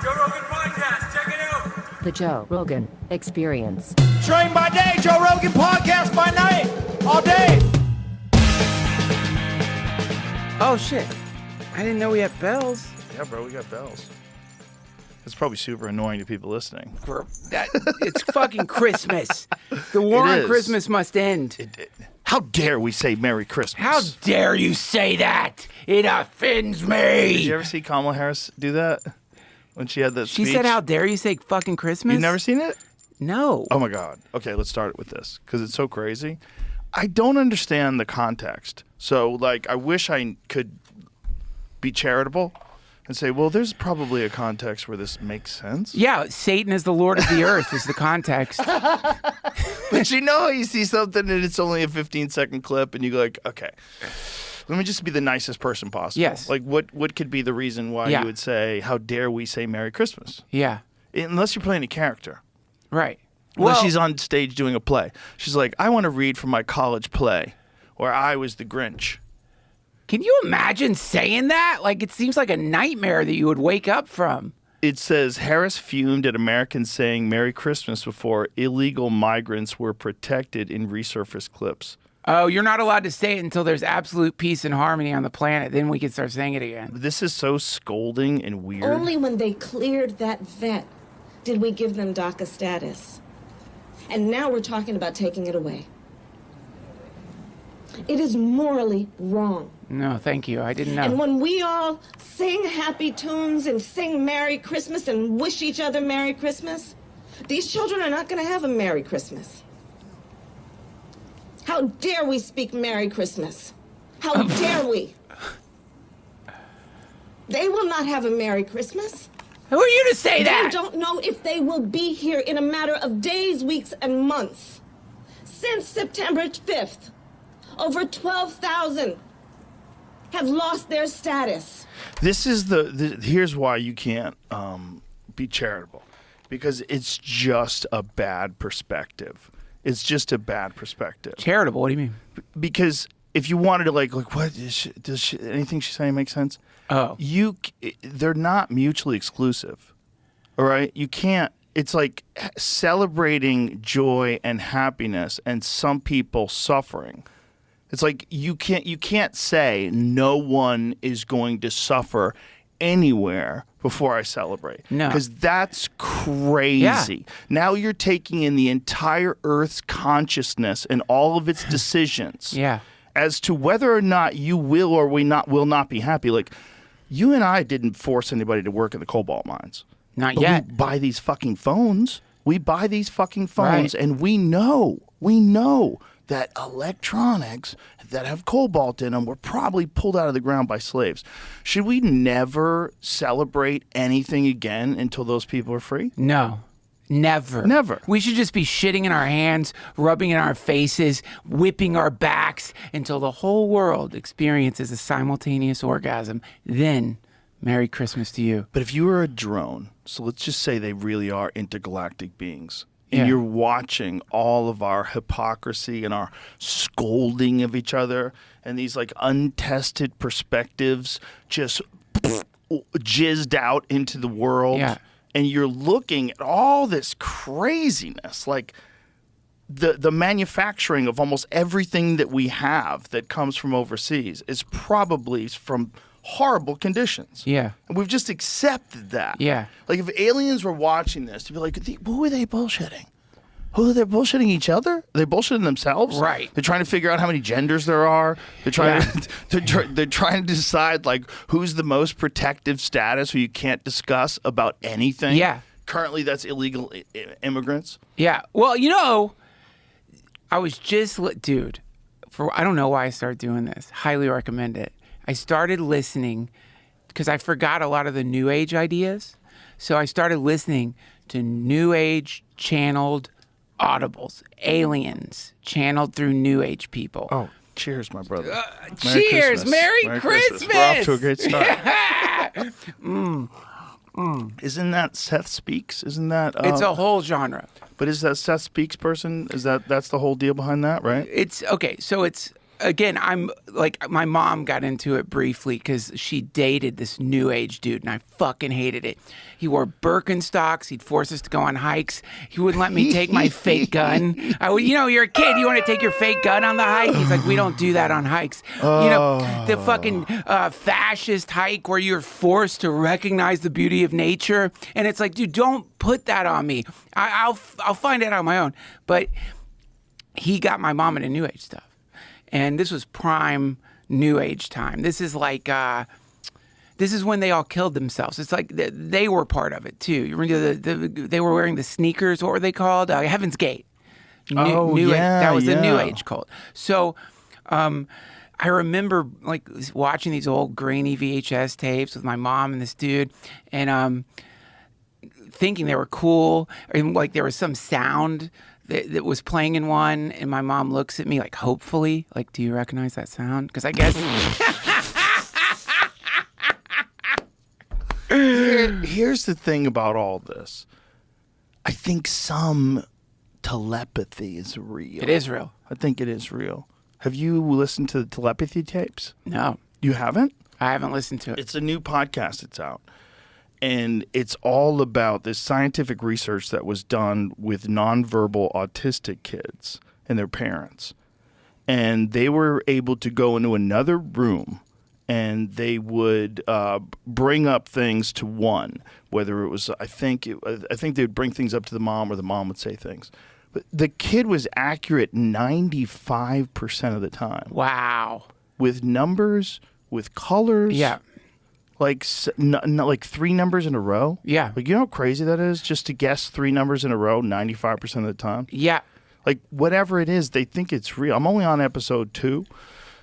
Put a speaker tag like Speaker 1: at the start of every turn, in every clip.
Speaker 1: Joe Rogan Podcast. Check it out.
Speaker 2: The Joe Rogan Experience.
Speaker 3: Train by day, Joe Rogan Podcast by night, all day.
Speaker 4: Oh, shit. I didn't know we had bells.
Speaker 5: Yeah, bro, we got bells. It's probably super annoying to people listening.
Speaker 4: It's fucking Christmas. The war on Christmas must end.
Speaker 5: How dare we say Merry Christmas?
Speaker 4: How dare you say that? It offends me.
Speaker 5: Did you ever see Kamala Harris do that? When she had that speech?
Speaker 4: She said, how dare you say fucking Christmas?
Speaker 5: You've never seen it?
Speaker 4: No.
Speaker 5: Oh, my God. Okay, let's start it with this, because it's so crazy. I don't understand the context. So, like, I wish I could be charitable and say, well, there's probably a context where this makes sense.
Speaker 4: Yeah, Satan is the Lord of the earth is the context.
Speaker 5: But you know how you see something and it's only a 15-second clip and you go like, okay, let me just be the nicest person possible.
Speaker 4: Yes.
Speaker 5: Like what could be the reason why you would say, how dare we say Merry Christmas?
Speaker 4: Yeah.
Speaker 5: Unless you're playing a character.
Speaker 4: Right.
Speaker 5: Unless she's on stage doing a play. She's like, I want to read from my college play where I was the Grinch.
Speaker 4: Can you imagine saying that? Like, it seems like a nightmare that you would wake up from.
Speaker 5: It says, Harris fumed at Americans saying Merry Christmas before illegal migrants were protected in resurfaced clips.
Speaker 4: Oh, you're not allowed to say it until there's absolute peace and harmony on the planet. Then we can start saying it again.
Speaker 5: This is so scolding and weird.
Speaker 6: Only when they cleared that vet did we give them DACA status. And now we're talking about taking it away. It is morally wrong.
Speaker 4: No, thank you. I didn't know.
Speaker 6: And when we all sing happy tunes and sing Merry Christmas and wish each other Merry Christmas, these children are not going to have a Merry Christmas. How dare we speak Merry Christmas? How dare we? They will not have a Merry Christmas.
Speaker 4: Who are you to say that?
Speaker 6: They don't know if they will be here in a matter of days, weeks, and months. Since September 5th, over 12,000 have lost their status.
Speaker 5: This is here's why you can't be charitable, because it's just a bad perspective. It's just a bad perspective.
Speaker 4: Charitable? What do you mean?
Speaker 5: Because if you wanted to like what does anything she's saying make sense?
Speaker 4: Oh,
Speaker 5: they're not mutually exclusive. All right, you can't. It's like celebrating joy and happiness, and some people suffering. It's like you can't say no one is going to suffer anywhere before I celebrate.
Speaker 4: No.
Speaker 5: Because that's crazy. Yeah. Now you're taking in the entire Earth's consciousness and all of its decisions as to whether or not you will or will not be happy. Like, you and I didn't force anybody to work in the cobalt mines.
Speaker 4: Not
Speaker 5: but
Speaker 4: yet.
Speaker 5: We buy these fucking phones.
Speaker 4: Right.
Speaker 5: And we know that electronics that have cobalt in them were probably pulled out of the ground by slaves. Should we never celebrate anything again until those people are free?
Speaker 4: No. Never.
Speaker 5: Never.
Speaker 4: We should just be shitting in our hands, rubbing in our faces, whipping our backs until the whole world experiences a simultaneous orgasm. Then, Merry Christmas to you.
Speaker 5: But if you were a drone, so let's just say they really are intergalactic beings, and you're watching all of our hypocrisy and our scolding of each other and these like untested perspectives just jizzed out into the world.
Speaker 4: Yeah.
Speaker 5: And you're looking at all this craziness, like the manufacturing of almost everything that we have that comes from overseas is probably from horrible conditions.
Speaker 4: Yeah.
Speaker 5: And we've just accepted that.
Speaker 4: Yeah.
Speaker 5: Like if aliens were watching this, to be like, who are they bullshitting? Who are they bullshitting each other? Are they bullshitting themselves?
Speaker 4: Right.
Speaker 5: They're trying to figure out how many genders there are. They're trying they're trying to decide like who's the most protective status who you can't discuss about anything.
Speaker 4: Yeah.
Speaker 5: Currently that's illegal immigrants.
Speaker 4: Yeah. Well, you know, I was just dude, I don't know why I started doing this. Highly recommend it. I started listening because I forgot a lot of the New Age ideas. So I started listening to New Age channeled audibles, aliens channeled through New Age people.
Speaker 5: Oh, cheers, my brother.
Speaker 4: Cheers. Merry Christmas.
Speaker 5: We're off to a great start. Isn't that Seth Speaks? Isn't that...
Speaker 4: it's a whole genre.
Speaker 5: But is that Seth Speaks person? That's the whole deal behind that, right?
Speaker 4: It's okay. So it's again, I'm like, my mom got into it briefly because she dated this new age dude, and I fucking hated it. He wore Birkenstocks. He'd force us to go on hikes. He wouldn't let me take my fake gun. I would, you're a kid. You want to take your fake gun on the hike? He's like, we don't do that on hikes. The fucking fascist hike where you're forced to recognize the beauty of nature. And it's like, dude, don't put that on me. I'll find it on my own. But he got my mom into new age stuff. And this was prime new age time. This is like, this is when they all killed themselves. It's like they were part of it too. You remember they were wearing the sneakers. What were they called? Heaven's Gate. New Age. That was the new age cult. So I remember like watching these old grainy VHS tapes with my mom and this dude, and thinking they were cool, and like there was some sound that was playing in one, and my mom looks at me like, hopefully, like, do you recognize that sound? Because I guess...
Speaker 5: Here's the thing about all this. I think some telepathy is real.
Speaker 4: It is real.
Speaker 5: I think it is real. Have you listened to the telepathy tapes?
Speaker 4: No.
Speaker 5: You haven't?
Speaker 4: I haven't listened to it.
Speaker 5: It's a new podcast that's out. And it's all about this scientific research that was done with nonverbal autistic kids and their parents. And they were able to go into another room, and they would bring up things to one, whether it was, I think they would bring things up to the mom, or the mom would say things. But the kid was accurate 95% of the time.
Speaker 4: Wow.
Speaker 5: With numbers, with colors.
Speaker 4: Yeah.
Speaker 5: Like like 3 numbers in a row?
Speaker 4: Yeah.
Speaker 5: Like, you know how crazy that is? Just to guess 3 numbers in a row 95% of the time?
Speaker 4: Yeah.
Speaker 5: Like, whatever it is, they think it's real. I'm only on episode 2.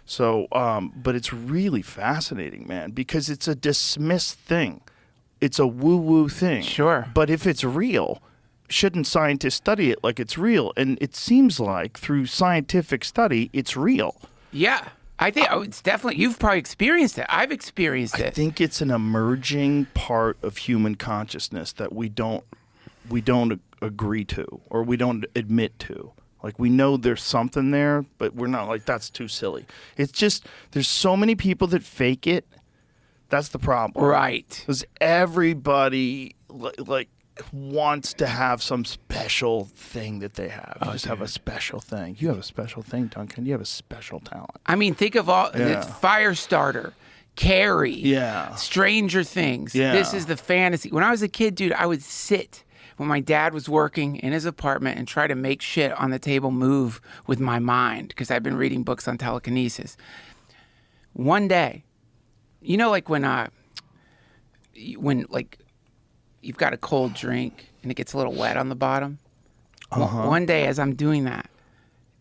Speaker 5: So, but it's really fascinating, man, because it's a dismissed thing. It's a woo-woo thing.
Speaker 4: Sure.
Speaker 5: But if it's real, shouldn't scientists study it like it's real? And it seems like through scientific study, it's real.
Speaker 4: Yeah. I think it's definitely, you've probably experienced it. I've experienced it.
Speaker 5: I think it's an emerging part of human consciousness that we don't agree to, or we don't admit to. Like, we know there's something there, but we're not like, that's too silly. It's just, there's so many people that fake it. That's the problem.
Speaker 4: Right.
Speaker 5: Because everybody like wants to have some special thing that they have. You just have a special thing. You have a special thing, Duncan. You have a special talent.
Speaker 4: I mean, think of all, Firestarter, Carrie, Stranger Things.
Speaker 5: Yeah.
Speaker 4: This is the fantasy. When I was a kid, dude, I would sit when my dad was working in his apartment and try to make shit on the table move with my mind, because I've been reading books on telekinesis. One day, like when like you've got a cold drink and it gets a little wet on the bottom. One day, as I'm doing that,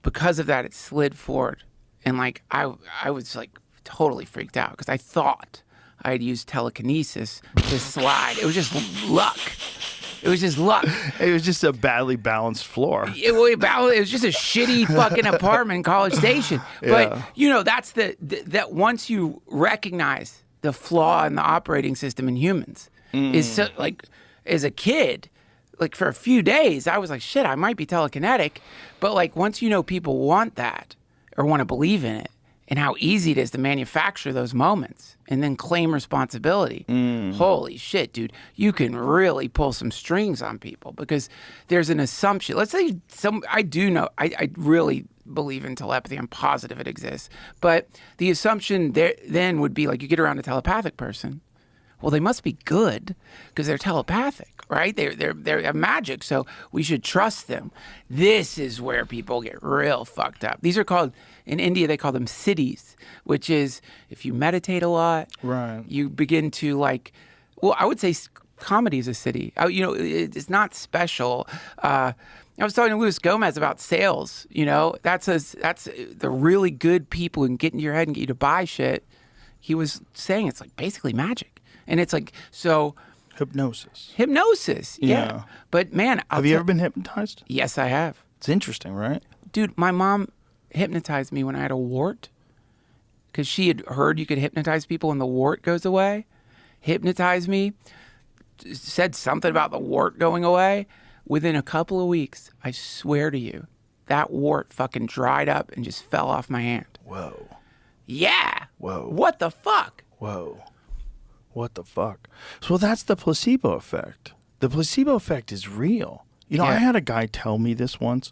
Speaker 4: because of that, it slid forward, and like I was like totally freaked out because I thought I had used telekinesis to slide. It was just luck. It was just luck.
Speaker 5: It was just a badly balanced floor.
Speaker 4: It was just a shitty fucking apartment in College Station. But that's that once you recognize the flaw in the operating system in humans, is so, like, as a kid, like for a few days, I was like, shit, I might be telekinetic. But like once people want that or want to believe in it, and how easy it is to manufacture those moments and then claim responsibility. Holy shit, dude. You can really pull some strings on people because there's an assumption. Let's say I really believe in telepathy. I'm positive it exists. But the assumption there then would be like, you get around a telepathic person. Well, they must be good because they're telepathic, right? They have magic, so we should trust them. This is where people get real fucked up. These are called, in India, they call them siddhis, which is if you meditate a lot,
Speaker 5: right, you
Speaker 4: begin to I would say comedy is a siddhi. It's not special. I was talking to Luis Gomez about sales. That's the really good people who can get into your head and get you to buy shit. He was saying it's like basically magic. And it's like, so...
Speaker 5: Hypnosis,
Speaker 4: yeah. But man...
Speaker 5: Have you ever been hypnotized?
Speaker 4: Yes, I have.
Speaker 5: It's interesting, right?
Speaker 4: Dude, my mom hypnotized me when I had a wart. Because she had heard you could hypnotize people and the wart goes away. Hypnotized me. Said something about the wart going away. Within a couple of weeks, I swear to you, that wart fucking dried up and just fell off my hand.
Speaker 5: Whoa.
Speaker 4: Yeah.
Speaker 5: Whoa.
Speaker 4: What the fuck?
Speaker 5: Whoa. What the fuck? So that's the placebo effect. The placebo effect is real. You know, I had a guy tell me this once.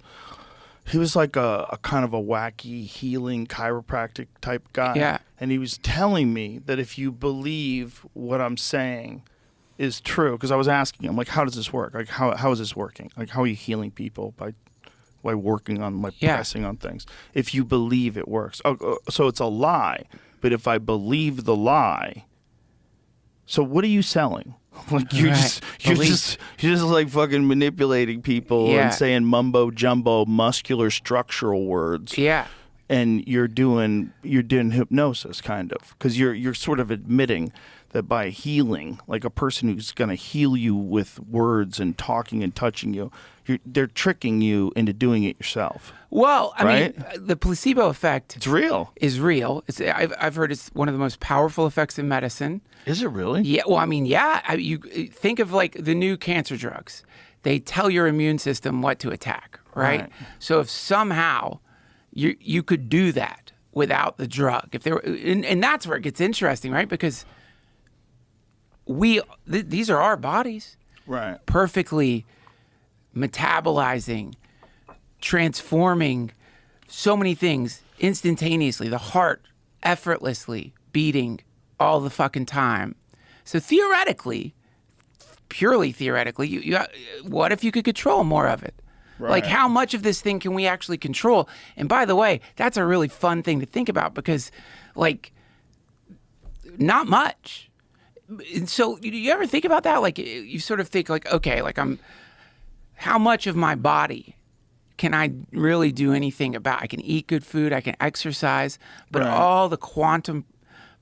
Speaker 5: He was like a kind of a wacky healing chiropractic type guy.
Speaker 4: Yeah.
Speaker 5: And he was telling me that if you believe what I'm saying is true, because I was asking him, like, how does this work? Like, how is this working? Like, how are you healing people by working on, like, pressing on things? If you believe it works. So it's a lie. But if I believe the lie, so what are you selling? Like you're just like fucking manipulating people and saying mumbo jumbo muscular structural words.
Speaker 4: Yeah.
Speaker 5: And you're doing hypnosis kind of, because you're sort of admitting that by healing, like a person who's going to heal you with words and talking and touching you, they're tricking you into doing it yourself.
Speaker 4: Well, I
Speaker 5: right?
Speaker 4: mean, the placebo effect
Speaker 5: It's real.
Speaker 4: Is real. I've heard it's one of the most powerful effects in medicine.
Speaker 5: Is it really?
Speaker 4: Yeah. Well, I mean, yeah. You think of like the new cancer drugs. They tell your immune system what to attack, right? So if somehow you could do that without the drug, if there, and that's where it gets interesting, right? Because these are our bodies,
Speaker 5: right?
Speaker 4: Perfectly metabolizing, transforming so many things instantaneously. The heart effortlessly beating all the fucking time. So theoretically, purely theoretically, you what if you could control more of it? Right. Like, how much of this thing can we actually control? And by the way, that's a really fun thing to think about, because, like, not much. And so you ever think about that? Like, you sort of think, like, okay, like, how much of my body can I really do anything about? I can eat good food, I can exercise, but all the quantum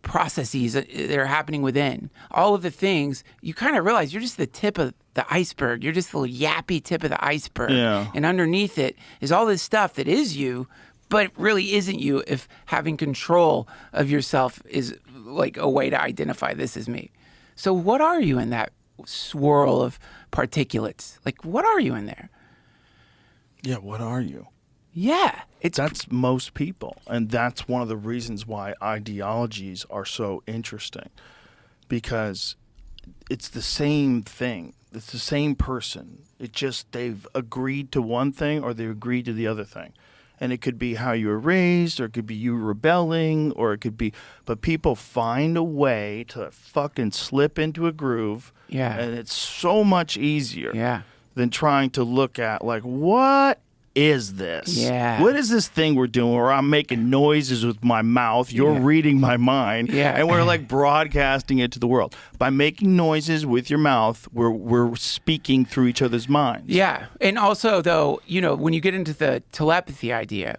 Speaker 4: processes that are happening within, all of the things, you kind of realize you're just the tip of the iceberg. You're just the little yappy tip of the iceberg. Yeah. And underneath it is all this stuff that is you, but really isn't you, if having control of yourself is like a way to identify this as me. So what are you in that swirl of particulates? Like, what are you in there?
Speaker 5: Yeah, what are you?
Speaker 4: Yeah.
Speaker 5: That's most people. And that's one of the reasons why ideologies are so interesting. Because it's the same thing. It's the same person. It just, they've agreed to one thing or they've agreed to the other thing. And it could be how you were raised, or it could be you rebelling, or it could be, but people find a way to fucking slip into a groove.
Speaker 4: Yeah.
Speaker 5: And it's so much easier.
Speaker 4: Yeah.
Speaker 5: Than trying to look at, like, what is this?
Speaker 4: Yeah.
Speaker 5: What is this thing we're doing where I'm making noises with my mouth, you're reading my mind, and we're like broadcasting it to the world. By making noises with your mouth, we're speaking through each other's minds.
Speaker 4: Yeah. And also, though, you know, when you get into the telepathy idea,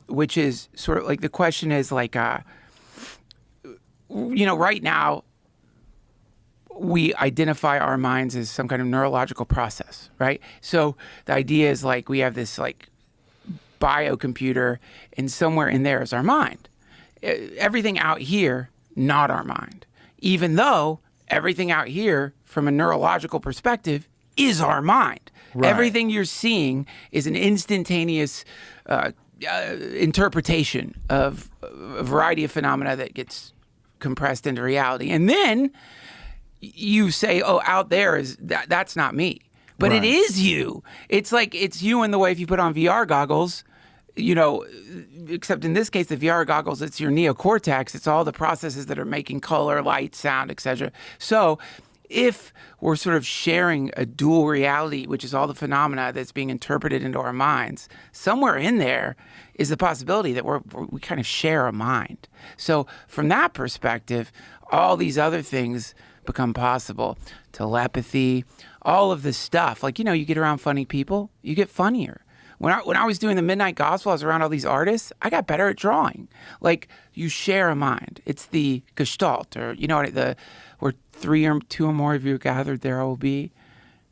Speaker 4: which is sort of like, the question is like, you know, right now, we identify our minds as some kind of neurological process, right? So the idea is, like, we have this, like, biocomputer, and somewhere in there is our mind. Everything out here, not our mind. Even though everything out here, from a neurological perspective, is our mind. Right. Everything you're seeing is an instantaneous interpretation of a variety of phenomena that gets compressed into reality. And then you say, oh, out there is that's not me. But it is you. It's like, it's you in the way if you put on VR goggles, you know, except in this case, the VR goggles, it's your neocortex. It's all the processes that are making color, light, sound, etc. So if we're sort of sharing a dual reality, which is all the phenomena that's being interpreted into our minds, somewhere in there is the possibility that we kind of share a mind. So from that perspective, all these other things become possible. Telepathy, all of this stuff. Like, you know, you get around funny people, you get funnier. When I was doing the Midnight Gospel, I was around all these artists, I got better at drawing. Like, you share a mind. It's the Gestalt, or, you know, where two or more of you are gathered, there I will be.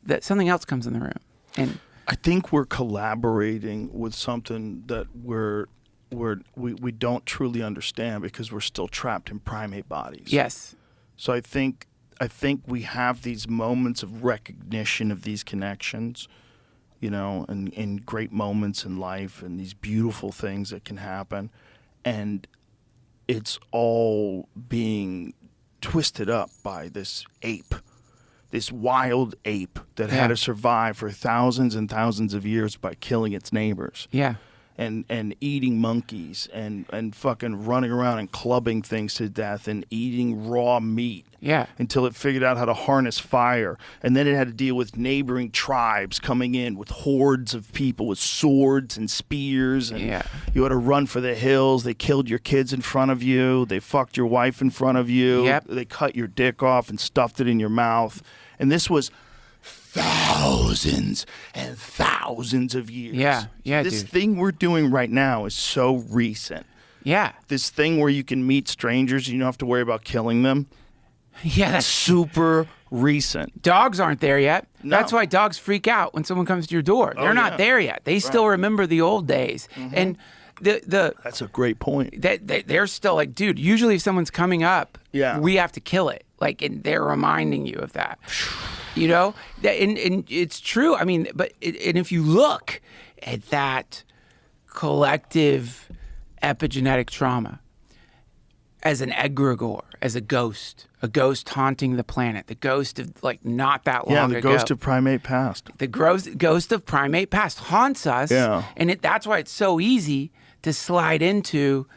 Speaker 4: That something else comes in the room. And
Speaker 5: I think we're collaborating with something that we don't truly understand, because we're still trapped in primate bodies.
Speaker 4: Yes.
Speaker 5: So I think we have these moments of recognition of these connections, you know, and great moments in life, and these beautiful things that can happen. and it's all being twisted up by this ape, this wild ape that had to survive for thousands and thousands of years by killing its neighbors.
Speaker 4: Yeah.
Speaker 5: And eating monkeys and fucking running around and clubbing things to death and eating raw meat.
Speaker 4: Yeah.
Speaker 5: Until it figured out how to harness fire. And then it had to deal with neighboring tribes coming in with hordes of people with swords and spears. And you had to run for the hills. They killed your kids in front of you. They fucked your wife in front of you.
Speaker 4: Yep.
Speaker 5: They cut your dick off and stuffed it in your mouth. And this was thousands and thousands of years.
Speaker 4: Yeah,
Speaker 5: This
Speaker 4: dude.
Speaker 5: thing we're doing right now is so recent.
Speaker 4: Yeah.
Speaker 5: This thing where you can meet strangers and you don't have to worry about killing them.
Speaker 4: Yeah,
Speaker 5: That's super recent.
Speaker 4: dogs aren't there yet.
Speaker 5: No.
Speaker 4: That's why dogs freak out when someone comes to your door. They're not there yet. They still remember the old days. And
Speaker 5: That's a great point.
Speaker 4: they're still like, dude, usually if someone's coming up,
Speaker 5: Yeah.
Speaker 4: we have to kill it. Like, and they're reminding you of that. You know? And it's true. I mean, and if you look at that collective epigenetic trauma as an egregore, as a ghost haunting the planet, the ghost of like not that long ago.
Speaker 5: Yeah, the ghost of primate past.
Speaker 4: The ghost of primate past haunts us.
Speaker 5: Yeah.
Speaker 4: And that's why it's so easy to slide into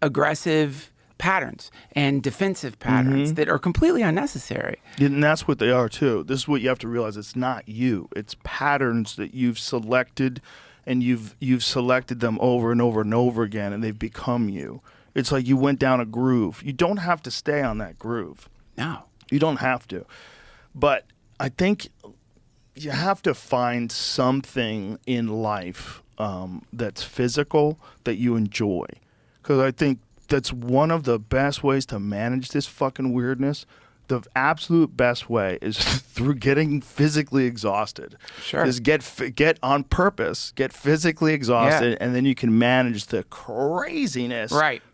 Speaker 4: aggressive patterns and defensive patterns that are completely unnecessary.
Speaker 5: And that's what they are too. This is what you have to realize. It's not you. It's patterns that you've selected, and you've selected them over and over and over again, and they've become you. It's like you went down a groove. You don't have to stay on that groove.
Speaker 4: No.
Speaker 5: You don't have to. But I think you have to find something in life that's physical that you enjoy. Because I think that's one of the best ways to manage this fucking weirdness. The absolute best way is through getting physically exhausted.
Speaker 4: Sure.
Speaker 5: Just get on purpose, get physically exhausted, and then you can manage the craziness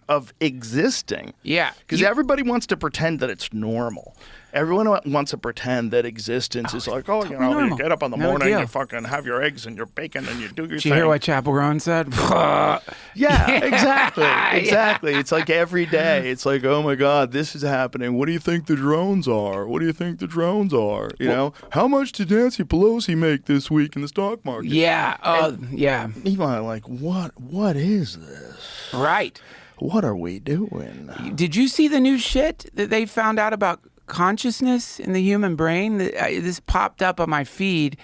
Speaker 5: of existing.
Speaker 4: Yeah.
Speaker 5: Because everybody wants to pretend that it's normal. Everyone wants to pretend that existence is like, you know,
Speaker 4: normal.
Speaker 5: you get up in the
Speaker 4: No
Speaker 5: morning,
Speaker 4: deal.
Speaker 5: you fucking have your eggs and your bacon, and you do your
Speaker 4: Did
Speaker 5: thing.
Speaker 4: you hear what Chapel Roan said?
Speaker 5: Yeah, exactly. It's like every day. It's like, oh my God, this is happening. What do you think the drones are? What do you think the drones are? You know, how much did Nancy Pelosi make this week in the stock market?
Speaker 4: Yeah. Yeah.
Speaker 5: Meanwhile, like, what is this?
Speaker 4: Right.
Speaker 5: What are we doing?
Speaker 4: Did you see the new shit that they found out about consciousness in the human brain? This popped up on my feed.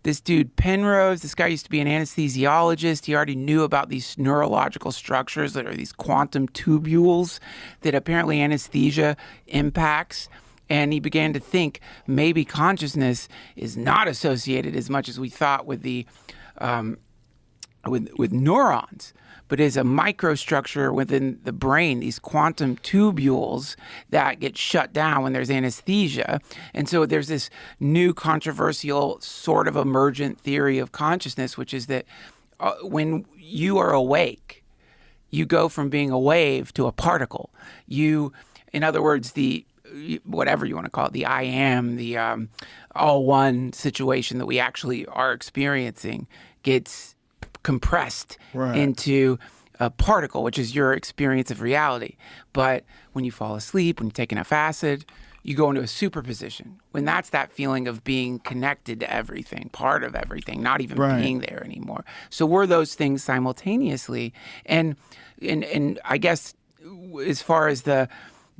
Speaker 4: This dude Penrose, this guy used to be an anesthesiologist. He already knew about these neurological structures that are these quantum tubules that apparently anesthesia impacts. And he began to think maybe consciousness is not associated as much as we thought with the with neurons, but is a microstructure within the brain, these quantum tubules that get shut down when there's anesthesia. And so there's this new controversial sort of emergent theory of consciousness, which is that when you are awake, you go from being a wave to a particle. In other words, whatever you want to call it, the I am, the all one situation that we actually are experiencing gets compressed into a particle, which is your experience of reality. But when you fall asleep, when you take enough acid, you go into a superposition. When that's that feeling of being connected to everything, part of everything, not even being there anymore. So we're those things simultaneously. And I guess as far as the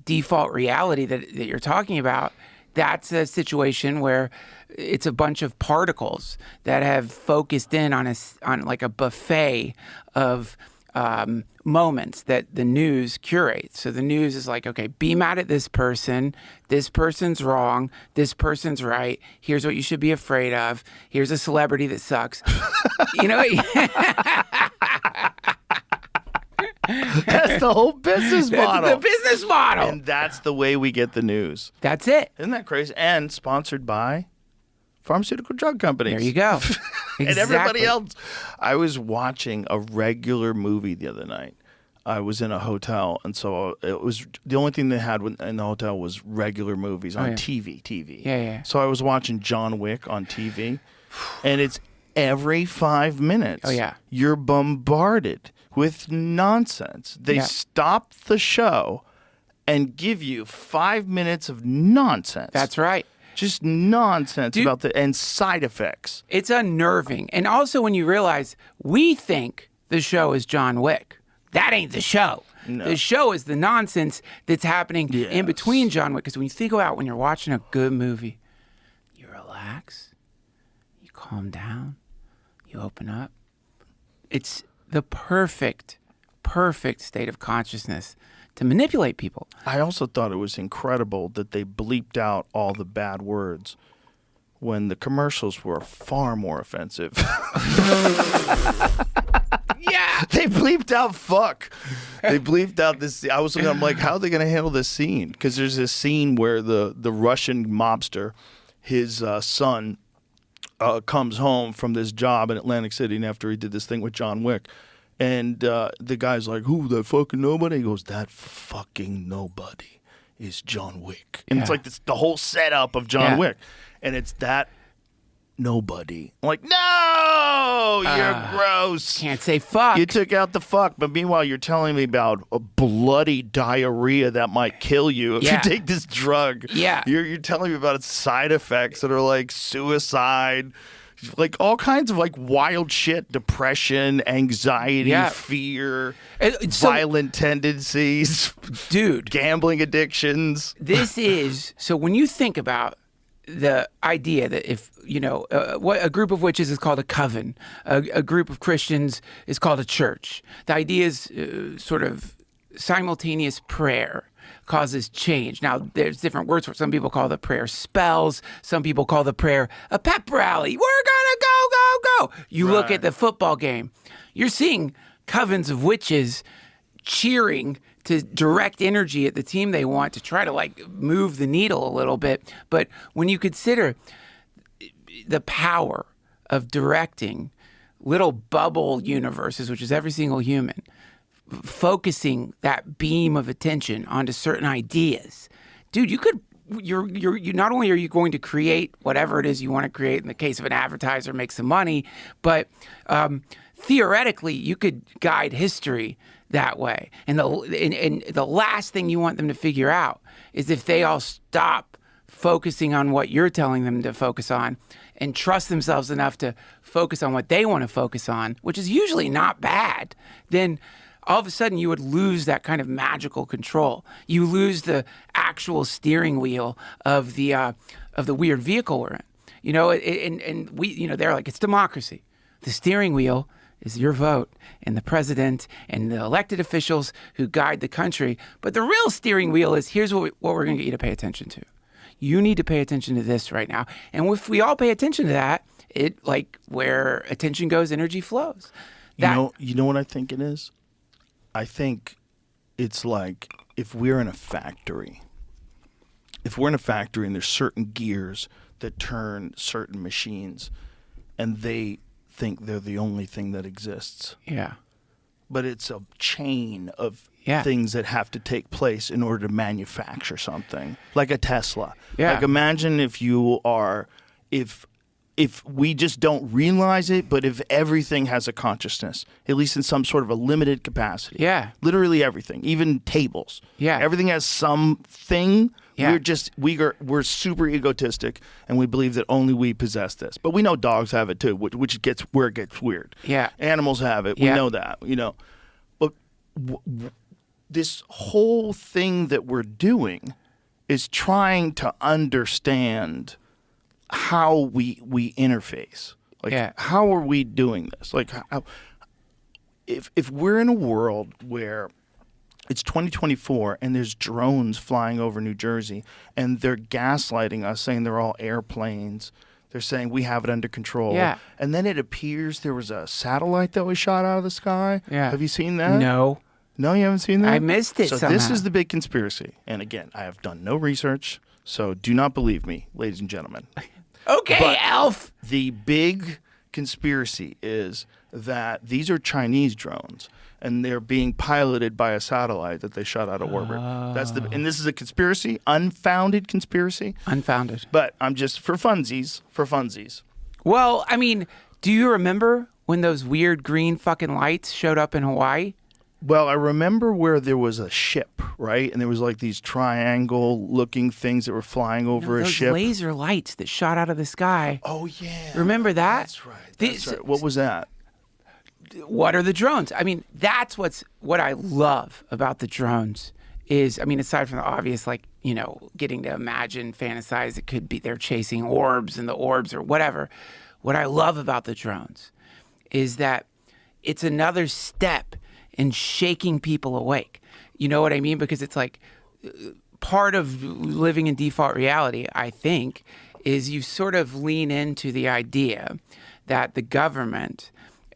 Speaker 4: default reality that you're talking about, that's a situation where it's a bunch of particles that have focused in on like a buffet of moments that the news curates. So the news is like, okay, be mad at this person. This person's wrong. This person's right. Here's what you should be afraid of. Here's a celebrity that sucks. You know.
Speaker 5: That's the whole business model.
Speaker 4: That's the business model.
Speaker 5: And that's the way we get the news.
Speaker 4: That's it.
Speaker 5: Isn't that crazy? And sponsored by pharmaceutical drug companies.
Speaker 4: There you go.
Speaker 5: And everybody else. I was watching a regular movie the other night. I was in a hotel, and so it was the only thing they had in the hotel was regular movies on TV.
Speaker 4: Yeah.
Speaker 5: So I was watching John Wick on TV, and it's every 5 minutes.
Speaker 4: Oh, yeah.
Speaker 5: You're bombarded with nonsense. They stop the show and give you 5 minutes of nonsense.
Speaker 4: That's right.
Speaker 5: Just nonsense about and side effects.
Speaker 4: It's unnerving. And also when you realize we think the show is John Wick. That ain't the show.
Speaker 5: No.
Speaker 4: The show is the nonsense that's happening in between John Wick. Because when you think about when you're watching a good movie, you relax, you calm down, you open up. It's the perfect state of consciousness to manipulate people.
Speaker 5: I also thought it was incredible that they bleeped out all the bad words when the commercials were far more offensive.
Speaker 4: Yeah.
Speaker 5: They bleeped out fuck. They bleeped out this. I'm like, how are they going to handle this scene? Because there's this scene where the Russian mobster, his son, comes home from this job in Atlantic City, and after he did this thing with John Wick, and the guy's like, who, that fucking nobody? He goes, that fucking nobody is John Wick. And it's like the whole setup of John Wick. And it's that nobody. I'm like, no, you're gross.
Speaker 4: Can't say fuck.
Speaker 5: You took out the fuck, but meanwhile, you're telling me about a bloody diarrhea that might kill you if you take this drug.
Speaker 4: Yeah.
Speaker 5: You're telling me about its side effects that are like suicide, like all kinds of like wild shit, depression, anxiety, fear, violent tendencies,
Speaker 4: dude,
Speaker 5: gambling addictions.
Speaker 4: This is, so when you think about the idea that if, what a group of witches is called a coven, a group of Christians is called a church. The idea is sort of simultaneous prayer causes change. Now, there's different words for it. Some people call the prayer spells. Some people call the prayer a pep rally. We're gonna go, go, go. You look at the football game. You're seeing covens of witches cheering to direct energy at the team they want to try to like move the needle a little bit. But when you consider the power of directing little bubble universes, which is every single human, focusing that beam of attention onto certain ideas, dude, you not only are you going to create whatever it is you want to create, in the case of an advertiser, make some money, but theoretically you could guide history that way. And the last thing you want them to figure out is if they all stop focusing on what you're telling them to focus on and trust themselves enough to focus on what they want to focus on, which is usually not bad, then all of a sudden you would lose that kind of magical control. You lose the actual steering wheel of the weird vehicle we're in. And we, they're like, it's democracy. The steering wheel is your vote and the president and the elected officials who guide the country. But the real steering wheel is, here's what we're going to get you to pay attention to. You need to pay attention to this right now. And if we all pay attention to that, it, like, where attention goes, energy flows.
Speaker 5: You know what I think it is? I think it's like if we're in a factory. If we're in a factory and there's certain gears that turn certain machines, and they think they're the only thing that exists.
Speaker 4: Yeah.
Speaker 5: But it's a chain of things that have to take place in order to manufacture something, like a Tesla.
Speaker 4: Yeah.
Speaker 5: Like, imagine if we just don't realize it, but if everything has a consciousness, at least in some sort of a limited capacity.
Speaker 4: Yeah.
Speaker 5: Literally everything, even tables.
Speaker 4: Yeah.
Speaker 5: Everything has something.
Speaker 4: Yeah.
Speaker 5: We're super egotistic, and we believe that only we possess this. But we know dogs have it too, which gets where it gets weird.
Speaker 4: Yeah.
Speaker 5: Animals have it. We know that. But this whole thing that we're doing is trying to understand how we interface. Like, how are we doing this? Like, if we're in a world where it's 2024 and there's drones flying over New Jersey and they're gaslighting us, saying they're all airplanes. They're saying we have it under control.
Speaker 4: Yeah.
Speaker 5: And then it appears there was a satellite that was shot out of the sky. Yeah. Have you seen that?
Speaker 4: No.
Speaker 5: No, you haven't seen that?
Speaker 4: I missed it
Speaker 5: So
Speaker 4: somehow.
Speaker 5: this is the big conspiracy. And again, I have done no research, so do not believe me, ladies and gentlemen.
Speaker 4: Okay,
Speaker 5: But
Speaker 4: Elf.
Speaker 5: The big conspiracy is that these are Chinese drones, and they're being piloted by a satellite that they shot out of orbit. And this is a conspiracy, unfounded conspiracy.
Speaker 4: Unfounded.
Speaker 5: But I'm just for funsies.
Speaker 4: Well, I mean, do you remember when those weird green fucking lights showed up in Hawaii?
Speaker 5: Well, I remember where there was a ship, right? And there was like these triangle-looking things that were flying over a
Speaker 4: Those
Speaker 5: ship.
Speaker 4: laser lights that shot out of the sky.
Speaker 5: Oh, yeah.
Speaker 4: Remember that?
Speaker 5: That's right. That's right. What was that?
Speaker 4: What are the drones? I mean, that's what I love about the drones is, I mean, aside from the obvious, like, you know, getting to imagine, fantasize, it could be they're chasing orbs and the orbs or whatever. What I love about the drones is that it's another step in shaking people awake. You know what I mean? Because it's like part of living in default reality, I think, is you sort of lean into the idea that the government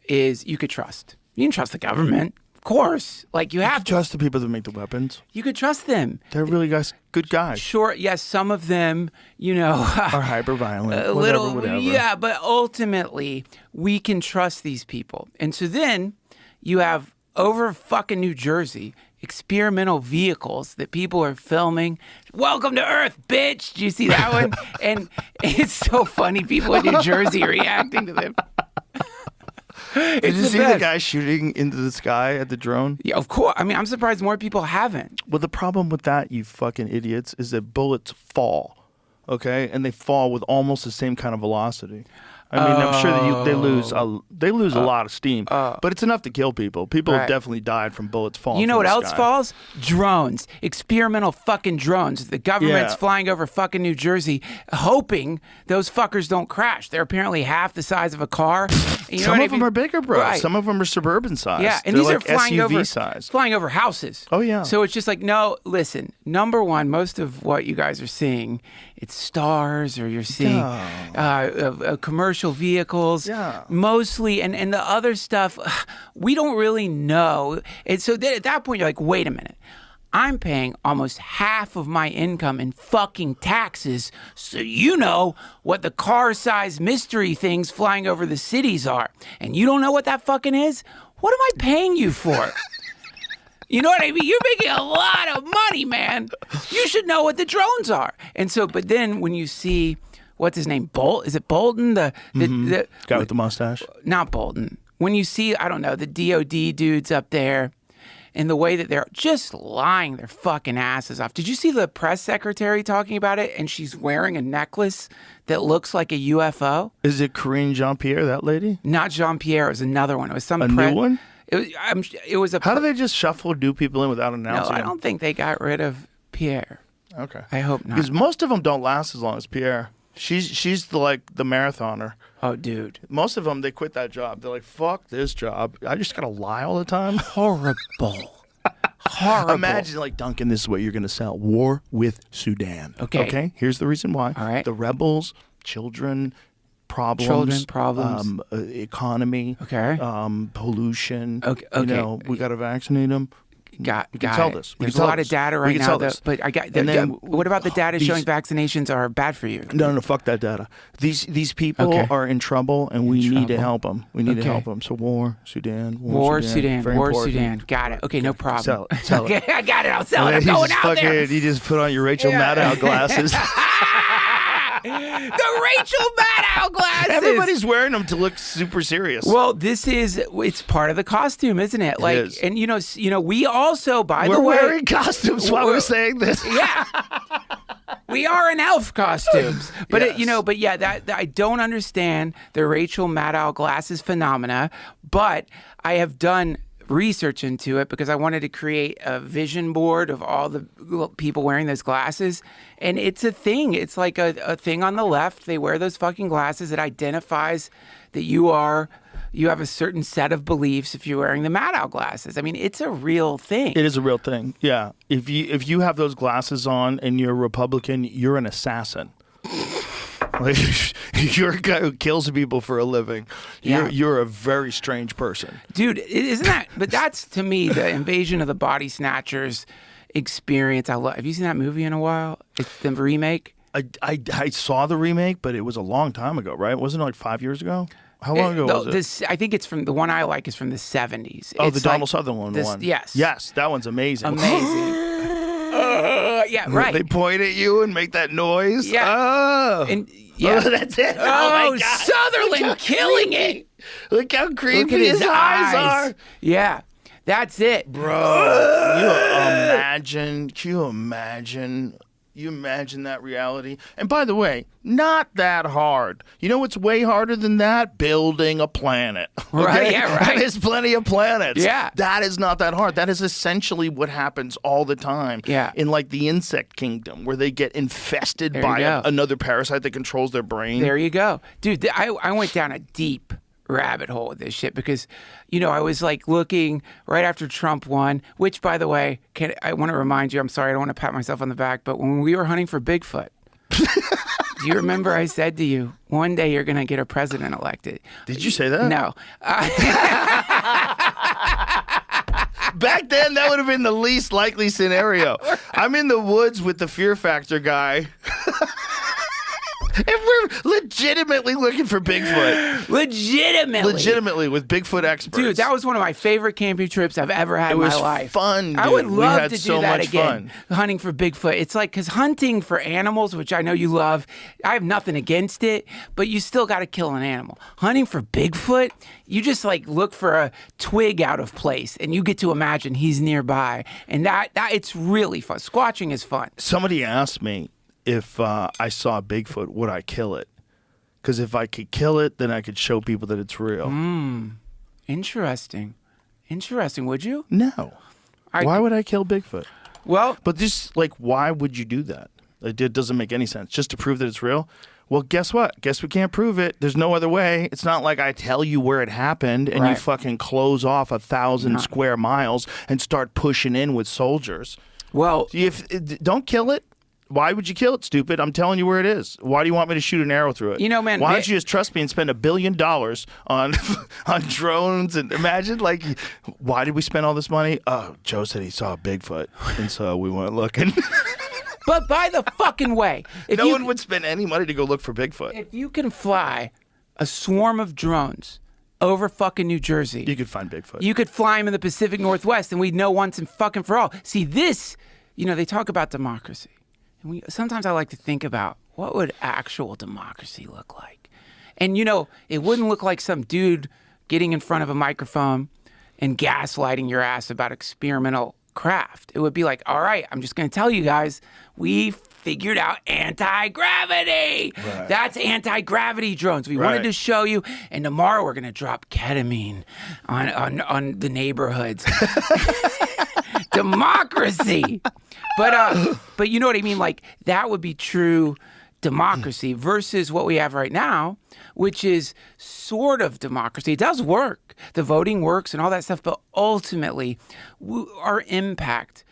Speaker 4: is, you could trust. You can trust the government, of course. Like you have to.
Speaker 5: Trust the people that make the weapons.
Speaker 4: You could trust them.
Speaker 5: They're really good guys.
Speaker 4: Sure, yes, some of them, you know,
Speaker 5: Are hyper-violent,
Speaker 4: a
Speaker 5: whatever, whatever.
Speaker 4: Yeah, but ultimately, we can trust these people. And so then you have over fucking New Jersey, experimental vehicles that people are filming. Welcome to Earth, bitch. Do you see that one? And it's so funny. People in New Jersey are reacting to them.
Speaker 5: Did you see the guy shooting into the sky at the drone?
Speaker 4: Yeah, of course. I mean, I'm surprised more people haven't.
Speaker 5: Well, the problem with that, you fucking idiots, is that bullets fall, okay? And they fall with almost the same kind of velocity. I mean, I'm sure that they lose a lot of steam, but it's enough to kill people. People have definitely died from bullets falling.
Speaker 4: You know
Speaker 5: from
Speaker 4: what
Speaker 5: the
Speaker 4: else
Speaker 5: sky.
Speaker 4: falls? Drones, experimental fucking drones. The government's flying over fucking New Jersey, hoping those fuckers don't crash. They're apparently half the size of a car. You know
Speaker 5: Some
Speaker 4: what I
Speaker 5: of them
Speaker 4: mean?
Speaker 5: are bigger, bro.
Speaker 4: Right.
Speaker 5: Some of them are suburban size.
Speaker 4: Yeah, and
Speaker 5: They're
Speaker 4: these
Speaker 5: like
Speaker 4: are flying
Speaker 5: SUV
Speaker 4: flying over houses.
Speaker 5: Oh, yeah.
Speaker 4: So it's just like, no, listen. Number one, most of what you guys are seeing, it's stars, or you're seeing commercial vehicles.
Speaker 5: Yeah.
Speaker 4: Mostly, and the other stuff, we don't really know. And so at that point, you're like, wait a minute. I'm paying almost half of my income in fucking taxes, so you know what the car-sized mystery things flying over the cities are. And you don't know what that fucking is? What am I paying you for? You know what I mean? You're making a lot of money, man. You should know what the drones are. And so, but then when you see, what's his name? Is it Bolton? The
Speaker 5: Guy with the mustache?
Speaker 4: Not Bolton. When you see, I don't know, the DOD dudes up there, and the way that they're just lying their fucking asses off. Did you see the press secretary talking about it? And she's wearing a necklace that looks like a UFO.
Speaker 5: Is it Corinne Jean-Pierre, that lady?
Speaker 4: Not Jean-Pierre. It was another one. It was some
Speaker 5: new one?
Speaker 4: It was a.
Speaker 5: How do they just shuffle new people in without announcing
Speaker 4: No, I
Speaker 5: them?
Speaker 4: don't think they got rid of Pierre.
Speaker 5: Okay.
Speaker 4: I hope not.
Speaker 5: Because most of them don't last as long as Pierre. She's the marathoner.
Speaker 4: Oh, dude.
Speaker 5: Most of them, they quit that job. They're like, fuck this job. I just got to lie all the time.
Speaker 4: Horrible. Horrible.
Speaker 5: Imagine, like, Duncan, this is what you're going to sell. War with Sudan.
Speaker 4: Okay.
Speaker 5: Okay? Here's the reason why.
Speaker 4: All right.
Speaker 5: The rebels, children, problems. Economy.
Speaker 4: Okay.
Speaker 5: Pollution.
Speaker 4: Okay.
Speaker 5: You know, we got to vaccinate them. We can tell
Speaker 4: it.
Speaker 5: this. We
Speaker 4: There's
Speaker 5: can
Speaker 4: a
Speaker 5: tell
Speaker 4: lot
Speaker 5: this.
Speaker 4: of data
Speaker 5: We
Speaker 4: right
Speaker 5: can
Speaker 4: now,
Speaker 5: tell
Speaker 4: though,
Speaker 5: this.
Speaker 4: but
Speaker 5: And then
Speaker 4: what about the data
Speaker 5: these-
Speaker 4: showing vaccinations are bad for you?
Speaker 5: No, fuck that data. These people
Speaker 4: Okay.
Speaker 5: are in trouble, and we need to
Speaker 4: trouble.
Speaker 5: help them. We need to
Speaker 4: Okay.
Speaker 5: help them. So war, Sudan.
Speaker 4: War, Sudan.
Speaker 5: Very
Speaker 4: War,
Speaker 5: important.
Speaker 4: Sudan. Got it. Okay, no problem.
Speaker 5: Sell it. Sell it.
Speaker 4: Okay, I got it. I'll sell it.
Speaker 5: And
Speaker 4: I'm
Speaker 5: then
Speaker 4: going out there.
Speaker 5: You just put on your Rachel Maddow glasses.
Speaker 4: The Rachel Maddow glasses.
Speaker 5: Everybody's wearing them to look super serious.
Speaker 4: Well, it's part of the costume, isn't it? Like,
Speaker 5: is.
Speaker 4: and you know, we also, by
Speaker 5: we're
Speaker 4: the way,
Speaker 5: wearing costumes while we're saying this.
Speaker 4: yeah, we are in elf costumes. But
Speaker 5: Yes.
Speaker 4: but yeah, that I don't understand the Rachel Maddow glasses phenomena. But I have done research into it because I wanted to create a vision board of all the people wearing those glasses. And it's a thing. It's like a thing on the left. They wear those fucking glasses. It identifies that you have a certain set of beliefs if you're wearing the Maddow glasses. I mean, it's a real thing.
Speaker 5: It is a real thing. Yeah. If you have those glasses on and you're a Republican, you're an assassin. Like, you're a guy who kills people for a living.
Speaker 4: Yeah.
Speaker 5: You're a very strange person.
Speaker 4: Dude, isn't that? But that's, to me, the Invasion of the Body Snatchers experience. I love. Have you seen that movie in a while? It's the remake.
Speaker 5: I saw the remake, but it was a long time ago, right? Wasn't it like 5 years ago? How long ago was it?
Speaker 4: I think it's from the one I like is from the 70s.
Speaker 5: Oh,
Speaker 4: It's
Speaker 5: the Donald
Speaker 4: like
Speaker 5: Sutherland one.
Speaker 4: Yes.
Speaker 5: Yes, that one's amazing.
Speaker 4: Amazing. Yeah, right.
Speaker 5: They point at you and make that noise.
Speaker 4: Yeah.
Speaker 5: Oh.
Speaker 4: And yeah.
Speaker 5: Oh, that's it.
Speaker 4: Oh,
Speaker 5: my God.
Speaker 4: Sutherland killing it.
Speaker 5: Look how creepy
Speaker 4: Look at his
Speaker 5: eyes are.
Speaker 4: Yeah, that's it.
Speaker 5: Bro, you imagine that reality? And by the way, not that hard. You know what's way harder than that? Building a planet.
Speaker 4: Right, yeah, right.
Speaker 5: There's plenty of planets.
Speaker 4: Yeah.
Speaker 5: That is not that hard. That is essentially what happens all the time
Speaker 4: Yeah.
Speaker 5: in like the insect kingdom where they get infested
Speaker 4: There
Speaker 5: by
Speaker 4: you go.
Speaker 5: another parasite that controls their brain.
Speaker 4: There you go. Dude, I went down a deep rabbit hole with this shit because, I was like looking right after Trump won, which, by the way, I want to remind you, I'm sorry, I don't want to pat myself on the back, but when we were hunting for Bigfoot, do you remember I said to you, one day you're going to get a president elected?
Speaker 5: Did you say that?
Speaker 4: No.
Speaker 5: Back then, that would have been the least likely scenario. I'm in the woods with the Fear Factor guy. And we're legitimately looking for Bigfoot. Legitimately with Bigfoot experts.
Speaker 4: Dude, that was one of my favorite camping trips I've ever had in my life.
Speaker 5: It was fun, dude.
Speaker 4: I would
Speaker 5: We
Speaker 4: love
Speaker 5: had
Speaker 4: to do
Speaker 5: so
Speaker 4: that
Speaker 5: much
Speaker 4: again.
Speaker 5: fun.
Speaker 4: Hunting for Bigfoot. It's like, because hunting for animals, which I know you love, I have nothing against it, but you still got to kill an animal. Hunting for Bigfoot, you just like look for a twig out of place and you get to imagine he's nearby. And that it's really fun. Squatching is fun.
Speaker 5: Somebody asked me if I saw Bigfoot, would I kill it? Because if I could kill it, then I could show people that it's real.
Speaker 4: Interesting. Would you?
Speaker 5: No. Why would I kill Bigfoot?
Speaker 4: Well,
Speaker 5: But just like, why would you do that? It doesn't make any sense. Just to prove that it's real? Well, guess what? Guess we can't prove it. There's no other way. It's not like I tell you where it happened and you
Speaker 4: Right.
Speaker 5: fucking close off 1,000 square miles and start pushing in with soldiers.
Speaker 4: well,
Speaker 5: Don't kill it. Why would you kill it, stupid? I'm telling you where it is. Why do you want me to shoot an arrow through it?
Speaker 4: Man,
Speaker 5: why don't you just trust me and spend $1 billion on on drones? And imagine, like, why did we spend all this money? Oh, Joe said he saw a Bigfoot, and so we went looking.
Speaker 4: but by the fucking way, if
Speaker 5: No
Speaker 4: you,
Speaker 5: one would spend any money to go look for Bigfoot.
Speaker 4: if you can fly a swarm of drones over fucking New Jersey,
Speaker 5: You could find Bigfoot.
Speaker 4: you could fly them in the Pacific Northwest, and we'd know once and fucking for all. See, this, they talk about democracy. And sometimes I like to think about what would actual democracy look like. And, it wouldn't look like some dude getting in front of a microphone and gaslighting your ass about experimental craft. It would be like, all right, I'm just going to tell you guys, we figured out anti-gravity.
Speaker 5: Right.
Speaker 4: That's anti-gravity drones. We wanted
Speaker 5: Right.
Speaker 4: to show you. And tomorrow we're going to drop ketamine on the neighborhoods. Democracy. But you know what I mean? Like, that would be true democracy versus what we have right now, which is sort of democracy. It does work. The voting works and all that stuff, but ultimately our impact,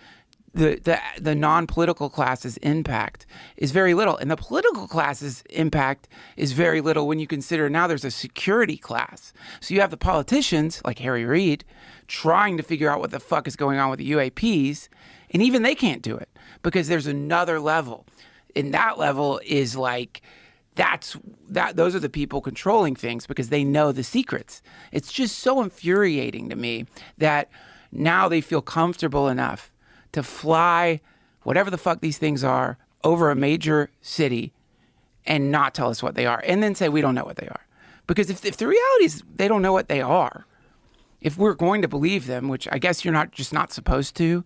Speaker 4: the non-political class's impact is very little. And the political class's impact is very little when you consider now there's a security class. So you have the politicians like Harry Reid trying to figure out what the fuck is going on with the UAPs, and even they can't do it because there's another level. And that level is like, those are the people controlling things because they know the secrets. It's just so infuriating to me that now they feel comfortable enough to fly whatever the fuck these things are over a major city and not tell us what they are and then say we don't know what they are. Because if the reality is they don't know what they are, if we're going to believe them, which I guess you're not supposed to.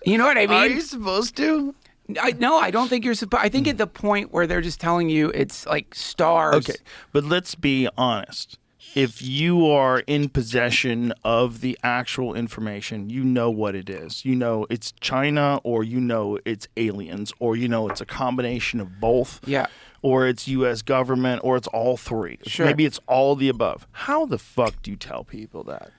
Speaker 4: You know what I mean?
Speaker 5: Are you supposed to?
Speaker 4: No, I don't think you're supposed. I think at the point where they're just telling you it's like stars.
Speaker 5: Okay, but let's be honest. If you are in possession of the actual information, you know what it is. You know it's China, or you know it's aliens, or you know it's a combination of both.
Speaker 4: Yeah.
Speaker 5: Or it's U.S. government, or it's all three.
Speaker 4: Sure.
Speaker 5: Maybe it's all the above. How the fuck do you tell people that?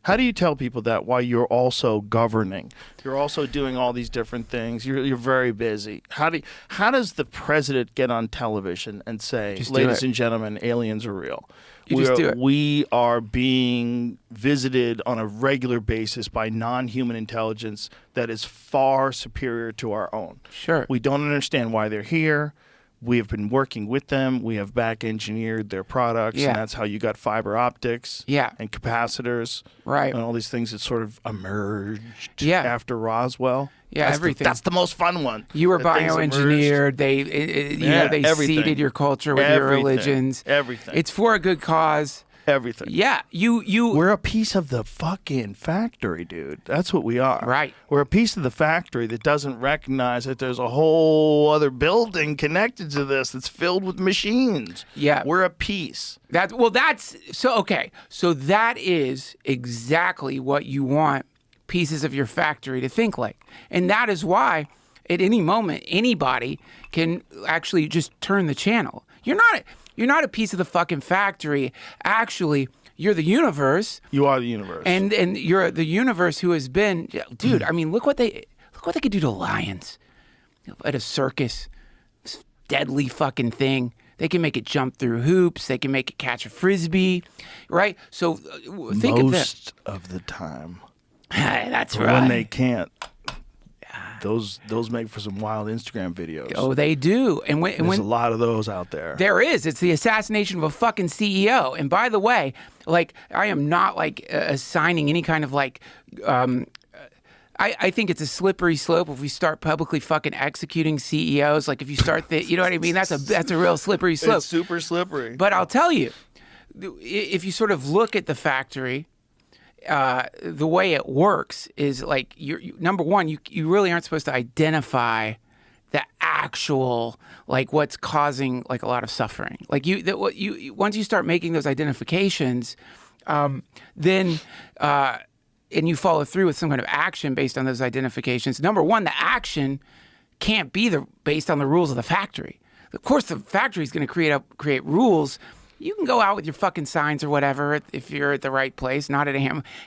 Speaker 5: How do you tell people that while you're also governing? You're also doing all these different things. You're very busy. How does the president get on television and say,
Speaker 4: Just do
Speaker 5: ladies
Speaker 4: it.
Speaker 5: and gentlemen, aliens are real?
Speaker 4: Just do it.
Speaker 5: We are being visited on a regular basis by non-human intelligence that is far superior to our own.
Speaker 4: Sure.
Speaker 5: We don't understand why they're here. We have been working with them. We have back engineered their products,
Speaker 4: Yeah.
Speaker 5: and that's how you got fiber optics
Speaker 4: Yeah.
Speaker 5: and capacitors,
Speaker 4: Right.
Speaker 5: and all these things that sort of emerged
Speaker 4: Yeah.
Speaker 5: after Roswell.
Speaker 4: Yeah, everything.
Speaker 5: That's the most fun one.
Speaker 4: You were
Speaker 5: That things
Speaker 4: bioengineered. They, they
Speaker 5: everything.
Speaker 4: seeded your culture with your
Speaker 5: Everything.
Speaker 4: religions.
Speaker 5: Everything.
Speaker 4: It's for a good cause.
Speaker 5: Everything.
Speaker 4: Yeah, you.
Speaker 5: We're a piece of the fucking factory, dude. That's what we are.
Speaker 4: Right.
Speaker 5: We're a piece of the factory that doesn't recognize that there's a whole other building connected to this that's filled with machines.
Speaker 4: Yeah.
Speaker 5: We're a piece.
Speaker 4: That's so okay. So that is exactly what you want pieces of your factory to think like, and that is why at any moment anybody can actually just turn the channel. You're not a piece of the fucking factory. Actually, you're the universe.
Speaker 5: You are the universe.
Speaker 4: And you're the universe who has been, dude. I mean, look what they could do to lions at a circus. This deadly fucking thing. They can make it jump through hoops. They can make it catch a frisbee, right? So think of this.
Speaker 5: Most of the time.
Speaker 4: That's
Speaker 5: But
Speaker 4: right.
Speaker 5: when they can't, those make for some wild Instagram videos.
Speaker 4: Oh, they do. And when
Speaker 5: There's a lot of those out there.
Speaker 4: there is, it's the assassination of a fucking CEO. And by the way, like I am not like assigning any kind of like. I think it's a slippery slope if we start publicly fucking executing CEOs. Like if you start you know what I mean? That's a real slippery slope.
Speaker 5: It's super slippery.
Speaker 4: But I'll tell you, if you sort of look at the factory, the way it works is like number one, you really aren't supposed to identify the actual like what's causing like a lot of suffering. Like once you start making those identifications, then and you follow through with some kind of action based on those identifications. Number one, the action can't be based on the rules of the factory. Of course, the factory is going to create rules. You can go out with your fucking signs or whatever if you're at the right place, not at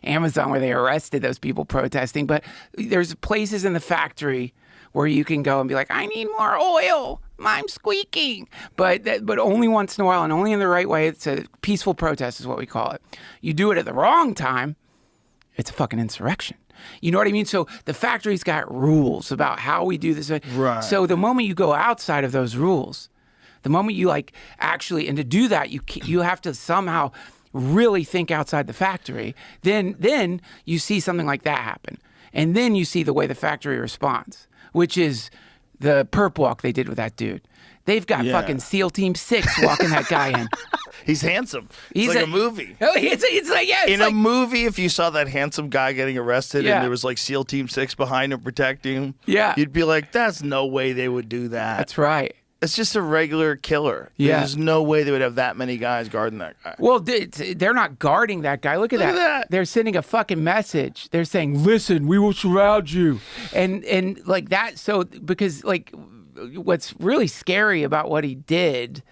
Speaker 4: Amazon where they arrested those people protesting. But there's places in the factory where you can go and be like, I need more oil. I'm squeaking. But only once in a while and only in the right way. It's a peaceful protest is what we call it. You do it at the wrong time, it's a fucking insurrection. You know what I mean? So the factory's got rules about how we do this.
Speaker 5: Right.
Speaker 4: So the moment you go outside of those rules, the moment you like actually, and to do that, you have to somehow really think outside the factory. Then you see something like that happen. And then you see the way the factory responds, which is the perp walk they did with that dude. They've got fucking SEAL Team 6 walking that guy in.
Speaker 5: He's handsome.
Speaker 4: He's
Speaker 5: It's like a movie.
Speaker 4: Oh, it's like, yeah.
Speaker 5: In a movie, if you saw that handsome guy getting arrested
Speaker 4: Yeah.
Speaker 5: and there was like SEAL Team 6 behind him protecting him,
Speaker 4: Yeah.
Speaker 5: you'd be like, that's no way they would do that.
Speaker 4: That's right.
Speaker 5: It's just a regular killer.
Speaker 4: Yeah.
Speaker 5: There's no way they would have that many guys guarding that guy.
Speaker 4: Well, they're not guarding that guy. Look at that. They're sending a fucking message. They're saying, listen, we will surround you. And like that. So because like what's really scary about what he did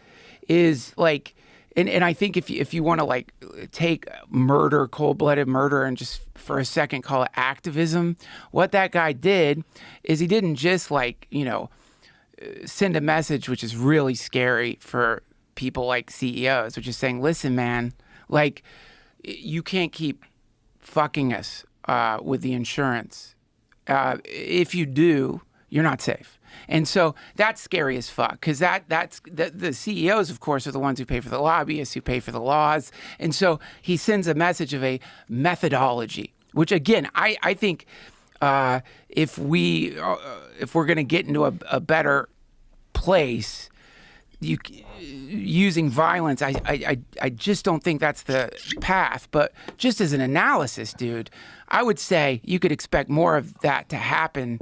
Speaker 4: is like, and I think if you want to like take murder, cold-blooded murder, and just for a second call it activism, what that guy did is he didn't just like, send a message, which is really scary for people like CEOs, which is saying, listen, man, like you can't keep fucking us with the insurance. If you do, you're not safe. And so that's scary as fuck because that's the CEOs, of course, are the ones who pay for the lobbyists, who pay for the laws. And so he sends a message of a methodology, which again, I think if we're going to get into a better place, using violence, I just don't think that's the path. But just as an analysis, dude, I would say you could expect more of that to happen,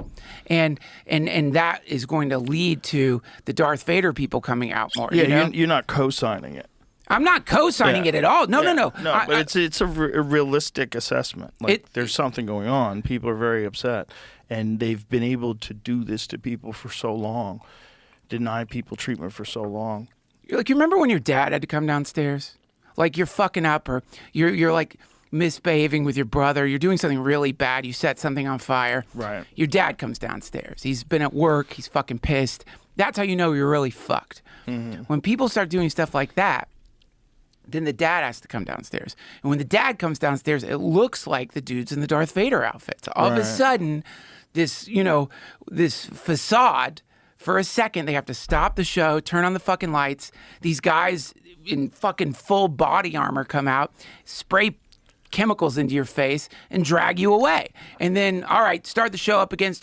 Speaker 4: and that is going to lead to the Darth Vader people coming out more.
Speaker 5: Yeah, you're not co-signing it.
Speaker 4: I'm not co-signing it at all. No.
Speaker 5: No, but it's a realistic assessment. Like there's something going on. People are very upset, and they've been able to do this to people for so long, deny people treatment for so long.
Speaker 4: Like, you remember when your dad had to come downstairs? Like you're fucking up, or you're like misbehaving with your brother. You're doing something really bad. You set something on fire.
Speaker 5: Right.
Speaker 4: Your dad comes downstairs. He's been at work. He's fucking pissed. That's how you know you're really fucked. Mm-hmm. When people start doing stuff like that, then the dad has to come downstairs. And when the dad comes downstairs, it looks like the dude's in the Darth Vader outfits. All of a sudden, this facade for a second, they have to stop the show, turn on the fucking lights. These guys in fucking full body armor come out, spray chemicals into your face and drag you away. And then, all right, start the show up again.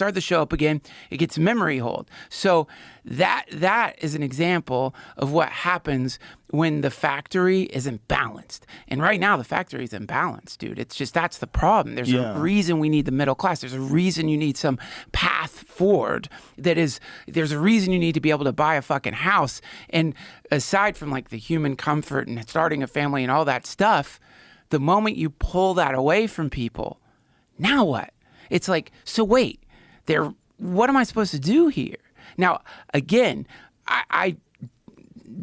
Speaker 4: It gets memory hold. So that is an example of what happens when the factory isn't balanced. And right now the factory is imbalanced, dude. It's just, that's the problem. There's a reason we need the middle class. There's a reason you need some path forward. There's a reason you need to be able to buy a fucking house. And aside from like the human comfort and starting a family and all that stuff, the moment you pull that away from people, now what? It's like, so wait, what am I supposed to do here? Now, again, I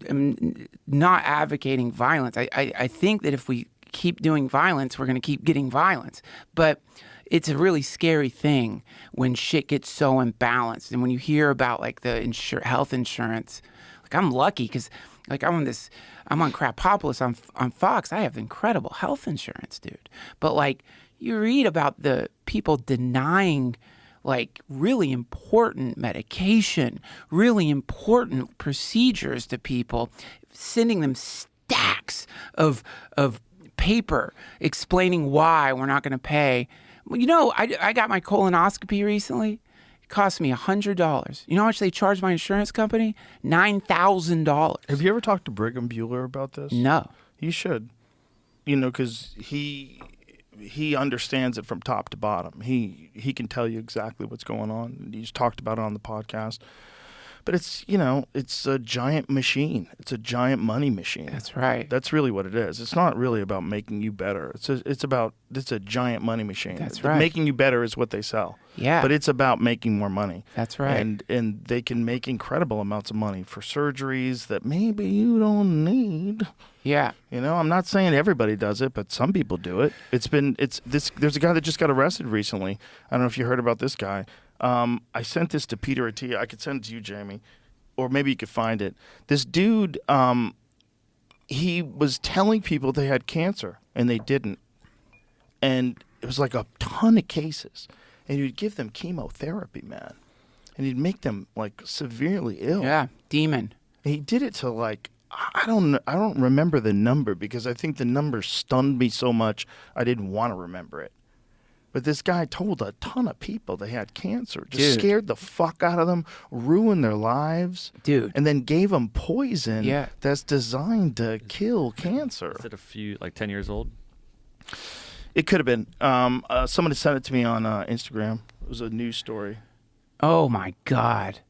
Speaker 4: am not advocating violence. I think that if we keep doing violence, we're going to keep getting violence. But it's a really scary thing when shit gets so imbalanced. And when you hear about like the health insurance, like I'm lucky because like I'm on Krapopolis on Fox. I have incredible health insurance, dude. But like you read about the people denying like really important medication, really important procedures to people, sending them stacks of paper explaining why we're not going to pay. Well, you know, I got my colonoscopy recently. It cost me $100. You know how much they charged my insurance company? $9,000.
Speaker 5: Have you ever talked to Brigham Bueller about this?
Speaker 4: No.
Speaker 5: You should. You know, because he understands it from top to bottom. He can tell you exactly what's going on. He's talked about it on the podcast. But it's, you know, it's a giant machine. It's a giant money machine.
Speaker 4: That's right.
Speaker 5: That's really what it is. It's not really about making you better. It's a giant money machine.
Speaker 4: That's right.
Speaker 5: Making you better is what they sell.
Speaker 4: Yeah.
Speaker 5: But it's about making more money.
Speaker 4: That's right.
Speaker 5: And they can make incredible amounts of money for surgeries that maybe you don't need.
Speaker 4: Yeah.
Speaker 5: You know, I'm not saying everybody does it, but some people do it. There's a guy that just got arrested recently. I don't know if you heard about this guy. I sent this to Peter Attia. I could send it to you, Jamie, or maybe you could find it. This dude, he was telling people they had cancer and they didn't. And it was like a ton of cases. And he'd give them chemotherapy, man. And he'd make them like severely ill.
Speaker 4: Yeah, demon.
Speaker 5: And he did it to like, I don't remember the number because I think the number stunned me so much I didn't want to remember it. But this guy told a ton of people they had cancer, just scared the fuck out of them, ruined their lives,
Speaker 4: dude,
Speaker 5: and then gave them poison
Speaker 4: Yeah.
Speaker 5: that's designed to kill cancer.
Speaker 7: Is it like 10 years old?
Speaker 5: It could have been. Somebody sent it to me on Instagram. It was a news story.
Speaker 4: Oh my God.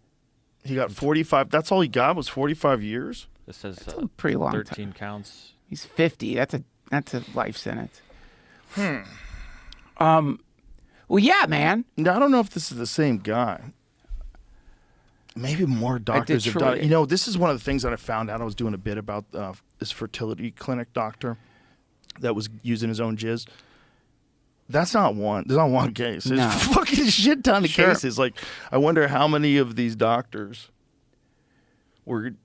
Speaker 5: He got 45. That's all he got was 45 years.
Speaker 7: It says
Speaker 4: a pretty long
Speaker 7: 13
Speaker 4: time.
Speaker 7: counts.
Speaker 4: He's 50. That's a life sentence. Well, yeah, man.
Speaker 5: Now, I don't know if this is the same guy. Maybe more doctors have done it. You know, this is one of the things that I found out. I was doing a bit about this fertility clinic doctor that was using his own jizz. There's not one case. There's fucking shit ton of cases. Like, I wonder how many of these doctors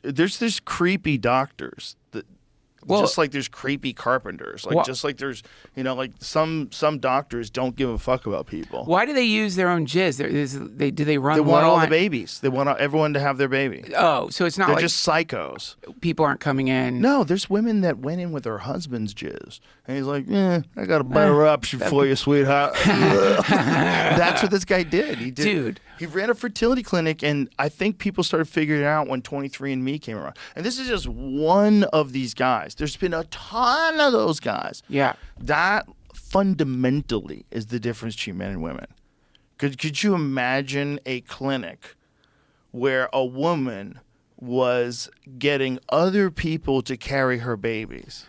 Speaker 5: there's this creepy doctors that, just like there's creepy carpenters. Like, just like there's, you know, like some doctors don't give a fuck about people.
Speaker 4: Why do they use their own jizz? Do they run?
Speaker 5: They want
Speaker 4: low
Speaker 5: all
Speaker 4: on
Speaker 5: the babies. They want everyone to have their baby.
Speaker 4: Oh, so it's not
Speaker 5: They're
Speaker 4: like
Speaker 5: just psychos.
Speaker 4: People aren't coming in.
Speaker 5: No, there's women that went in with their husband's jizz. And he's like, I got a better option for you, sweetheart. That's what this guy did. He did.
Speaker 4: Dude.
Speaker 5: He ran a fertility clinic, and I think people started figuring it out when 23andMe came around. And this is just one of these guys. There's been a ton of those guys.
Speaker 4: Yeah.
Speaker 5: That fundamentally is the difference between men and women. Could you imagine a clinic where a woman was getting other people to carry her babies?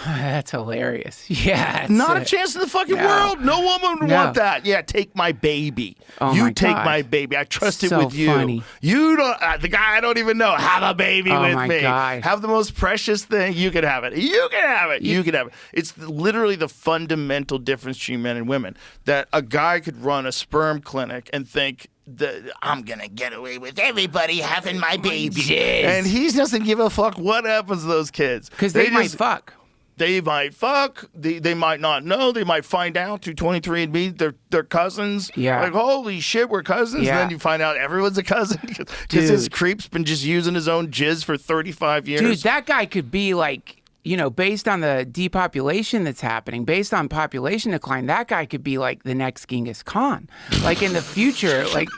Speaker 4: That's hilarious. Yeah.
Speaker 5: Not a chance in the fucking world. No woman would want that. Yeah, take my baby.
Speaker 4: Oh
Speaker 5: you
Speaker 4: my
Speaker 5: take
Speaker 4: God.
Speaker 5: my baby. I trust it
Speaker 4: So
Speaker 5: with you.
Speaker 4: funny.
Speaker 5: You don't. The guy I don't even know. Have a baby
Speaker 4: Oh
Speaker 5: with
Speaker 4: my
Speaker 5: me.
Speaker 4: God.
Speaker 5: Have the most precious thing. You can have it. You can have it. You can have it. It's literally the fundamental difference between men and women. That a guy could run a sperm clinic and think that I'm gonna get away with everybody having my baby,
Speaker 4: jizz.
Speaker 5: and he doesn't give a fuck what happens to those kids
Speaker 4: Because they might fuck.
Speaker 5: They might fuck. They might not know. They might find out through 23andMe they're cousins.
Speaker 4: Yeah.
Speaker 5: Like, holy shit, we're cousins.
Speaker 4: Yeah.
Speaker 5: And then you find out everyone's a cousin because this creep's been just using his own jizz for 35 years.
Speaker 4: Dude, that guy could be like, based on the depopulation that's happening, based on population decline, that guy could be like the next Genghis Khan. Like in the future, like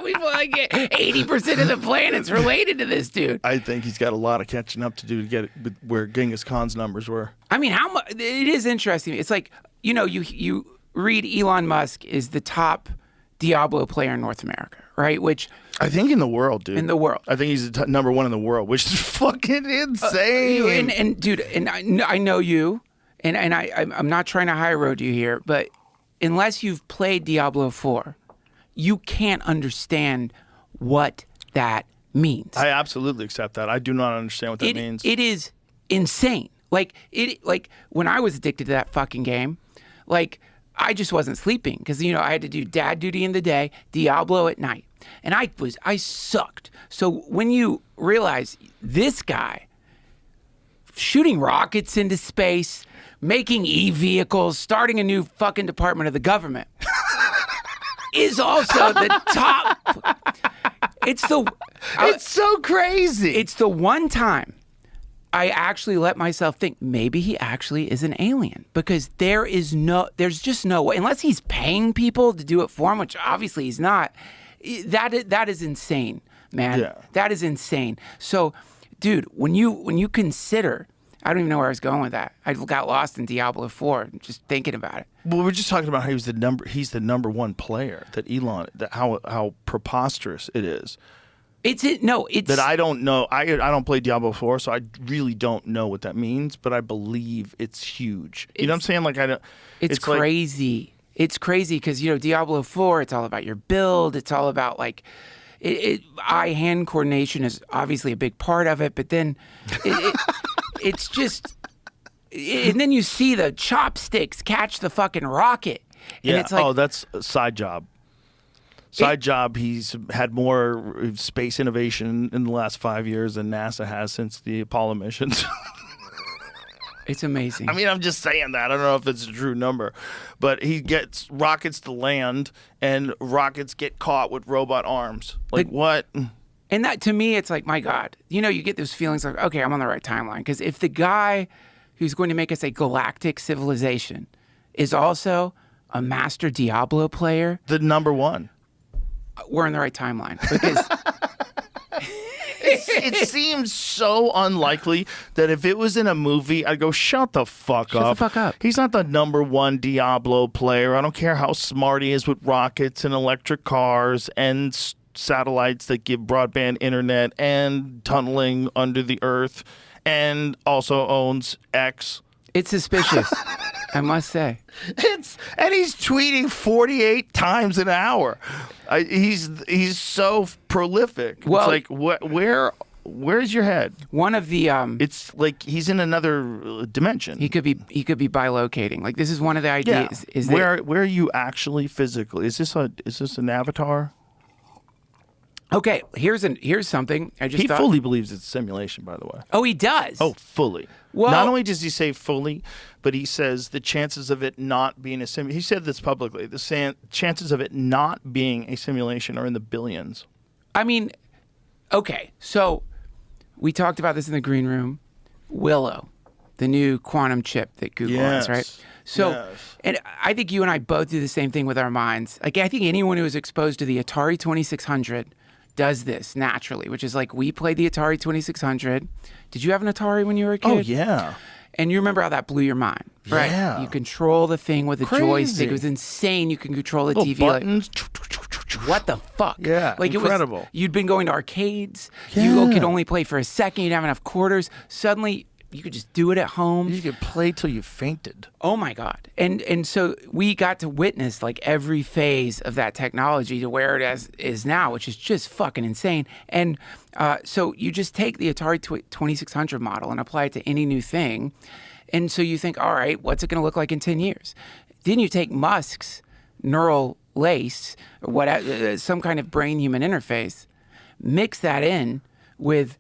Speaker 4: we like 80% of the planet's related to this dude.
Speaker 5: I think he's got a lot of catching up to do to get it where Genghis Khan's numbers were.
Speaker 4: I mean, how much? It is interesting. It's like, you read Elon Musk is the top Diablo player in North America, right? Which
Speaker 5: I think in the world, dude.
Speaker 4: In the world.
Speaker 5: I think he's the number one in the world, which is fucking insane.
Speaker 4: And dude, and I know you, and I'm not trying to high road you here, but unless you've played Diablo 4, you can't understand what that means.
Speaker 5: I absolutely accept that. I do not understand what that means.
Speaker 4: It is insane. Like when I was addicted to that fucking game, like I just wasn't sleeping because I had to do dad duty in the day, Diablo at night. And I sucked. So when you realize this guy shooting rockets into space, making e-vehicles, starting a new fucking department of the government is also the top. It's
Speaker 5: so crazy.
Speaker 4: It's the one time I actually let myself think maybe he actually is an alien, because there's just no way, unless he's paying people to do it for him, which obviously he's not. That is insane, man.
Speaker 5: Yeah.
Speaker 4: That is insane. So, dude, when you consider, I don't even know where I was going with that. I got lost in Diablo 4 just thinking about it.
Speaker 5: Well, we're just talking about how he's the number one player. That Elon, how preposterous it is.
Speaker 4: It's
Speaker 5: that I don't know. I don't play Diablo 4, so I really don't know what that means. But I believe it's huge. You know what I'm saying? Like I don't.
Speaker 4: It's crazy. It's crazy because Diablo 4. It's all about your build. It's all about like, eye-hand coordination is obviously a big part of it. But then, it's just, and then you see the chopsticks catch the fucking rocket. And
Speaker 5: Yeah.
Speaker 4: it's like,
Speaker 5: That's a side job. Side job, he's had more space innovation in the last 5 years than NASA has since the Apollo missions.
Speaker 4: it's amazing.
Speaker 5: I mean, I'm just saying that. I don't know if it's a true number. But he gets rockets to land, and rockets get caught with robot arms. Like, what?
Speaker 4: And that, to me, it's like, my God. You get those feelings like, okay, I'm on the right timeline. Because if the guy who's going to make us a galactic civilization is also a master Diablo player,
Speaker 5: The number one.
Speaker 4: we're in the right timeline. Because
Speaker 5: It seems so unlikely that if it was in a movie, I'd go, shut the fuck up.
Speaker 4: the fuck up.
Speaker 5: He's not the number one Diablo player. I don't care how smart he is with rockets and electric cars and satellites that give broadband internet and tunneling under the earth, and also owns X.
Speaker 4: it's suspicious, I must say.
Speaker 5: And he's tweeting 48 times an hour. He's so prolific.
Speaker 4: Well,
Speaker 5: it's like where's your head?
Speaker 4: One of the
Speaker 5: It's like he's in another dimension.
Speaker 4: he could be bilocating. Like, this is one of the ideas. Is that,
Speaker 5: where are you actually physically? Is this an avatar?
Speaker 4: okay, here's something I just
Speaker 5: He
Speaker 4: thought.
Speaker 5: fully believes it's a simulation, by the way.
Speaker 4: Oh, he does.
Speaker 5: Oh, fully.
Speaker 4: Well-
Speaker 5: Not only does he say fully, but he says the chances of it not being a simulation. He said this publicly. The chances of it not being a simulation are in the billions.
Speaker 4: I mean, okay, so we talked about this in the green room. Willow, the new quantum chip that Google has, right? So,
Speaker 5: Yes.
Speaker 4: and I think you and I both do the same thing with our minds. Like, I think anyone who is exposed to the Atari 2600 does this naturally, which is like, we played the Atari 2600. Did you have an Atari when you were a kid?
Speaker 5: Oh, yeah.
Speaker 4: And you remember how that blew your mind, right?
Speaker 5: Yeah.
Speaker 4: You control the thing with a
Speaker 5: Crazy.
Speaker 4: joystick. It was insane. You can control the
Speaker 5: Little
Speaker 4: TV. Like,
Speaker 5: buttons.
Speaker 4: what the fuck?
Speaker 5: Yeah,
Speaker 4: like
Speaker 5: incredible.
Speaker 4: It was, you'd been going to arcades.
Speaker 5: Yeah.
Speaker 4: You could only play for a second. You'd have enough quarters. Suddenly, you could just do it at home.
Speaker 5: You could play till you fainted.
Speaker 4: Oh my God. And so we got to witness like every phase of that technology to where it is now, which is just fucking insane. And so you just take the Atari 2600 model and apply it to any new thing. And so you think, all right, what's it going to look like in 10 years? Then you take Musk's neural lace, or what, some kind of brain-human interface, mix that in with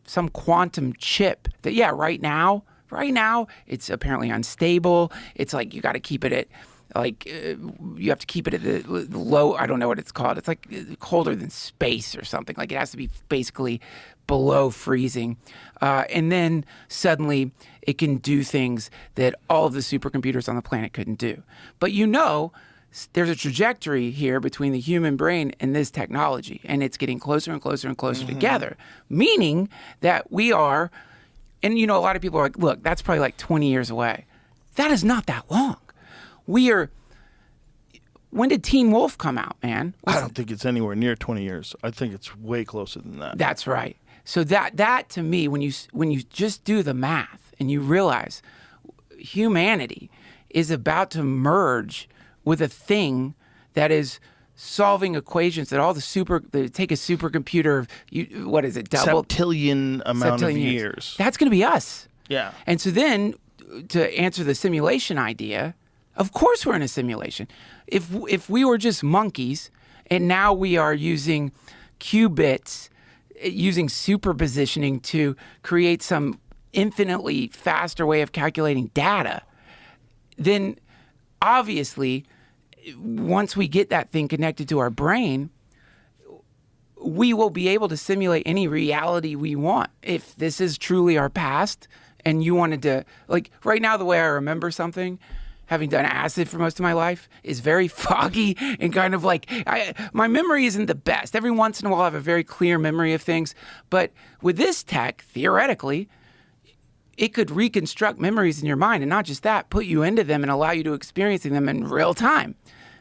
Speaker 4: some quantum chip that, right now, Right now, it's apparently unstable. It's like you got to keep it at, you have to keep it at the low, I don't know what it's called. It's like colder than space or something. Like it has to be basically below freezing. And then suddenly it can do things that all of the supercomputers on the planet couldn't do. But there's a trajectory here between the human brain and this technology, and it's getting closer and closer and closer together, meaning that we are, and a lot of people are like, look, that's probably like 20 years away. That is not that long. When did Teen Wolf come out, man?
Speaker 5: I don't think it's anywhere near 20 years. I think it's way closer than that.
Speaker 4: That's right. So that to me, when you just do the math and you realize humanity is about to merge with a thing that is solving equations that they take a supercomputer of, what is it,
Speaker 5: septillion amount of years.
Speaker 4: That's going to be us.
Speaker 5: Yeah.
Speaker 4: And so then, to answer the simulation idea, of course we're in a simulation. If we were just monkeys and now we are using qubits, using superpositioning to create some infinitely faster way of calculating data, then obviously, once we get that thing connected to our brain, we will be able to simulate any reality we want. If this is truly our past and you wanted to, like right now, the way I remember something, having done acid for most of my life, is very foggy and kind of like, my memory isn't the best. Every once in a while I have a very clear memory of things. But with this tech, theoretically, it could reconstruct memories in your mind, and not just that, put you into them and allow you to experiencing them in real time.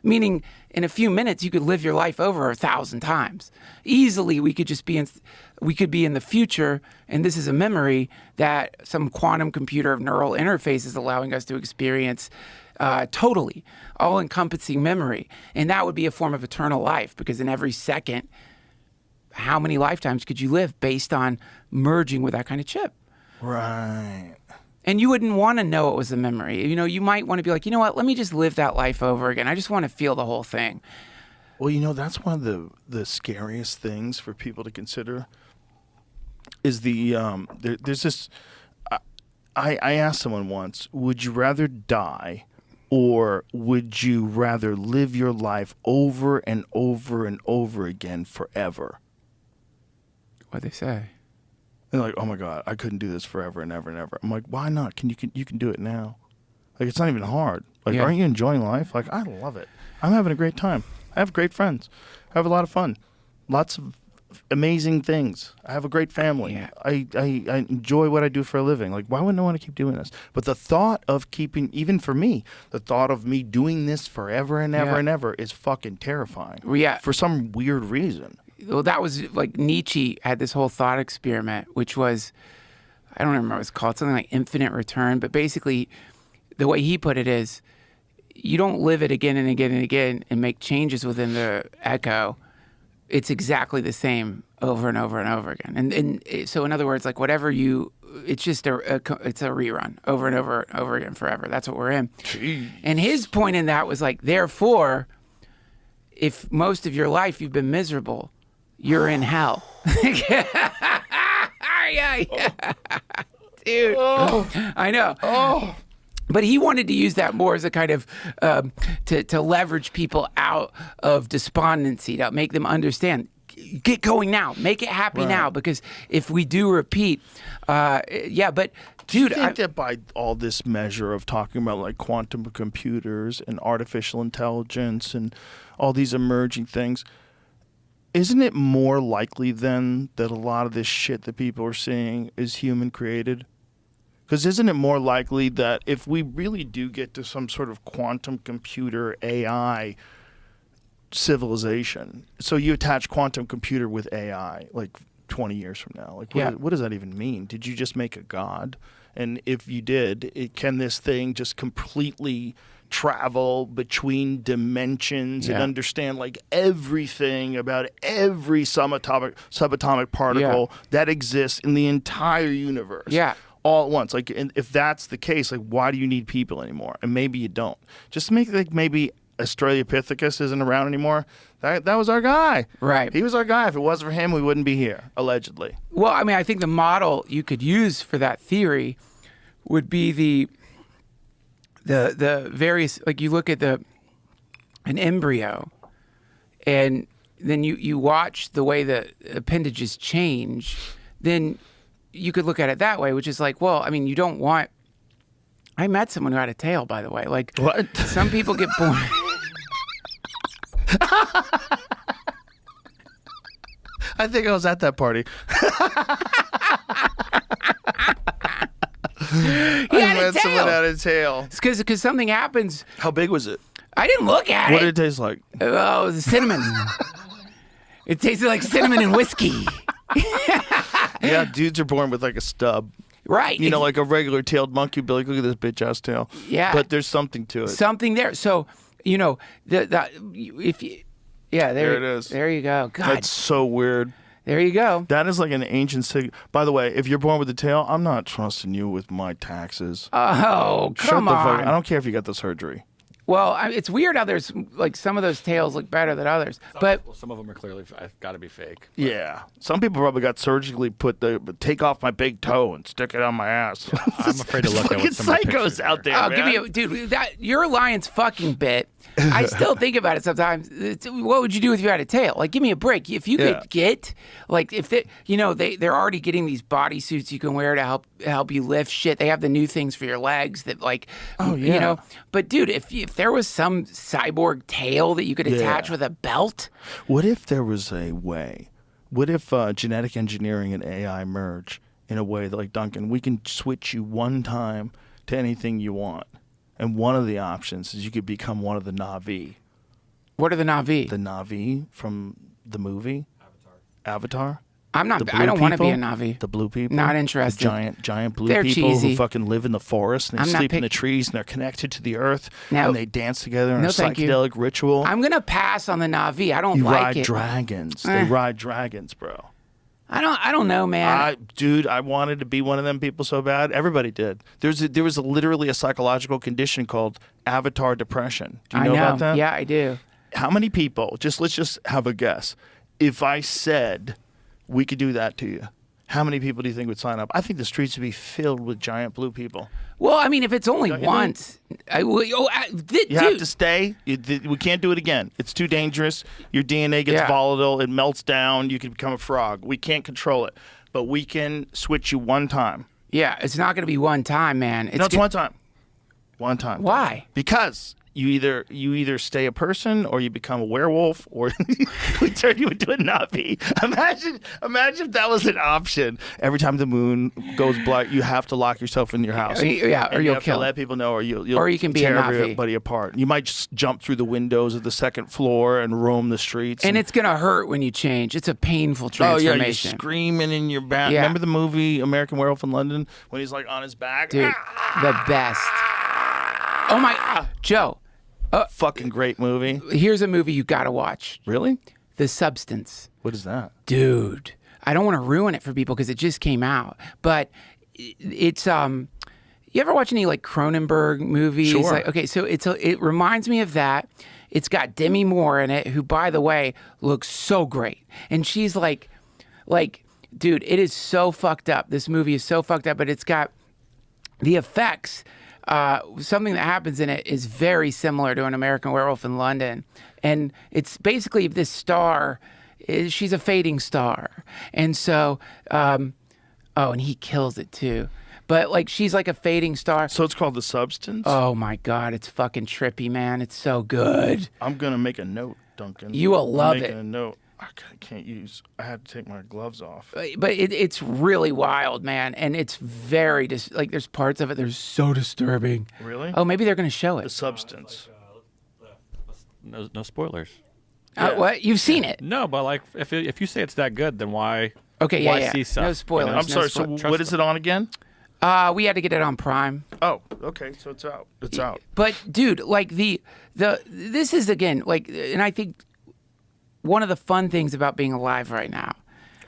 Speaker 4: Meaning, in a few minutes, you could live your life over 1,000 times. Easily, we could be in the future, and this is a memory that some quantum computer of neural interface is allowing us to experience totally, all-encompassing memory. And that would be a form of eternal life, because in every second, how many lifetimes could you live based on merging with that kind of chip?
Speaker 5: Right.
Speaker 4: And you wouldn't want to know it was a memory. You might want to be like, you know what, let me just live that life over again. I just want to feel the whole thing.
Speaker 5: Well, that's one of the scariest things for people to consider is there's this, I asked someone once, would you rather die or would you rather live your life over and over and over again forever?
Speaker 4: What'd they say?
Speaker 5: And like, oh my God, I couldn't do this forever and ever and ever. I'm like, why not? You can do it now. Like, it's not even hard. Like,
Speaker 4: Yeah.
Speaker 5: Aren't you enjoying life? Like, I love it. I'm having a great time. I have great friends. I have a lot of fun. Lots of amazing things. I have a great family.
Speaker 4: Yeah.
Speaker 5: I enjoy what I do for a living. Like, why wouldn't I want to keep doing this? But the thought of even for me, the thought of me doing this forever and ever and ever is fucking terrifying.
Speaker 4: Yeah.
Speaker 5: For some weird reason.
Speaker 4: Well, that was like Nietzsche had this whole thought experiment, which was, I don't remember what it's called, something like infinite return. But basically, the way he put it is, you don't live it again and again and again and make changes within the echo. It's exactly the same over and over and over again. And so in other words, like it's just it's a rerun over and over and over again forever. That's what we're in. Jeez. And his point in that was like, therefore, if most of your life you've been miserable, you're in hell. Yeah. Dude. Oh. I know. Oh. But he wanted to use that more as a kind of to leverage people out of despondency, to make them understand. Get going now. Make it happy now. Because if we do repeat, but dude,
Speaker 5: do you think that by all this measure of talking about like quantum computers and artificial intelligence and all these emerging things, isn't it more likely then that a lot of this shit that people are seeing is human created? Because isn't it more likely that if we really do get to some sort of quantum computer AI civilization, so you attach quantum computer with AI like 20 years from now, like what does that even mean? Did you just make a god? And if you did, can this thing just completely travel between dimensions and understand like everything about every subatomic particle that exists in the entire universe? Yeah. All at once. Like, and if that's the case, like, why do you need people anymore? And maybe you don't. Just make like maybe Australopithecus isn't around anymore. That was our guy. Right. He was our guy. If it wasn't for him, we wouldn't be here, allegedly.
Speaker 4: Well, I mean, I think the model you could use for that theory would be the various, like you look at an embryo, and then you watch the way the appendages change, then you could look at it that way, which is like, well, I mean, you don't want. I met someone who had a tail, by the way. Like,
Speaker 5: What?
Speaker 4: Some people get born.
Speaker 5: I think I was at that party.
Speaker 4: He
Speaker 5: I
Speaker 4: had a
Speaker 5: met someone
Speaker 4: tail.
Speaker 5: had a tail.
Speaker 4: It's because something happens.
Speaker 5: How big was it?
Speaker 4: I didn't look at
Speaker 5: What
Speaker 4: it.
Speaker 5: did it taste like?
Speaker 4: Oh, it was cinnamon. It tasted like cinnamon and whiskey.
Speaker 5: Yeah, dudes are born with like a stub.
Speaker 4: Right.
Speaker 5: You know, like a regular tailed monkey, be like, look at this bitch ass tail.
Speaker 4: Yeah.
Speaker 5: But there's something to it.
Speaker 4: Something there. So, if you, yeah,
Speaker 5: There it is.
Speaker 4: There you go. God,
Speaker 5: That's so weird.
Speaker 4: there you go.
Speaker 5: That is like an ancient sig. By the way, if you're born with a tail, I'm not trusting you with my taxes.
Speaker 4: Oh,
Speaker 5: Shut
Speaker 4: come
Speaker 5: the fuck.
Speaker 4: on.
Speaker 5: I don't care if you got the surgery.
Speaker 4: Well, it's weird how there's like some of those tails look better than others, but
Speaker 7: Well, some of them are clearly got to be fake.
Speaker 5: Yeah. Some people probably got surgically take off my big toe and stick it on my ass.
Speaker 7: I'm afraid to look at
Speaker 5: Fucking
Speaker 7: what some of the
Speaker 5: psychos
Speaker 7: pictures
Speaker 5: out
Speaker 7: are.
Speaker 5: there,
Speaker 4: oh,
Speaker 5: man.
Speaker 4: dude, your lion's fucking bit. I still think about it sometimes. What would you do if you had a tail? Like, give me a break. If you
Speaker 5: Yeah.
Speaker 4: could get, like, if they're already getting these bodysuits you can wear to help you lift shit. They have the new things for your legs that, like, you know. But dude, if there was some cyborg tail that you could attach with a belt,
Speaker 5: What if there was a way? What if genetic engineering and AI merge in a way that, like, Duncan, we can switch you one time to anything you want? And one of the options is you could become one of the Na'vi.
Speaker 4: what are the Na'vi?
Speaker 5: The Na'vi from the movie Avatar.
Speaker 4: I'm not.
Speaker 5: The blue
Speaker 4: I don't want to be a
Speaker 5: people?
Speaker 4: Na'vi.
Speaker 5: The blue people.
Speaker 4: Not
Speaker 5: The
Speaker 4: interested.
Speaker 5: giant blue
Speaker 4: They're
Speaker 5: people
Speaker 4: cheesy.
Speaker 5: who fucking live in the forest and they
Speaker 4: I'm not
Speaker 5: sleep in the
Speaker 4: pick-
Speaker 5: trees and they're connected to the earth
Speaker 4: No.
Speaker 5: and they dance together in
Speaker 4: No,
Speaker 5: a
Speaker 4: thank you.
Speaker 5: psychedelic ritual.
Speaker 4: I'm gonna pass on the Na'vi. I don't
Speaker 5: You
Speaker 4: like
Speaker 5: ride
Speaker 4: it.
Speaker 5: dragons.
Speaker 4: Eh.
Speaker 5: They ride dragons, bro.
Speaker 4: I don't know, man.
Speaker 5: Dude, I wanted to be one of them people so bad. Everybody did. There was literally a psychological condition called avatar depression. Do you know about that?
Speaker 4: Yeah, I do.
Speaker 5: How many people? Let's just have a guess. If I said we could do that to you, how many people do you think would sign up? I think the streets would be filled with giant blue people.
Speaker 4: Well, I mean, if it's only
Speaker 5: Don't you
Speaker 4: once,
Speaker 5: You have to stay. We can't do it again. It's too dangerous. Your DNA gets
Speaker 4: Yeah.
Speaker 5: volatile. It melts down. You can become a frog. We can't control it. But we can switch you one time.
Speaker 4: Yeah, it's not going to be one time, man.
Speaker 5: It's one time. One time.
Speaker 4: Why?
Speaker 5: Because you either stay a person or you become a werewolf or we turn you into a Na'vi. Imagine if that was an option. Every time the moon goes black, you have to lock yourself in your house.
Speaker 4: Yeah, or
Speaker 5: And you
Speaker 4: you'll
Speaker 5: have
Speaker 4: kill.
Speaker 5: to let people know, or you'll
Speaker 4: Or you can be a
Speaker 5: tear
Speaker 4: Na'vi.
Speaker 5: everybody apart. You might just jump through the windows of the second floor and roam the streets.
Speaker 4: And it's going to hurt when you change. It's a painful
Speaker 5: Oh yeah,
Speaker 4: transformation.
Speaker 5: you're screaming in your back.
Speaker 4: Yeah.
Speaker 5: Remember the movie American Werewolf in London when he's like on his back?
Speaker 4: Dude, the best. Oh my, Joe,
Speaker 5: Fucking great movie.
Speaker 4: here's a movie you got to watch.
Speaker 5: Really?
Speaker 4: The Substance.
Speaker 5: What is that?
Speaker 4: Dude, I don't want to ruin it for people because it just came out. But it's you ever watch any like Cronenberg movies?
Speaker 5: Sure.
Speaker 4: Like, okay, so it reminds me of that. It's got Demi Moore in it, who, by the way, looks so great. And she's like, dude, it is so fucked up. This movie is so fucked up, but it's got the effects. Something that happens in it is very similar to an American Werewolf in London. And it's basically this star, she's a fading star. And so, and he kills it too. But like, she's like a fading star.
Speaker 5: So it's called The Substance?
Speaker 4: Oh my God, it's fucking trippy, man. It's so good.
Speaker 5: I'm going to make a note, Duncan.
Speaker 4: You will love
Speaker 5: I'm making
Speaker 4: it.
Speaker 5: a note. I had to take my gloves off.
Speaker 4: But it's really wild, man. And it's very, like, there's parts of it that are so disturbing.
Speaker 5: Really?
Speaker 4: Oh, maybe they're going to show
Speaker 5: The
Speaker 4: it.
Speaker 5: Substance.
Speaker 7: No spoilers.
Speaker 4: What? You've seen it?
Speaker 7: No, but like if you say it's that good, then why?
Speaker 4: Okay,
Speaker 7: why
Speaker 4: yeah.
Speaker 7: see stuff?
Speaker 4: No spoilers.
Speaker 5: I'm sorry, so
Speaker 7: Trust
Speaker 5: what is it on again?
Speaker 4: We had to get it on Prime.
Speaker 5: Oh, okay, so it's out. It's out.
Speaker 4: But dude, like this is again like, and I think one of the fun things about being alive right now.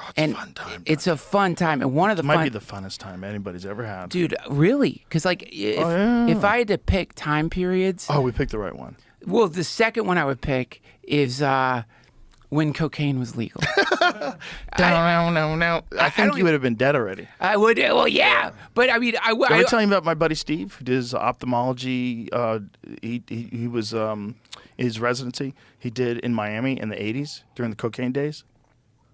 Speaker 5: It's
Speaker 4: and
Speaker 5: a fun time.
Speaker 4: it's a fun time, and one of the
Speaker 5: It might
Speaker 4: fun,
Speaker 5: be the funnest time anybody's ever had.
Speaker 4: dude, really, because like if I had to pick time periods,
Speaker 5: Oh, we picked the right one.
Speaker 4: well, the second one I would pick is when cocaine was legal.
Speaker 5: No. I think you would have been dead already.
Speaker 4: I would. Well, yeah, but I mean,
Speaker 5: Did I tell you about my buddy Steve, who did his ophthalmology? He was his residency. He did in Miami in the '80s during the cocaine days.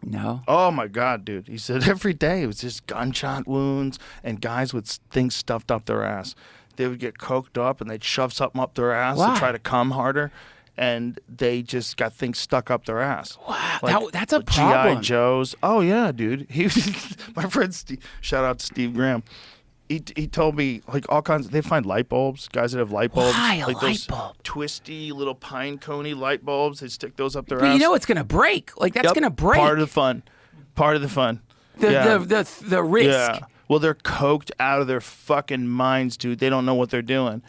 Speaker 4: No.
Speaker 5: Oh my God, dude! He said every day it was just gunshot wounds and guys with things stuffed up their ass. They would get coked up and they'd shove something up their ass
Speaker 4: Why?
Speaker 5: to try to come harder, and they just got things stuck up their ass.
Speaker 4: Wow, that's a problem.
Speaker 5: GI Joes. Oh yeah, dude. He, my friend Steve, shout out to Steve Graham. He told me like all kinds. They find light bulbs. Guys that have light bulbs.
Speaker 4: Why a
Speaker 5: like
Speaker 4: light
Speaker 5: those
Speaker 4: bulb?
Speaker 5: twisty little pine coney light bulbs. They stick those up their
Speaker 4: But
Speaker 5: ass.
Speaker 4: you know it's gonna break. Like that's
Speaker 5: Yep.
Speaker 4: gonna break.
Speaker 5: Part of the fun. Part of the fun.
Speaker 4: The risk.
Speaker 5: Yeah. Well, they're coked out of their fucking minds, dude. They don't know what they're doing.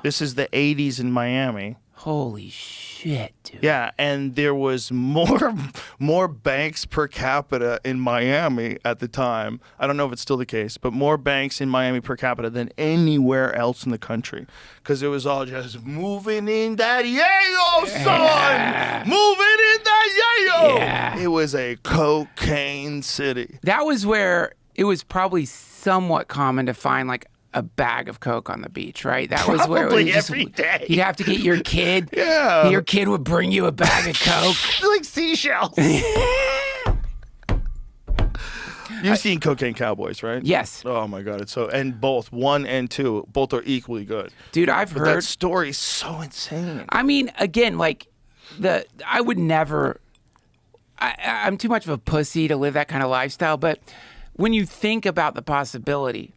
Speaker 5: This is the 80s in Miami.
Speaker 4: Holy shit, dude.
Speaker 5: Yeah, and there was more banks per capita in Miami at the time. I don't know if it's still the case, but more banks in Miami per capita than anywhere else in the country, because it was all just moving in that yayo, son, moving in that yayo.
Speaker 4: Yeah.
Speaker 5: It was a cocaine city.
Speaker 4: That was where it was probably somewhat common to find like a bag of coke on the beach, right? That was where it was
Speaker 5: Probably
Speaker 4: just,
Speaker 5: every day.
Speaker 4: You'd have to get your kid.
Speaker 5: Yeah.
Speaker 4: Your kid would bring you a bag of coke.
Speaker 5: Like seashells. You've seen Cocaine Cowboys, right?
Speaker 4: Yes.
Speaker 5: Oh my God, it's so, and both 1 and 2, both are equally good.
Speaker 4: Dude, I've
Speaker 5: But that
Speaker 4: heard.
Speaker 5: story's so insane.
Speaker 4: I mean, again, like I would never. I'm too much of a pussy to live that kind of lifestyle. But when you think about the possibility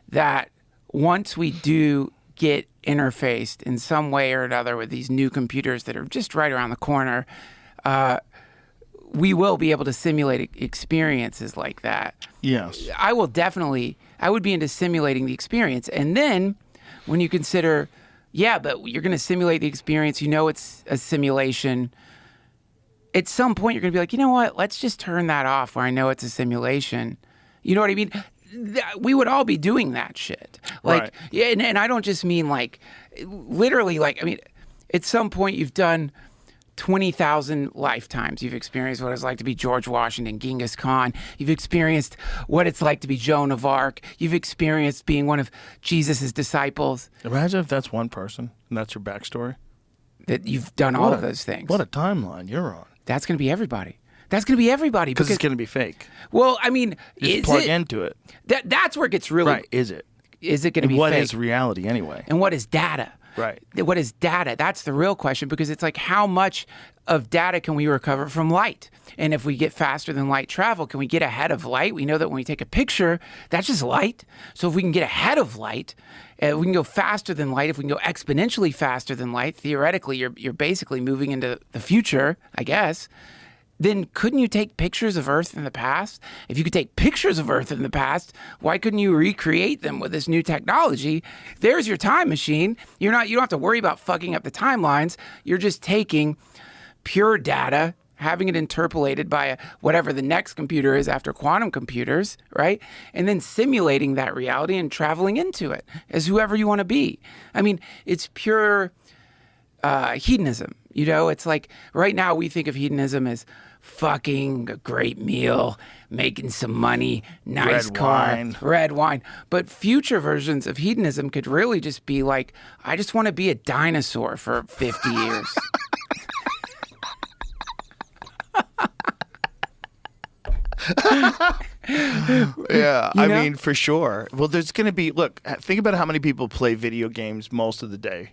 Speaker 4: that once we do get interfaced in some way or another with these new computers that are just right around the corner, we will be able to simulate experiences like that.
Speaker 5: Yes.
Speaker 4: I would be into simulating the experience. And then when you consider, yeah, but you're going to simulate the experience, you know it's a simulation. At some point, you're going to be like, you know what? Let's just turn that off where I know it's a simulation. You know what I mean? We would all be doing that shit. Like,
Speaker 5: Right.
Speaker 4: yeah, and I don't just mean like, literally, like, I mean, at some point you've done 20,000 lifetimes. You've experienced what it's like to be George Washington, Genghis Khan. You've experienced what it's like to be Joan of Arc. You've experienced being one of Jesus's disciples.
Speaker 5: Imagine if that's one person and that's your backstory.
Speaker 4: That you've done all of those things.
Speaker 5: What a timeline you're on.
Speaker 4: That's going to be everybody. That's going to be everybody.
Speaker 5: Because it's going to be fake.
Speaker 4: Well, I mean,
Speaker 5: Just
Speaker 4: is
Speaker 5: plug
Speaker 4: it?
Speaker 5: into it.
Speaker 4: That's where it gets really.
Speaker 5: Right. Is it?
Speaker 4: Is it going to
Speaker 5: And
Speaker 4: be
Speaker 5: what
Speaker 4: fake?
Speaker 5: is reality anyway?
Speaker 4: And what is data?
Speaker 5: Right.
Speaker 4: What is data? That's the real question, because it's like, how much of data can we recover from light? And if we get faster than light travel, can we get ahead of light? We know that when we take a picture, that's just light. So if we can get ahead of light, we can go faster than light. If we can go exponentially faster than light, theoretically, you're basically moving into the future, I guess. Then couldn't you take pictures of Earth in the past? If you could take pictures of Earth in the past, why couldn't you recreate them with this new technology? There's your time machine. You don't have to worry about fucking up the timelines. You're just taking pure data, having it interpolated by whatever the next computer is after quantum computers, right? And then simulating that reality and traveling into it as whoever you want to be. I mean, it's pure hedonism. You know, it's like right now we think of hedonism as fucking a great meal, making some money, nice
Speaker 5: Red
Speaker 4: car,
Speaker 5: wine.
Speaker 4: red wine. But future versions of hedonism could really just be like, I just want to be a dinosaur for 50 years.
Speaker 5: Yeah,
Speaker 4: You
Speaker 5: I
Speaker 4: know?
Speaker 5: mean, for sure. Well, there's going to be, look, think about how many people play video games most of the day.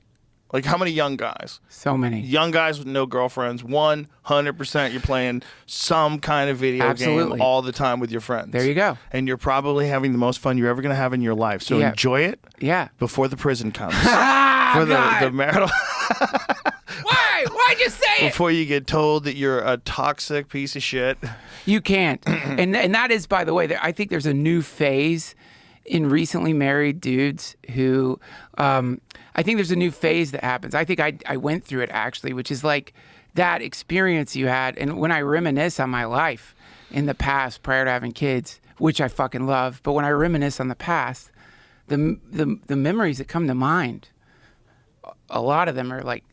Speaker 5: Like, how many young guys?
Speaker 4: So many.
Speaker 5: Young guys with no girlfriends, 100% you're playing some kind of video
Speaker 4: Absolutely.
Speaker 5: game all the time with your friends.
Speaker 4: There you go.
Speaker 5: And you're probably having the most fun you're ever going to have in your life. So
Speaker 4: Yeah.
Speaker 5: enjoy it
Speaker 4: Yeah.
Speaker 5: before the prison comes.
Speaker 4: Ah,
Speaker 5: For the
Speaker 4: God.
Speaker 5: marital...
Speaker 4: Why? Why'd you say it?
Speaker 5: Before you get told that you're a toxic piece of shit.
Speaker 4: You can't. and that is, by the way, I think there's a new phase in recently married dudes who, I think there's a new phase that happens. I think I went through it actually, which is like that experience you had. And when I reminisce on my life in the past prior to having kids, which I fucking love, but when I reminisce on the past, the memories that come to mind, a lot of them are like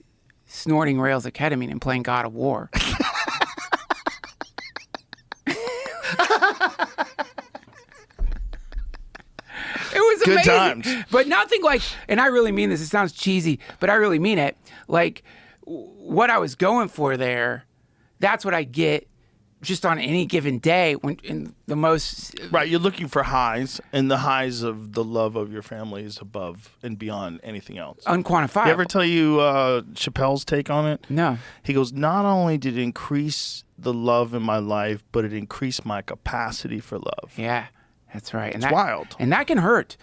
Speaker 4: snorting rails of ketamine and playing God of War. It was
Speaker 5: Good
Speaker 4: amazing.
Speaker 5: times.
Speaker 4: But nothing like, and I really mean this, it sounds cheesy, but I really mean it. Like, what I was going for there, that's what I get just on any given day when in the most.
Speaker 5: Right, you're looking for highs, and the highs of the love of your family is above and beyond anything else.
Speaker 4: Unquantifiable.
Speaker 5: You ever tell you Chappelle's take on it?
Speaker 4: No.
Speaker 5: He goes, not only did it increase the love in my life, but it increased my capacity for love.
Speaker 4: Yeah. That's right. And
Speaker 5: It's wild.
Speaker 4: And that can hurt.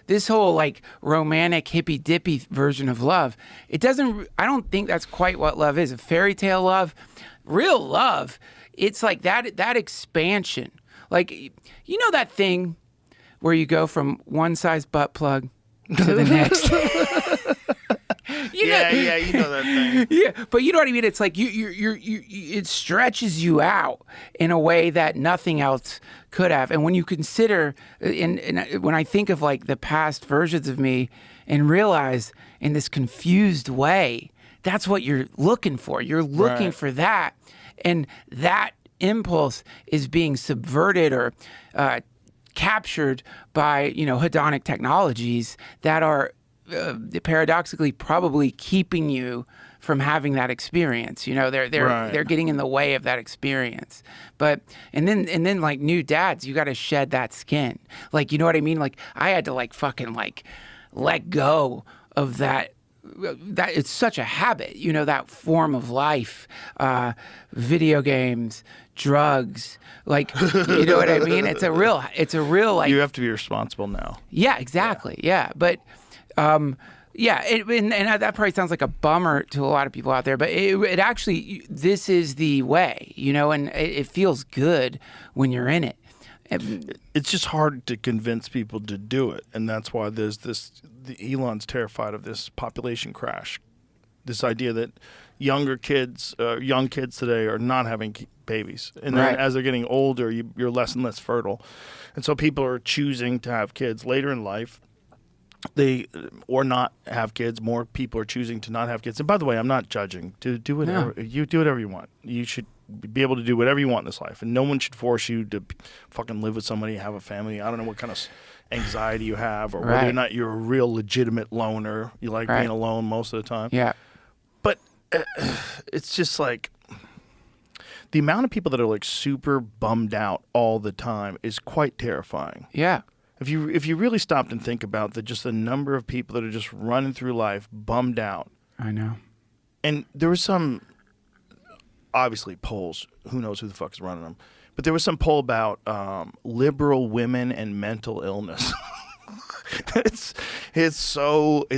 Speaker 4: This whole like romantic hippy dippy version of love, I don't think that's quite what love is. A fairy tale love, real love, it's like that expansion. Like, you know that thing where you go from one size butt plug to the next? You know
Speaker 5: that thing.
Speaker 4: Yeah, but you know what I mean. It's like it stretches you out in a way that nothing else could have. And when you consider, and when I think of like the past versions of me, and realize in this confused way, that's what you're looking for. You're looking for that, and that impulse is being subverted or captured by hedonic technologies that are. Paradoxically, probably keeping you from having that experience. They're getting in the way of that experience. But and then like new dads, you got to shed that skin. Like, you know what I mean? Like, I had to like fucking like let go of that. That it's such a habit. That form of life, video games, drugs. Like, you know what I mean? It's a real like.
Speaker 5: You have to be responsible now.
Speaker 4: Yeah, exactly. Yeah, but. And that probably sounds like a bummer to a lot of people out there, but it actually, this is the way, and it feels good when you're in it.
Speaker 5: It's just hard to convince people to do it, and that's why there's Elon's terrified of this population crash. This idea that young kids today are not having babies, and then as they're getting older, you're less and less fertile, and so people are choosing to have kids later in life. Or not have kids. More people are choosing to not have kids. And by the way, I'm not judging. Do whatever you do whatever you want. You should be able to do whatever you want in this life, and no one should force you to fucking live with somebody, have a family. I don't know what kind of anxiety you have, or whether or not you're a real legitimate loner. You like being alone most of the time.
Speaker 4: Yeah,
Speaker 5: but it's just like the amount of people that are like super bummed out all the time is quite terrifying.
Speaker 4: Yeah.
Speaker 5: If you really stopped and think about just the number of people that are just running through life bummed out.
Speaker 4: I know.
Speaker 5: And there was some, obviously, polls. Who knows who the fuck is running them? But there was some poll about liberal women and mental illness. It's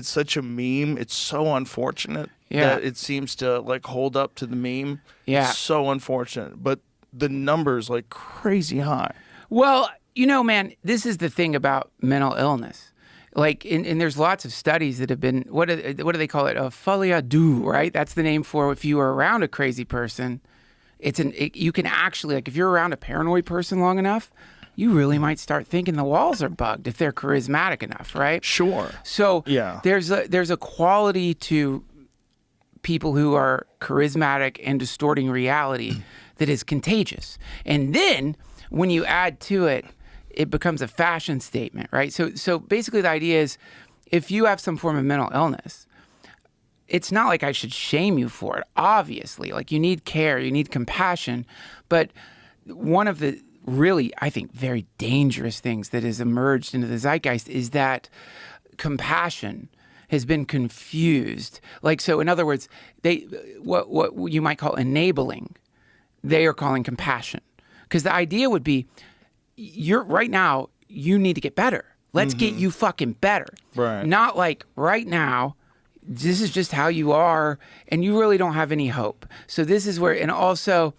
Speaker 5: such a meme. It's so unfortunate that it seems to like hold up to the meme.
Speaker 4: Yeah.
Speaker 5: It's so unfortunate. But the numbers like crazy high.
Speaker 4: Well, man, this is the thing about mental illness. Like, and there's lots of studies that have been, what do they call it? A folie à right? That's the name for if you are around a crazy person. You can actually, like, if you're around a paranoid person long enough, you really might start thinking the walls are bugged if they're charismatic enough, right?
Speaker 5: Sure.
Speaker 4: So there's a quality to people who are charismatic and distorting reality that is contagious. And then when you add to it, it becomes a fashion statement, right? So basically the idea is if you have some form of mental illness, it's not like I should shame you for it, obviously. Like, you need care, you need compassion. But one of the really, I think, very dangerous things that has emerged into the zeitgeist is that compassion has been confused. Like, so in other words, what you might call enabling, they are calling compassion. Because the idea would be, right now, you need to get better. Let's get you fucking better.
Speaker 5: Right.
Speaker 4: Not like right now, this is just how you are, and you really don't have any hope. So this is where, and also,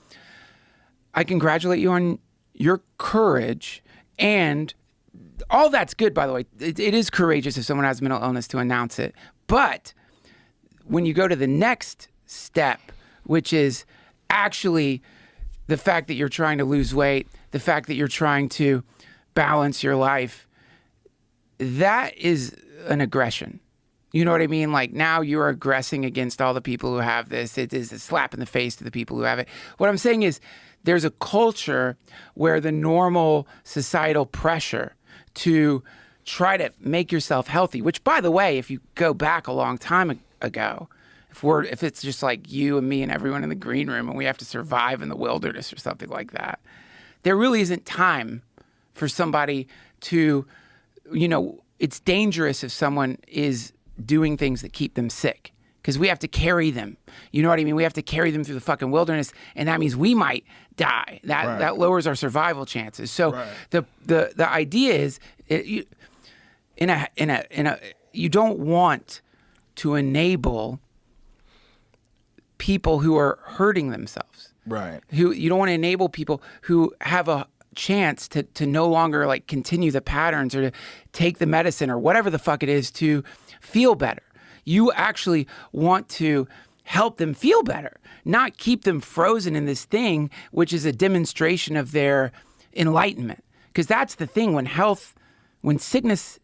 Speaker 4: I congratulate you on your courage, and all that's good, by the way. It is courageous if someone has mental illness to announce it. But when you go to the next step, which is actually the fact that you're trying to lose weight, the fact that you're trying to balance your life, that is an aggression. You know what I mean? Like now you're aggressing against all the people who have this. It is a slap in the face to the people who have it. What I'm saying is there's a culture where the normal societal pressure to try to make yourself healthy, which by the way, if you go back a long time ago, if it's just like you and me and everyone in the green room and we have to survive in the wilderness or something like that, there really isn't time for somebody to, it's dangerous if someone is doing things that keep them sick because we have to carry them. You know what I mean? We have to carry them through the fucking wilderness, and that means we might die. That lowers our survival chances. So the idea is, you don't want to enable people who are hurting themselves.
Speaker 5: Right.
Speaker 4: You don't want to enable people who have a chance to no longer like continue the patterns or to take the medicine or whatever the fuck it is to feel better. You actually want to help them feel better, not keep them frozen in this thing, which is a demonstration of their enlightenment. Because that's the thing, when sickness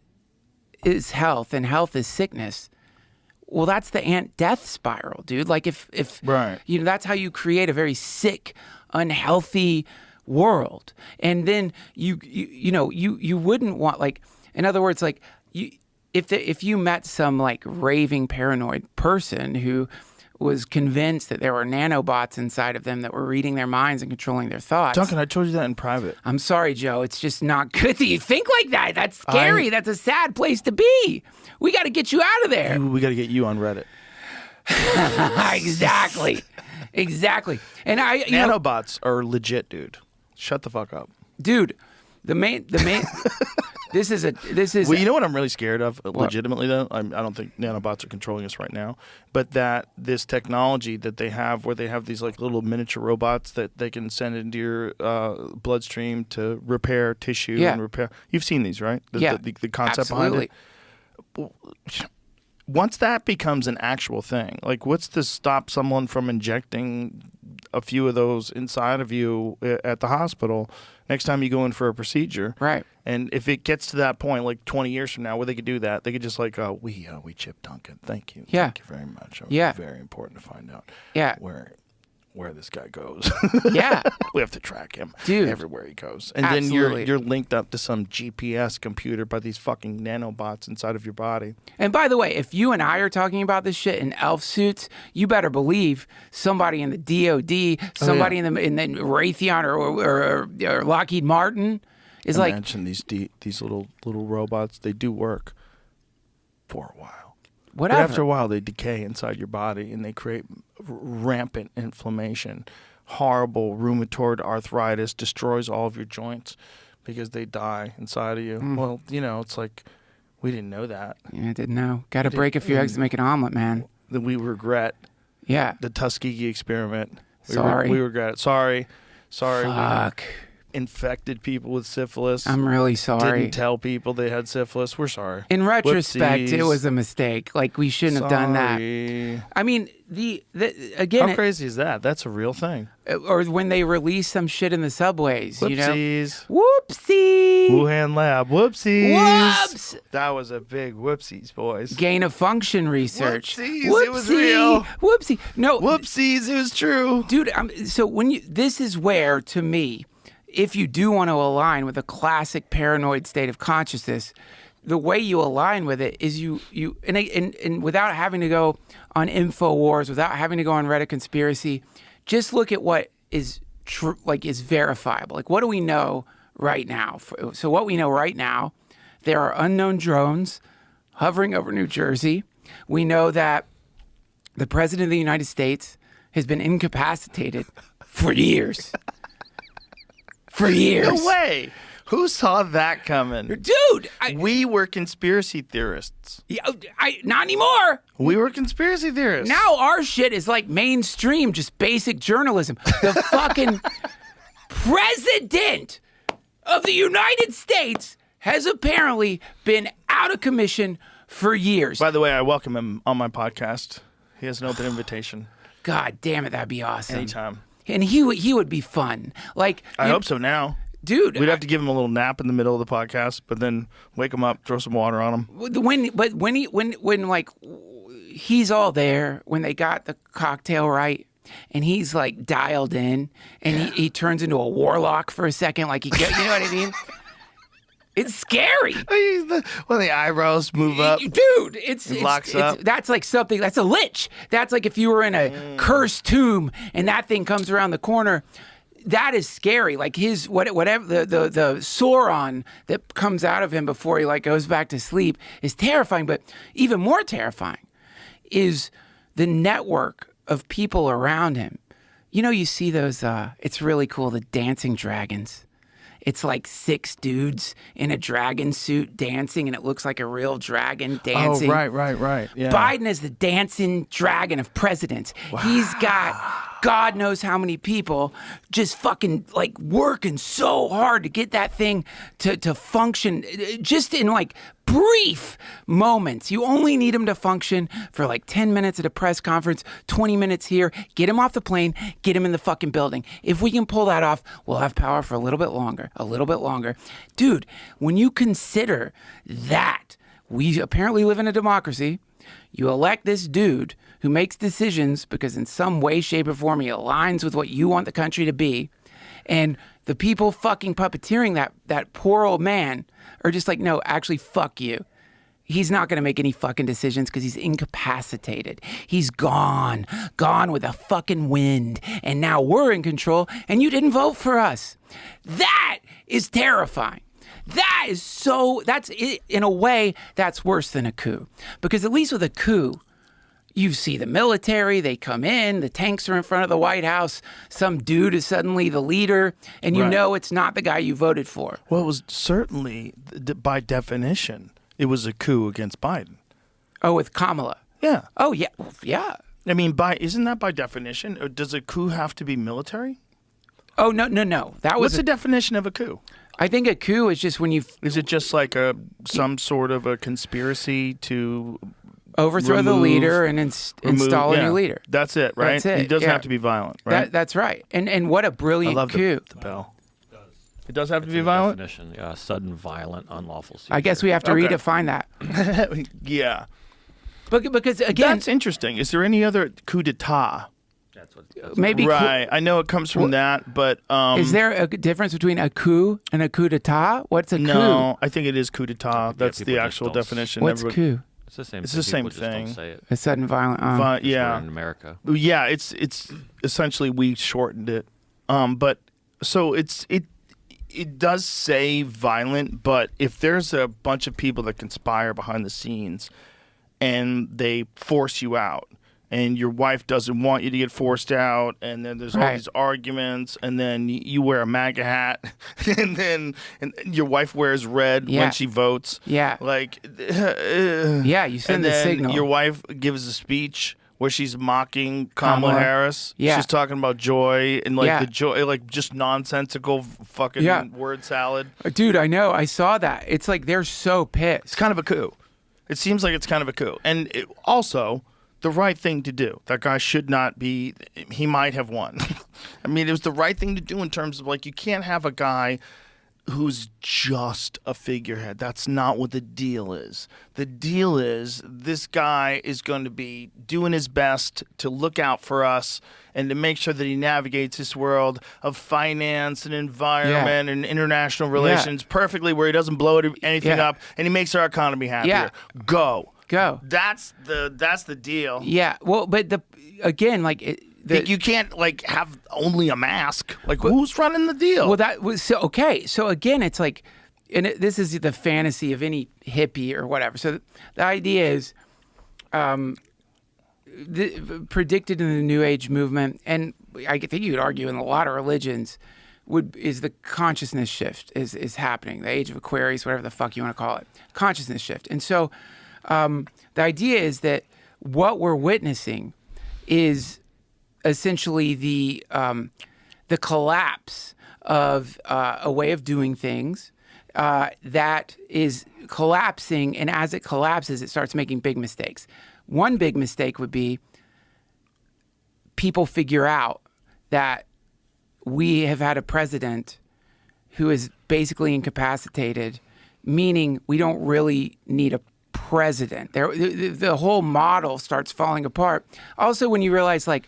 Speaker 4: is health and health is sickness, well, that's the death spiral, dude. Like if
Speaker 5: right.
Speaker 4: That's how you create a very sick, unhealthy world. And then you wouldn't want, like, in other words, like if you met some like raving paranoid person who was convinced that there were nanobots inside of them that were reading their minds and controlling their thoughts.
Speaker 5: Duncan, I told you that in private.
Speaker 4: I'm sorry, Joe. It's just not good that you think like that. That's scary. That's a sad place to be. We got to get you out of there.
Speaker 5: We got to get you on Reddit.
Speaker 4: Exactly. And
Speaker 5: nanobots are legit, dude. Shut the fuck up,
Speaker 4: dude. The main. This is.
Speaker 5: Well, you know what I'm really scared of, legitimately though. I don't think nanobots are controlling us right now, but that this technology that they have, where they have these like little miniature robots that they can send into your bloodstream to repair tissue and repair. You've seen these, right? The concept
Speaker 4: absolutely.
Speaker 5: behind it. Once that becomes an actual thing, like what's to stop someone from injecting a few of those inside of you at the hospital next time you go in for a procedure?
Speaker 4: Right.
Speaker 5: And if it gets to that point, like 20 years from now, where they could do that, they could just like, we chipped Duncan. Thank you.
Speaker 4: Yeah.
Speaker 5: Thank you very much. Very important to find out.
Speaker 4: Yeah.
Speaker 5: Where this guy goes.
Speaker 4: Yeah.
Speaker 5: We have to track him,
Speaker 4: dude,
Speaker 5: everywhere he goes. And
Speaker 4: absolutely.
Speaker 5: Then you're linked up to some GPS computer by these fucking nanobots inside of your body.
Speaker 4: And by the way, if you and I are talking about this shit in elf suits, you better believe somebody in the DOD, somebody in the Raytheon or Lockheed Martin is
Speaker 5: Imagine these little robots. They do work for a while.
Speaker 4: Whatever.
Speaker 5: But after a while, they decay inside your body and they create rampant inflammation. Horrible rheumatoid arthritis destroys all of your joints because they die inside of you. Well, it's like we didn't know that.
Speaker 4: Yeah, I didn't know. Got to break a few eggs to make an omelet, man.
Speaker 5: Then we regret the Tuskegee experiment. We regret it. Sorry.
Speaker 4: Fuck.
Speaker 5: Infected people with syphilis.
Speaker 4: I'm really sorry.
Speaker 5: Didn't tell people they had syphilis. We're sorry.
Speaker 4: In retrospect,
Speaker 5: Whoopsies.
Speaker 4: It was a mistake. Like we shouldn't have done that. I mean, again,
Speaker 5: how crazy is that? That's a real thing.
Speaker 4: Or when they release some shit in the subways,
Speaker 5: Whoopsies.
Speaker 4: Whoopsie.
Speaker 5: Wuhan lab. Whoopsies.
Speaker 4: Whoops.
Speaker 5: That was a big whoopsies, boys.
Speaker 4: Gain of function research.
Speaker 5: Whoopsies. It was real.
Speaker 4: Whoopsie. No.
Speaker 5: Whoopsies. It was true.
Speaker 4: Dude, so this is where, to me, if you do want to align with a classic paranoid state of consciousness, the way you align with it is you and without having to go on InfoWars, without having to go on Reddit conspiracy, just look at what is true, like is verifiable. Like what do we know right now? So what we know right now, there are unknown drones hovering over New Jersey. We know that the President of the United States has been incapacitated for years. For years.
Speaker 5: No way. Who saw that coming?
Speaker 4: Dude.
Speaker 5: We were conspiracy theorists.
Speaker 4: Not anymore.
Speaker 5: We were conspiracy theorists.
Speaker 4: Now our shit is like mainstream, just basic journalism. The fucking president of the United States has apparently been out of commission for years.
Speaker 5: By the way, I welcome him on my podcast. He has an open invitation.
Speaker 4: God damn it, that'd be awesome.
Speaker 5: Anytime.
Speaker 4: And he would be fun. Like
Speaker 5: I hope so now.
Speaker 4: dude.
Speaker 5: We'd have to give him a little nap in the middle of the podcast, but then wake him up, throw some water on him.
Speaker 4: When like he's all there, when they got the cocktail right, and he's like dialed in, and he turns into a warlock for a second, like you know what I mean? It's scary.
Speaker 5: When the eyebrows move up.
Speaker 4: Dude,
Speaker 5: locks up.
Speaker 4: That's like something, that's a lich. That's like if you were in a cursed tomb and that thing comes around the corner. That is scary. Like his, whatever, the Sauron that comes out of him before he like goes back to sleep is terrifying. But even more terrifying is the network of people around him. You know, you see those, it's really cool, the dancing dragons. It's like 6 dudes in a dragon suit dancing, and it looks like a real dragon dancing.
Speaker 5: Oh, right. Yeah.
Speaker 4: Biden is the dancing dragon of presidents. Wow. He's got God knows how many people just fucking like working so hard to get that thing to function just in like brief moments. You only need him to function for like 10 minutes at a press conference, 20 minutes here, get him off the plane, get him in the fucking building. If we can pull that off, we'll have power for a little bit longer. Dude, when you consider that we apparently live in a democracy, you elect this dude who makes decisions because in some way, shape, or form he aligns with what you want the country to be, and the people fucking puppeteering that poor old man are just like, no, actually, fuck you. He's not going to make any fucking decisions because he's incapacitated. He's gone with a fucking wind. And now we're in control and you didn't vote for us. That is terrifying. That's in a way, that's worse than a coup. Because at least with a coup, you see the military, they come in, the tanks are in front of the White House, some dude is suddenly the leader, and you know it's not the guy you voted for.
Speaker 5: Well, it was certainly, by definition, it was a coup against Biden.
Speaker 4: Oh, with Kamala.
Speaker 5: Yeah.
Speaker 4: Oh, yeah. Well, yeah.
Speaker 5: I mean, isn't that by definition? Or does a coup have to be military?
Speaker 4: Oh, no. That was
Speaker 5: What's the definition of a coup?
Speaker 4: I think a coup is just when you...
Speaker 5: Is it just like some sort of a conspiracy to...
Speaker 4: overthrow the leader and install a new leader.
Speaker 5: That's it, right?
Speaker 4: That's it.
Speaker 5: He doesn't have to be violent, right?
Speaker 4: That's right. And what a brilliant
Speaker 5: I love
Speaker 4: coup.
Speaker 5: the bell. It does have to be violent?
Speaker 7: Definition, yeah, sudden, violent, unlawful seizure.
Speaker 4: I guess we have to redefine that.
Speaker 5: Yeah.
Speaker 4: Because again...
Speaker 5: That's interesting. Is there any other coup d'etat?
Speaker 4: Maybe
Speaker 5: right. I know it comes from that, but...
Speaker 4: is there a difference between a coup and a coup d'etat? What's a coup?
Speaker 5: No, I think it is coup d'etat. That's the actual definition.
Speaker 4: What's coup?
Speaker 7: It's the same
Speaker 5: It's
Speaker 7: thing.
Speaker 5: the same
Speaker 7: People just
Speaker 5: thing.
Speaker 7: don't say it.
Speaker 4: A sudden violent...
Speaker 5: yeah.
Speaker 7: In America.
Speaker 5: Yeah, it's essentially we shortened it. But so it does say violent, but if there's a bunch of people that conspire behind the scenes and they force you out, and your wife doesn't want you to get forced out, and then there's all these arguments, and then you wear a MAGA hat, and your wife wears red when she votes.
Speaker 4: Yeah.
Speaker 5: Like,
Speaker 4: you send the signal.
Speaker 5: Your wife gives a speech where she's mocking Kamala Harris.
Speaker 4: Yeah.
Speaker 5: She's talking about joy and like the joy, like just nonsensical fucking word salad.
Speaker 4: Dude, I know. I saw that. It's like they're so pissed.
Speaker 5: It's kind of a coup. It seems like it's kind of a coup. And also the right thing to do. That guy should not be, he might have won. I mean, it was the right thing to do in terms of like, you can't have a guy who's just a figurehead. That's not what the deal is. The deal is this guy is going to be doing his best to look out for us and to make sure that he navigates this world of finance and environment and international relations perfectly, where he doesn't blow anything up, and he makes our economy happier.
Speaker 4: Yeah.
Speaker 5: Go.
Speaker 4: That's
Speaker 5: the deal.
Speaker 4: Yeah. Well, but you
Speaker 5: can't like have only a mask. Like, who's running the deal?
Speaker 4: Well, that was so okay. So again, it's like, and this is the fantasy of any hippie or whatever. So the idea is, predicted in the New Age movement, and I think you could argue in a lot of religions, is the consciousness shift is happening. The age of Aquarius, whatever the fuck you want to call it, consciousness shift. And so the idea is that what we're witnessing is essentially the collapse of a way of doing things that is collapsing, and as it collapses, it starts making big mistakes. One big mistake would be people figure out that we have had a president who is basically incapacitated, meaning we don't really need a president. The whole model starts falling apart. Also, when you realize, like,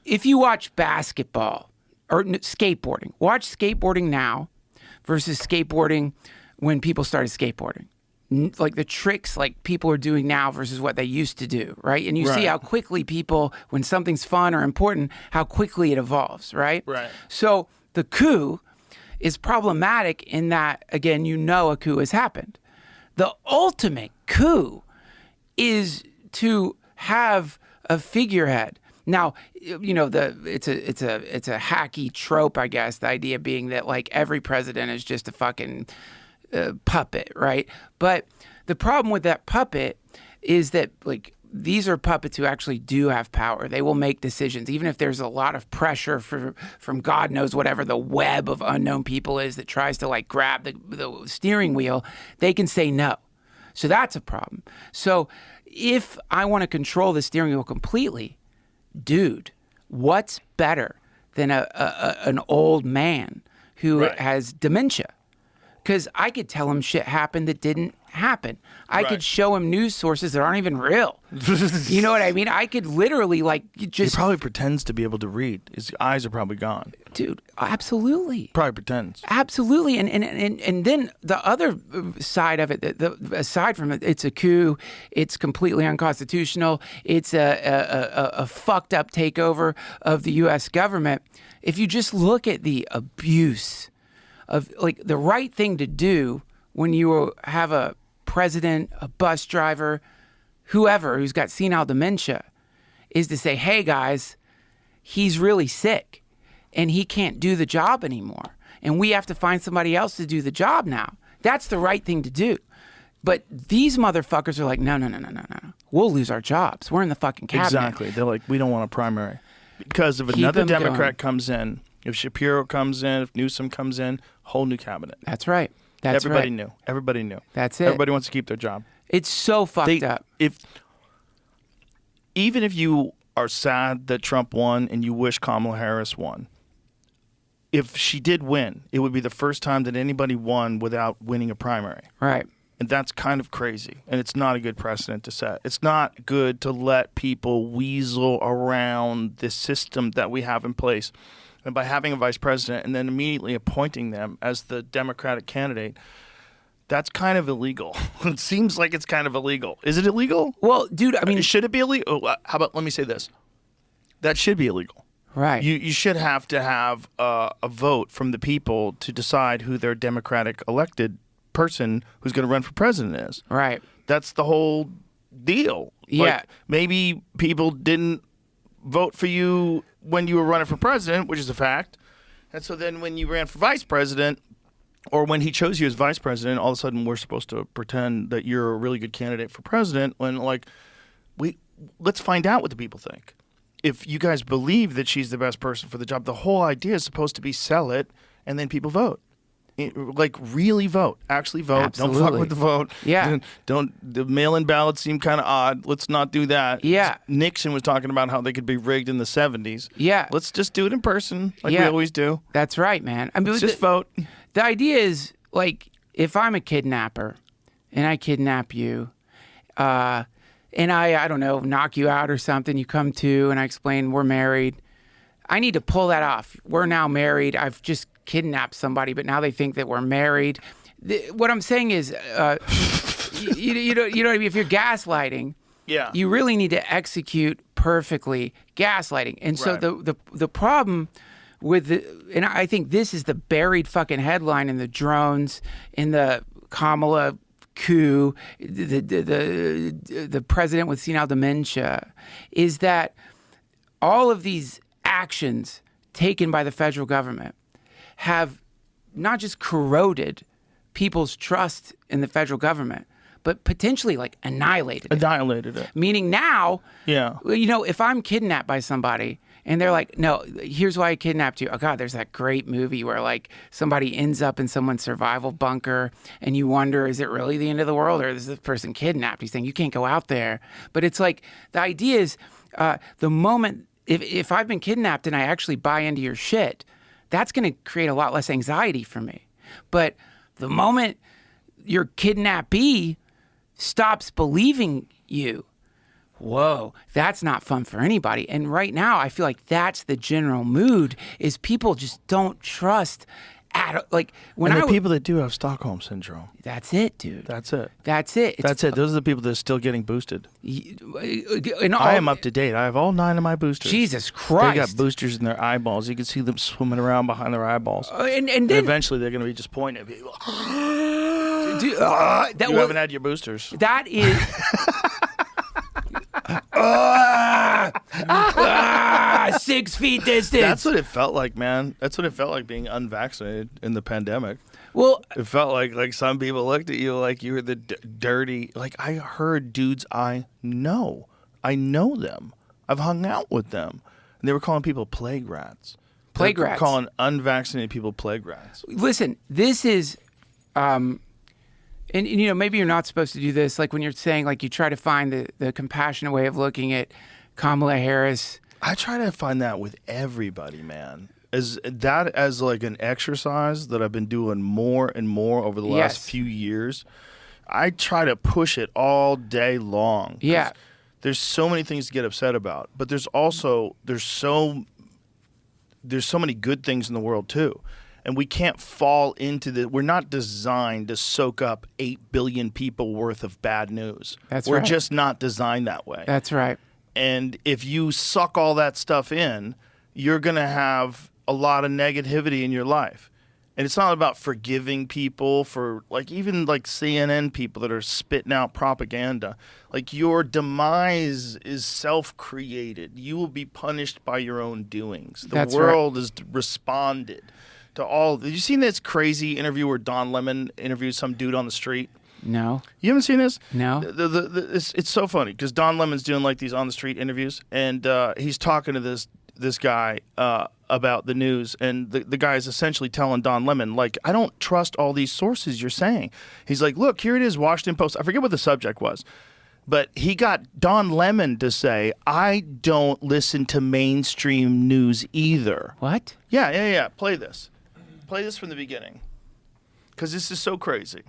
Speaker 4: if you watch basketball or skateboarding, watch skateboarding now versus skateboarding when people started skateboarding. Like the tricks like people are doing now versus what they used to do, right? And you see how quickly people, when something's fun or important, how quickly it evolves, right?
Speaker 5: Right.
Speaker 4: So the coup is problematic in that, again, a coup has happened. The ultimate coup is to have a figurehead. Now, it's a hacky trope, I guess. The idea being that like every president is just a fucking puppet, right? But the problem with that puppet is that like these are puppets who actually do have power. They will make decisions, even if there's a lot of pressure from God knows whatever the web of unknown people is that tries to like grab the steering wheel. They can say no. So that's a problem. So if I want to control the steering wheel completely, dude, what's better than an old man who has dementia? Because I could tell him shit happened that didn't happen. I could show him news sources that aren't even real. You know what I mean? I could literally
Speaker 5: He probably pretends to be able to read. His eyes are probably gone.
Speaker 4: Dude, absolutely.
Speaker 5: Probably pretends.
Speaker 4: Absolutely. And then the other side of it, aside from it, it's a coup. It's completely unconstitutional. It's a fucked up takeover of the U.S. government. If you just look at the abuse of like the right thing to do when you have a president, a bus driver, whoever who's got senile dementia, is to say, hey guys, he's really sick and he can't do the job anymore. And we have to find somebody else to do the job now. That's the right thing to do. But these motherfuckers are like, no. We'll lose our jobs. We're in the fucking cabinet.
Speaker 5: Exactly. They're like, we don't want a primary. Because if another Democrat comes in, if Shapiro comes in, if Newsom comes in, whole new cabinet.
Speaker 4: That's right.
Speaker 5: Everybody knew. Everybody knew.
Speaker 4: That's it.
Speaker 5: Everybody wants to keep their job.
Speaker 4: It's so fucked up.
Speaker 5: Even if you are sad that Trump won and you wish Kamala Harris won, if she did win, it would be the first time that anybody won without winning a primary.
Speaker 4: Right.
Speaker 5: And that's kind of crazy. And it's not a good precedent to set. It's not good to let people weasel around the system that we have in place. And by having a vice president and then immediately appointing them as the Democratic candidate, that's kind of illegal. It seems like it's kind of illegal. Is it illegal?
Speaker 4: Well, dude, I mean,
Speaker 5: should it be illegal? How about, let me say this. That should be illegal.
Speaker 4: Right.
Speaker 5: You should have to have a vote from the people to decide who their Democratic elected person who's going to run for president is.
Speaker 4: Right.
Speaker 5: That's the whole deal.
Speaker 4: Yeah.
Speaker 5: Like, maybe people didn't vote for you when you were running for president, which is a fact. And so then when you ran for vice president, or when he chose you as vice president, all of a sudden we're supposed to pretend that you're a really good candidate for president when, like, let's find out what the people think. If you guys believe that she's the best person for the job, the whole idea is supposed to be sell it and then people vote. Like, really vote. Actually vote.
Speaker 4: Absolutely.
Speaker 5: Don't fuck with the vote.
Speaker 4: Yeah.
Speaker 5: The mail-in ballots seem kind of odd. Let's not do that.
Speaker 4: Yeah.
Speaker 5: Nixon was talking about how they could be rigged in the 70s.
Speaker 4: Yeah.
Speaker 5: Let's just do it in person like we always do.
Speaker 4: That's right, man. I mean,
Speaker 5: Let's just vote.
Speaker 4: The idea is, like, if I'm a kidnapper and I kidnap you, and I don't know, knock you out or something, you come to and I explain we're married, I need to pull that off. We're now married. I've just kidnapped somebody, but now they think that we're married. What I'm saying is, you know what I mean? If you're gaslighting, you really need to execute perfectly gaslighting. And so the problem with and I think this is the buried fucking headline in the drones, in the Kamala coup, the president with senile dementia, is that all of these actions taken by the federal government have not just corroded people's trust in the federal government, but potentially like annihilated it. Meaning now, if I'm kidnapped by somebody and they're like, no, here's why I kidnapped you. Oh God, there's that great movie where like somebody ends up in someone's survival bunker and you wonder, is it really the end of the world or is this person kidnapped? He's saying you can't go out there. But it's like, the idea is the moment if I've been kidnapped and I actually buy into your shit, that's going to create a lot less anxiety for me. But the moment your kidnappee stops believing you, whoa, that's not fun for anybody. And right now, I feel like that's the general mood, is people just don't trust like when
Speaker 5: and the people that do have Stockholm syndrome.
Speaker 4: That's it, dude.
Speaker 5: That's it.
Speaker 4: That's it.
Speaker 5: That's it. Those are the people that are still getting boosted.
Speaker 4: And all,
Speaker 5: I am up to date. I have all 9 of my boosters.
Speaker 4: Jesus Christ.
Speaker 5: They got boosters in their eyeballs. You can see them swimming around behind their eyeballs.
Speaker 4: And then
Speaker 5: eventually they're going to be just pointing at people.
Speaker 4: Dude,
Speaker 5: You haven't had your boosters.
Speaker 4: That is... 6 feet distance.
Speaker 5: That's what it felt like, man. That's what it felt like being unvaccinated in the pandemic.
Speaker 4: Well,
Speaker 5: it felt like some people looked at you like you were the dirty. Like, I heard dudes I know them. I've hung out with them, and they were calling people plague rats.
Speaker 4: Plague
Speaker 5: They were
Speaker 4: rats.
Speaker 5: calling unvaccinated people plague rats.
Speaker 4: Listen, this is, and you know, maybe you're not supposed to do this. Like when you're saying, like you try to find the compassionate way of looking at Kamala Harris.
Speaker 5: I try to find that with everybody, man. As like an exercise that I've been doing more and more over the last few years. I try to push it all day long.
Speaker 4: Yeah.
Speaker 5: There's so many things to get upset about, but there's so many good things in the world too. And we can't fall into we're not designed to soak up 8 billion people worth of bad news. We're just not designed that way.
Speaker 4: That's right.
Speaker 5: And if you suck all that stuff in, you're going to have a lot of negativity in your life. And it's not about forgiving people for, like, even like CNN people that are spitting out propaganda. Like, your demise is self-created. You will be punished by your own doings. The world has responded to all. Have you seen this crazy interview where Don Lemon interviewed some dude on the street?
Speaker 4: No.
Speaker 5: You haven't seen this?
Speaker 4: No.
Speaker 5: It's so funny because Don Lemon's doing like these on the street interviews, and he's talking to this guy about the news, and the guy is essentially telling Don Lemon, like, I don't trust all these sources you're saying. He's like, look, here it is, Washington Post. I forget what the subject was, but he got Don Lemon to say, I don't listen to mainstream news either.
Speaker 4: What?
Speaker 5: Yeah. Play this from the beginning, because this is so crazy.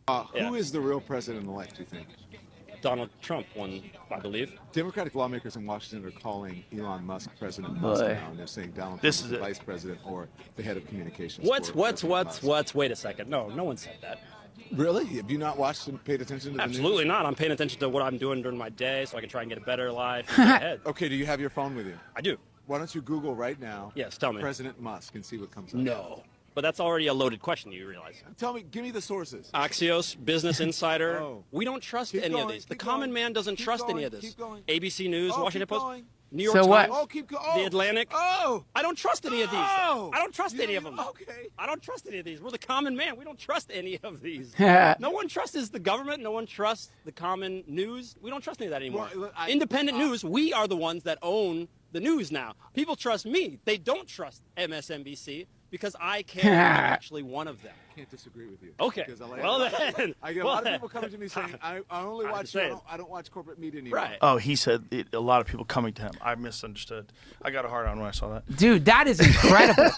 Speaker 8: Who is the real president-elect, do you think?
Speaker 7: Donald Trump won, I believe.
Speaker 8: Democratic lawmakers in Washington are calling Elon Musk President Musk now, and they're saying Donald Trump is the vice president or the head of communications.
Speaker 7: What's? Wait a second. No one said that.
Speaker 8: Really? Have you not watched and paid attention to the
Speaker 7: Absolutely
Speaker 8: news?
Speaker 7: not. I'm paying attention to what I'm doing during my day so I can try and get a better life. Ahead.
Speaker 8: Okay, do you have your phone with you?
Speaker 7: I do.
Speaker 8: Why don't you Google right now?
Speaker 7: Yes, tell me.
Speaker 8: President Musk and see what comes up.
Speaker 7: No. But that's already a loaded question, you realize.
Speaker 8: Give me the sources.
Speaker 7: Axios, Business Insider.
Speaker 8: Oh.
Speaker 7: We don't trust
Speaker 8: Keep
Speaker 7: any
Speaker 8: going,
Speaker 7: of these. The
Speaker 8: keep
Speaker 7: common
Speaker 8: going,
Speaker 7: man doesn't
Speaker 8: keep
Speaker 7: trust
Speaker 8: going,
Speaker 7: any of this.
Speaker 8: keep going.
Speaker 7: ABC News,
Speaker 8: Oh,
Speaker 7: Washington
Speaker 8: keep
Speaker 7: Post,
Speaker 8: going.
Speaker 7: New York
Speaker 4: So what?
Speaker 7: Times,
Speaker 8: Oh, keep going.
Speaker 7: The Atlantic.
Speaker 8: Oh!
Speaker 7: I don't trust any of these.
Speaker 8: Oh!
Speaker 7: I don't trust any of them.
Speaker 8: Okay.
Speaker 7: I don't trust any of these. We're the common man. We don't trust any of these.
Speaker 4: No
Speaker 7: one trusts the government. No one trusts the common news. We don't trust any of that anymore.
Speaker 8: Well,
Speaker 7: Independent news, we are the ones that own the news now. People trust me. They don't trust MSNBC because I care. I'm actually one of them.
Speaker 8: I can't disagree with you.
Speaker 7: Okay.
Speaker 8: Because
Speaker 7: Well then.
Speaker 8: I get a lot of people coming to me saying, I only watch, I don't watch corporate media anymore.
Speaker 7: Right.
Speaker 5: Oh, he said a lot of people coming to him. I misunderstood. I got a hard on when I saw that.
Speaker 4: Dude, that is incredible.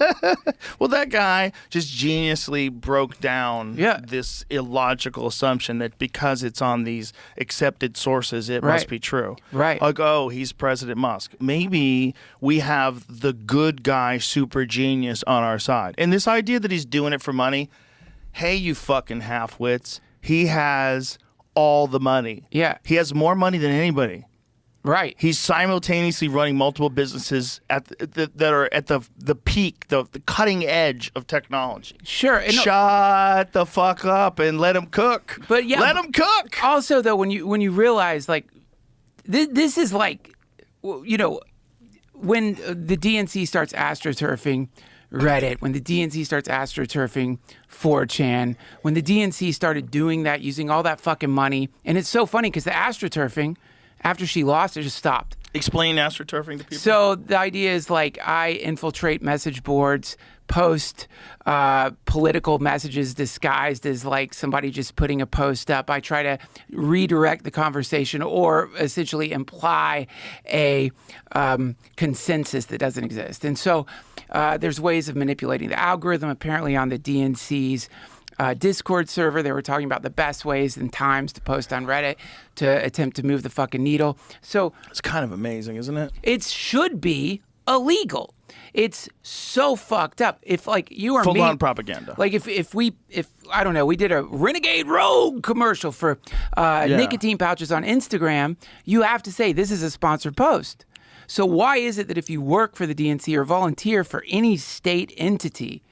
Speaker 5: Well, that guy just geniusly broke down
Speaker 4: Yeah.
Speaker 5: this illogical assumption that because it's on these accepted sources, it
Speaker 4: Right.
Speaker 5: must be true.
Speaker 4: Right.
Speaker 5: Like, oh, he's President Musk. Maybe we have the good guy super genius on our side. And this idea that he's doing it for money, hey, you fucking half-wits, he has all the money.
Speaker 4: Yeah.
Speaker 5: He has more money than anybody.
Speaker 4: Right.
Speaker 5: He's simultaneously running multiple businesses that are at the peak, the cutting edge of technology.
Speaker 4: Sure. And no-
Speaker 5: Shut the fuck up and let him cook.
Speaker 4: But yeah,
Speaker 5: let him cook.
Speaker 4: Also, though, when you realize, like, this is like, you know, when the DNC starts astroturfing Reddit, when the DNC starts astroturfing 4chan, when the DNC started doing that, using all that fucking money, and it's so funny because the astroturfing, after she lost, it just stopped.
Speaker 5: Explain astroturfing to people.
Speaker 4: So the idea is like I infiltrate message boards, post political messages disguised as like somebody just putting a post up. I try to redirect the conversation or essentially imply a consensus that doesn't exist. And so there's ways of manipulating the algorithm. Apparently on the DNC's Discord server, they were talking about the best ways and times to post on Reddit to attempt to move the fucking needle. So
Speaker 5: it's kind of amazing, isn't it?
Speaker 4: It should be illegal. It's so fucked up. If like you or me,
Speaker 5: full on propaganda.
Speaker 4: Like if I don't know, we did a Renegade Rogue commercial for nicotine pouches on Instagram, you have to say this is a sponsored post. So why is it that if you work for the DNC or volunteer for any state entity,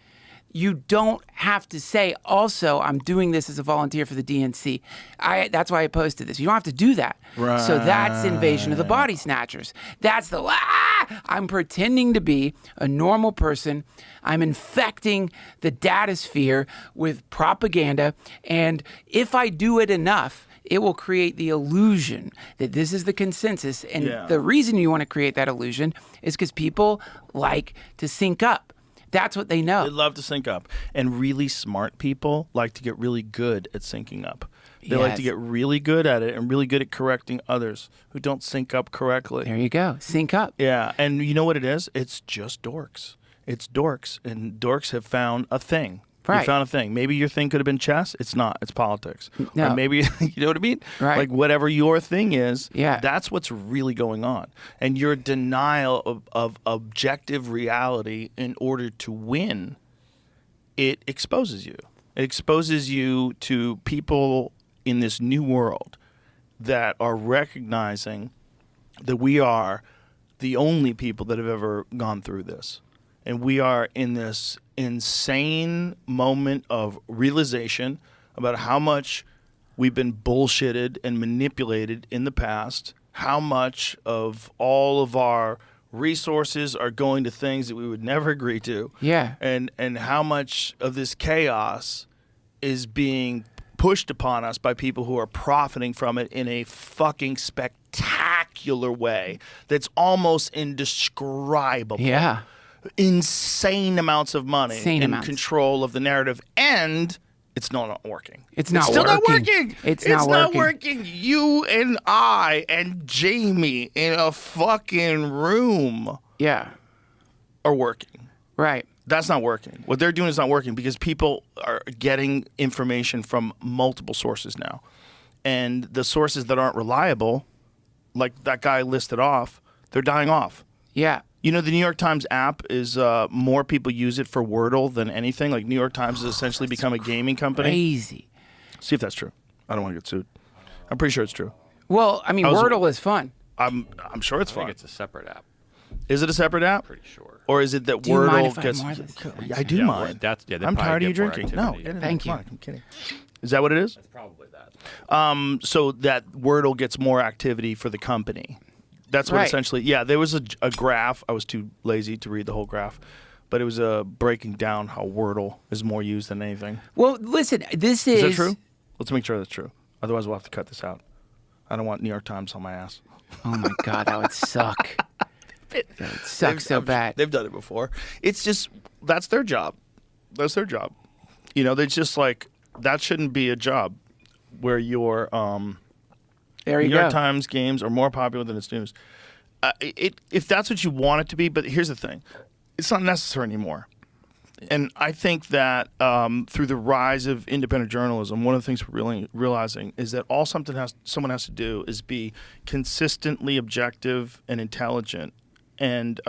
Speaker 4: you don't have to say, also, I'm doing this as a volunteer for the DNC. That's why I posted this. You don't have to do that.
Speaker 5: Right.
Speaker 4: So that's invasion of the body snatchers. That's I'm pretending to be a normal person. I'm infecting the datasphere with propaganda. And if I do it enough, it will create the illusion that this is the consensus. And the reason you want to create that illusion is because people like to sync up. That's what they know.
Speaker 5: They love to sync up. And really smart people like to get really good at syncing up. They like to get really good at it and really good at correcting others who don't sync up correctly.
Speaker 4: There you go. Sync up.
Speaker 5: Yeah. And you know what it is? It's just dorks. It's dorks. And dorks have found a thing.
Speaker 4: Right.
Speaker 5: You found a thing. Maybe your thing could have been chess. It's not. It's politics.
Speaker 4: No.
Speaker 5: Or maybe, you know what I mean?
Speaker 4: Right.
Speaker 5: Like whatever your thing is,
Speaker 4: Yeah.
Speaker 5: that's what's really going on. And your denial of objective reality in order to win, it exposes you. It exposes you to people in this new world that are recognizing that we are the only people that have ever gone through this. And we are in this insane moment of realization about how much we've been bullshitted and manipulated in the past, how much of all of our resources are going to things that we would never agree to.
Speaker 4: Yeah.
Speaker 5: And how much of this chaos is being pushed upon us by people who are profiting from it in a fucking spectacular way that's almost indescribable.
Speaker 4: Yeah.
Speaker 5: Insane amounts of money
Speaker 4: Insane
Speaker 5: in
Speaker 4: amounts.
Speaker 5: Control of the narrative, and it's not working.
Speaker 4: It's not
Speaker 5: still
Speaker 4: working.
Speaker 5: not working.
Speaker 4: It's
Speaker 5: not
Speaker 4: not
Speaker 5: working. You and I and Jamie in a fucking room
Speaker 4: Yeah.
Speaker 5: are working.
Speaker 4: Right.
Speaker 5: That's not working. What they're doing is not working because people are getting information from multiple sources now. And the sources that aren't reliable, like that guy listed off, they're dying off.
Speaker 4: Yeah.
Speaker 5: You know, the New York Times app is more people use it for Wordle than anything. Like New York Times has essentially become a gaming company.
Speaker 4: Crazy.
Speaker 5: See if that's true. I don't want to get sued. I'm pretty sure it's true.
Speaker 4: Well, I mean, Wordle is fun.
Speaker 5: I'm sure it's
Speaker 9: I
Speaker 5: fun.
Speaker 9: think it's a separate app.
Speaker 5: Is it a separate app?
Speaker 9: Pretty sure.
Speaker 5: Or is it that
Speaker 4: Do you mind
Speaker 5: Wordle
Speaker 4: if I
Speaker 5: gets?
Speaker 4: have more of this?
Speaker 5: I do
Speaker 9: Yeah,
Speaker 5: mind.
Speaker 9: well, they
Speaker 5: I'm
Speaker 9: probably
Speaker 5: tired of you
Speaker 9: get more
Speaker 5: drinking. No,
Speaker 9: activity.
Speaker 5: get in
Speaker 4: Thank
Speaker 5: there.
Speaker 4: you.
Speaker 5: Come on, I'm kidding. Is that what it is?
Speaker 9: It's probably that.
Speaker 5: So that Wordle gets more activity for the company. That's what
Speaker 4: Right.
Speaker 5: essentially. Yeah, there was a graph. I was too lazy to read the whole graph, but it was breaking down how Wordle is more used than anything.
Speaker 4: Well, listen, this is...
Speaker 5: Is that true? Let's make sure that's true. Otherwise, we'll have to cut this out. I don't want New York Times on my ass.
Speaker 4: Oh, my God, that would suck. That would suck so bad.
Speaker 5: They've done it before. It's just, that's their job. That's their job. You know, they're just like, that shouldn't be a job where your
Speaker 4: There you
Speaker 5: New York
Speaker 4: go.
Speaker 5: Times games are more popular than its news. If that's what you want it to be, but here's the thing. It's not necessary anymore. And I think that through the rise of independent journalism, one of the things we're really realizing is that all someone has to do is be consistently objective and intelligent and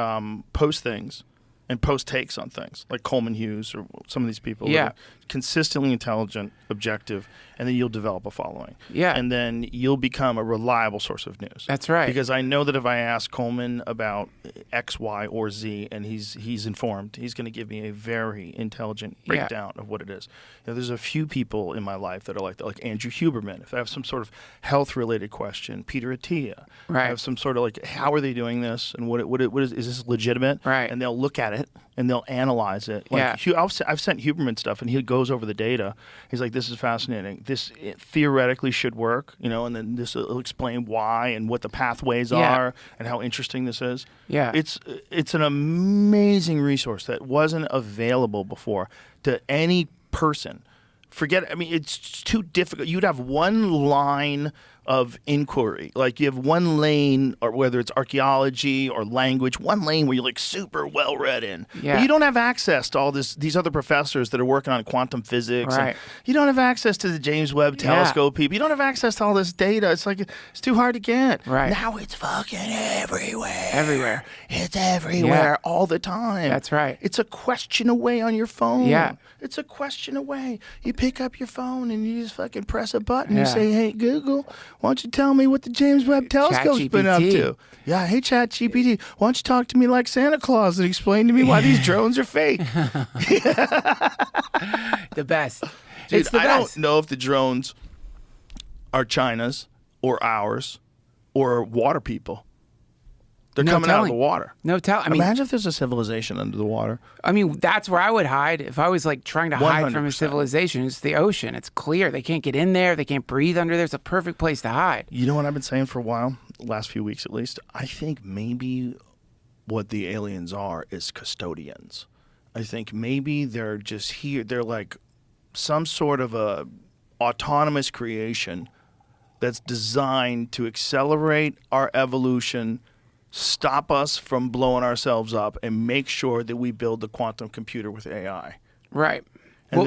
Speaker 5: post things and post takes on things like Coleman Hughes or some of these people. that
Speaker 4: Yeah.
Speaker 5: are consistently intelligent, objective, and then you'll develop a following.
Speaker 4: Yeah.
Speaker 5: And then you'll become a reliable source of news.
Speaker 4: That's right.
Speaker 5: Because I know that if I ask Coleman about X, Y, or Z, and he's informed, he's going to give me a very intelligent breakdown of what it is. You know, there's a few people in my life that are like that, like Andrew Huberman. If I have some sort of health-related question, Peter Attia.
Speaker 4: Right.
Speaker 5: I have some sort of like, how are they doing this, and what is this legitimate?
Speaker 4: Right.
Speaker 5: And they'll look at it it and they'll analyze it. Like, I've sent Huberman stuff, and he goes over the data. He's like, "This is fascinating. This theoretically should work, and then this will explain why and what the pathways are and how interesting this is."
Speaker 4: Yeah,
Speaker 5: it's an amazing resource that wasn't available before to any person. It's too difficult. You'd have one line of inquiry. Like, you have one lane, or whether it's archaeology or language, one lane where you're like super well read in.
Speaker 4: Yeah.
Speaker 5: But you don't have access to all these other professors that are working on quantum physics.
Speaker 4: Right.
Speaker 5: And you don't have access to the James Webb Telescope people. You don't have access to all this data. It's like, it's too hard to get.
Speaker 4: Right.
Speaker 5: Now it's fucking everywhere.
Speaker 4: Everywhere.
Speaker 5: It's everywhere all the time.
Speaker 4: That's right.
Speaker 5: It's a question away on your phone.
Speaker 4: Yeah.
Speaker 5: It's a question away. You pick up your phone and you just fucking press a button. You say, "Hey, Google, why don't you tell me what the James Webb Telescope's been up to?" Yeah, "Hey, ChatGPT, why don't you talk to me like Santa Claus and explain to me why these drones are fake?"
Speaker 4: The best.
Speaker 5: Dude,
Speaker 4: It's the
Speaker 5: I
Speaker 4: best.
Speaker 5: don't know if the drones are China's or ours or water people. They're coming out of the water. Imagine if there's a civilization under the water.
Speaker 4: I mean, that's where I would hide if I was like trying to hide from a
Speaker 5: 100%.
Speaker 4: civilization. It's the ocean. It's clear. They can't get in there. They can't breathe under there. It's a perfect place to hide.
Speaker 5: You know what I've been saying for a while, the last few weeks at least? I think maybe what the aliens are is custodians. I think maybe they're just here. They're like some sort of a autonomous creation that's designed to accelerate our evolution, stop us from blowing ourselves up, and make sure that we build the quantum computer with AI.
Speaker 4: Right.
Speaker 5: And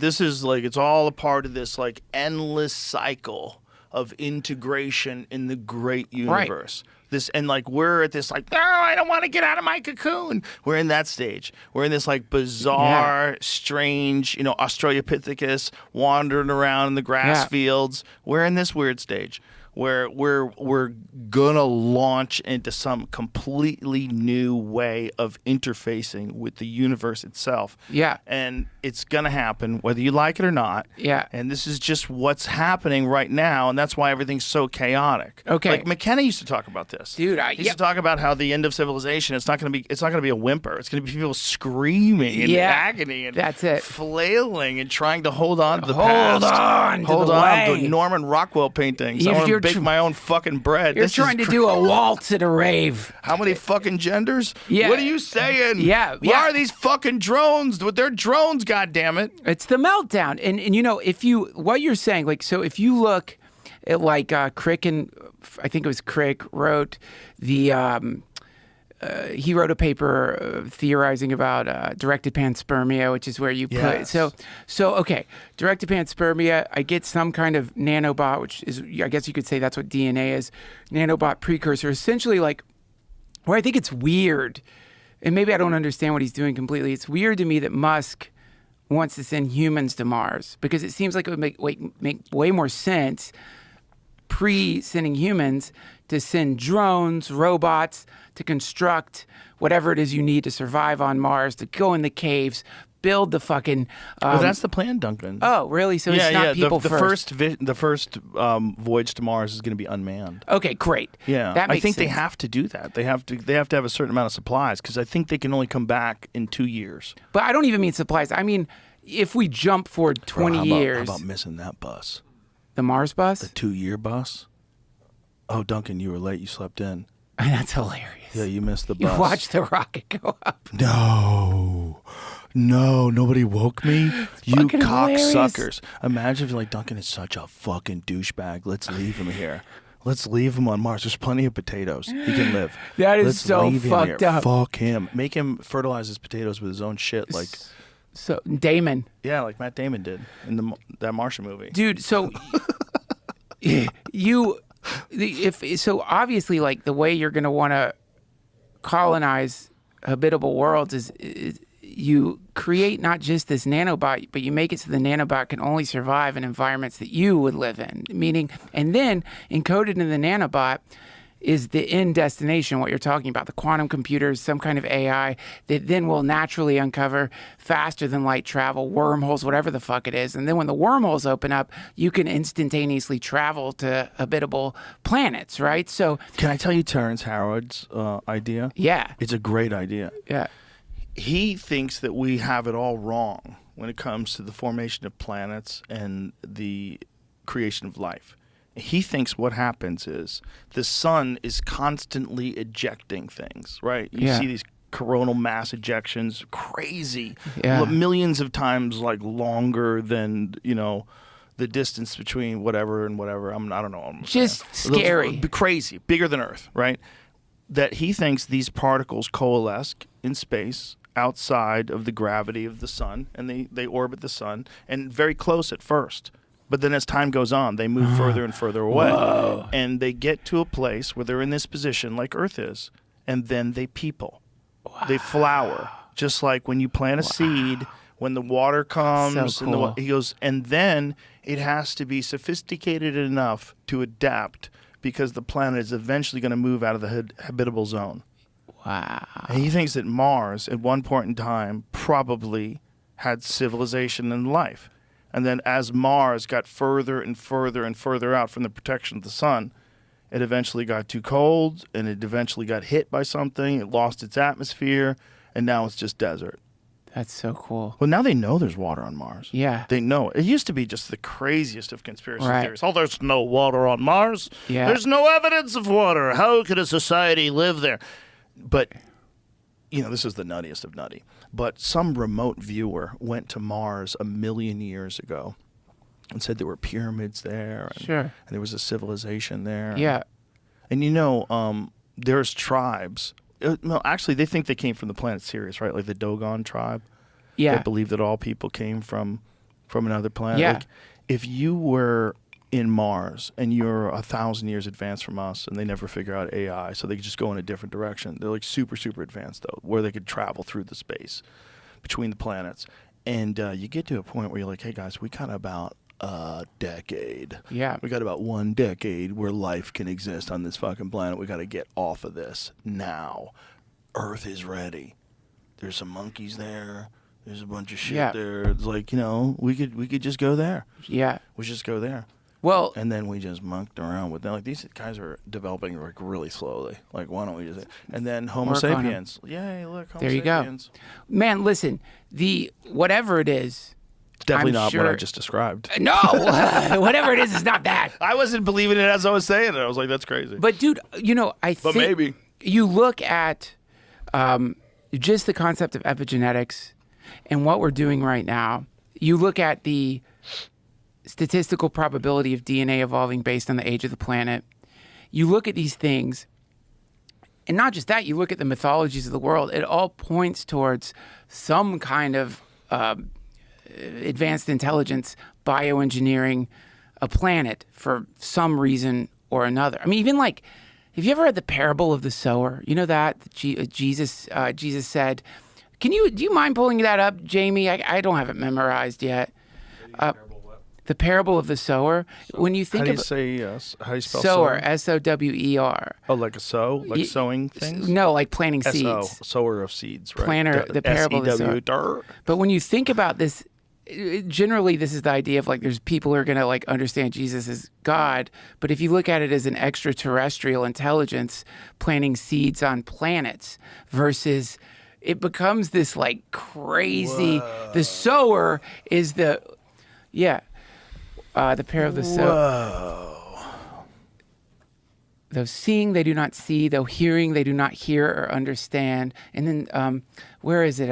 Speaker 5: this is like, it's all a part of this like endless cycle of integration in the great universe. This, and like, we're at this like, "No, I don't want to get out of my cocoon." We're in that stage. We're in this like bizarre, strange, Australopithecus wandering around in the grass fields. We're in this weird stage where we're gonna launch into some completely new way of interfacing with the universe itself.
Speaker 4: Yeah.
Speaker 5: And it's gonna happen whether you like it or not.
Speaker 4: Yeah.
Speaker 5: And this is just what's happening right now, and that's why everything's so chaotic.
Speaker 4: Okay.
Speaker 5: Like, McKenna used to talk about this.
Speaker 4: Dude,
Speaker 5: he used to talk about how the end of civilization, it's not gonna be a whimper. It's gonna be people screaming in agony and
Speaker 4: that's it.
Speaker 5: flailing and trying to hold on to the
Speaker 4: Hold
Speaker 5: past.
Speaker 4: on to
Speaker 5: Hold
Speaker 4: the
Speaker 5: on to
Speaker 4: way.
Speaker 5: Norman Rockwell paintings. I want to bake my own fucking bread.
Speaker 4: You're trying to do a waltz at a rave.
Speaker 5: How many fucking genders?
Speaker 4: Yeah.
Speaker 5: What are you saying?
Speaker 4: Yeah.
Speaker 5: Why are these fucking drones? They're drones, goddammit.
Speaker 4: It's the meltdown. And if you, what you're saying, like, so if you look at like Crick, and I think it was Crick wrote he wrote a paper theorizing about directed panspermia, which is where you put so okay, directed panspermia. I get some kind of nanobot, which is, I guess you could say that's what DNA is, nanobot precursor. Essentially, like, where I think it's weird, and maybe I don't understand what he's doing completely. It's weird to me that Musk wants to send humans to Mars, because it seems like it would make way more sense pre-sending humans to send drones, robots, to construct whatever it is you need to survive on Mars, to go in the caves, build the fucking...
Speaker 5: well, that's the plan, Duncan.
Speaker 4: Oh, really? So it's not people
Speaker 5: the
Speaker 4: first.
Speaker 5: The first voyage to Mars is going to be unmanned.
Speaker 4: Okay, great.
Speaker 5: Yeah,
Speaker 4: that makes
Speaker 5: I think they
Speaker 4: sense.
Speaker 5: have to do that. They have to have a certain amount of supplies, because I think they can only come back in 2 years.
Speaker 4: But I don't even mean supplies. I mean, if we jump forward 20 years...
Speaker 5: How about missing that bus?
Speaker 4: The Mars bus?
Speaker 5: The 2-year bus? Oh, Duncan, you were late. You slept in.
Speaker 4: That's hilarious.
Speaker 5: Yeah, you missed the bus.
Speaker 4: You watched the rocket go up.
Speaker 5: No, nobody woke me. You
Speaker 4: fucking
Speaker 5: cocksuckers. Imagine if you're like, Duncan is such a fucking douchebag. Let's leave him here. Let's leave him on Mars. There's plenty of potatoes. He can live.
Speaker 4: That is
Speaker 5: Let's
Speaker 4: so
Speaker 5: leave him
Speaker 4: fucked
Speaker 5: here.
Speaker 4: up.
Speaker 5: Fuck him. Make him fertilize his potatoes with his own shit, like
Speaker 4: So Damon.
Speaker 5: Yeah, like Matt Damon did in that Martian movie.
Speaker 4: Dude, so so obviously, like, the way you're going to want to colonize habitable worlds is you create not just this nanobot, but you make it so the nanobot can only survive in environments that you would live in. Meaning, and then encoded in the nanobot is the end destination, what you're talking about, the quantum computers, some kind of AI that then will naturally uncover faster than light travel, wormholes, whatever the fuck it is. And then when the wormholes open up, you can instantaneously travel to habitable planets, right? So
Speaker 5: can I tell you Terrence Howard's idea?
Speaker 4: Yeah.
Speaker 5: It's a great idea.
Speaker 4: Yeah.
Speaker 5: he thinks that we have it all wrong when it comes to the formation of planets and the creation of life. He thinks what happens is the sun is constantly ejecting things, right? You see these coronal mass ejections, crazy, millions of times like longer than, the distance between whatever and whatever. I don't know.
Speaker 4: Just scary.
Speaker 5: Crazy, bigger than Earth, right? That he thinks these particles coalesce in space outside of the gravity of the sun, and they orbit the sun, and very close at first. But then as time goes on, they move further and further away.
Speaker 4: Whoa.
Speaker 5: And they get to a place where they're in this position like Earth is. And then they people. Wow. They flower. Just like when you plant a seed, when the water comes.
Speaker 4: So cool.
Speaker 5: He goes, and then it has to be sophisticated enough to adapt because the planet is eventually going to move out of the habitable zone.
Speaker 4: Wow.
Speaker 5: And he thinks that Mars, at one point in time, probably had civilization and life. And then as Mars got further and further and further out from the protection of the sun, it eventually got too cold, and it eventually got hit by something. It lost its atmosphere, and now it's just desert.
Speaker 4: That's so cool.
Speaker 5: Well, now they know there's water on Mars.
Speaker 4: Yeah.
Speaker 5: They know. It used to be just the craziest of conspiracy
Speaker 4: Right.
Speaker 5: theories. Oh, there's no water on Mars.
Speaker 4: Yeah.
Speaker 5: There's no evidence of water. How could a society live there? But, this is the nuttiest of nutty. But some remote viewer went to Mars 1 million years ago and said there were pyramids there. And,
Speaker 4: Sure.
Speaker 5: and there was a civilization there.
Speaker 4: Yeah.
Speaker 5: And there's tribes. No, actually, they think they came from the planet Sirius, right? Like the Dogon tribe.
Speaker 4: Yeah.
Speaker 5: They believe that all people came from another planet.
Speaker 4: Yeah.
Speaker 5: Like, if you were in Mars and you're 1,000 years advanced from us, and they never figure out AI, so they could just go in a different direction. They're like super, super advanced though, where they could travel through the space between the planets. And you get to a point where you're like, hey guys, we got about a decade.
Speaker 4: Yeah.
Speaker 5: We got about 1 decade where life can exist on this fucking planet. We got to get off of this now. Earth is ready. There's some monkeys there. There's a bunch of shit there. It's like, we could just go there.
Speaker 4: Yeah.
Speaker 5: We just go there.
Speaker 4: Well,
Speaker 5: And then we just monked around with them. Like, these guys are developing like really slowly. Like, why don't we just? And then Homo
Speaker 4: Work on 'em.
Speaker 5: sapiens. Yay! Look, Homo
Speaker 4: there you
Speaker 5: sapiens.
Speaker 4: go. Man, listen, whatever it is.
Speaker 5: Definitely
Speaker 4: I'm
Speaker 5: not
Speaker 4: sure,
Speaker 5: what I just described.
Speaker 4: No, whatever it is not that.
Speaker 5: I wasn't believing it as I was saying it. I was like, that's crazy.
Speaker 4: But dude, I think
Speaker 5: maybe.
Speaker 4: You look at just the concept of epigenetics and what we're doing right now. You look at the statistical probability of DNA evolving based on the age of the planet. You look at these things, and not just that, you look at the mythologies of the world. It all points towards some kind of advanced intelligence bioengineering a planet for some reason or another. I mean, even like, have you ever read the parable of the sower? You know that Jesus said. Do you mind pulling that up, Jamie? I don't have it memorized yet. The parable of the sower. When you think
Speaker 5: how do
Speaker 4: of
Speaker 5: you say yes? How do you spell
Speaker 4: sower,
Speaker 5: sower?
Speaker 4: SOWER.
Speaker 5: Oh, like a sow, like sowing things.
Speaker 4: No, like planting
Speaker 5: S-O,
Speaker 4: seeds.
Speaker 5: sower of seeds, right?
Speaker 4: Planter, the parable of the sower.
Speaker 5: SEW.
Speaker 4: But when you think about this, generally this is the idea of like there's people who are going to like understand Jesus as God, but if you look at it as an extraterrestrial intelligence planting seeds on planets versus it becomes this like crazy. Whoa. The sower is the parable of the sower. Though seeing, they do not see. Though hearing, they do not hear or understand. And then, where is it?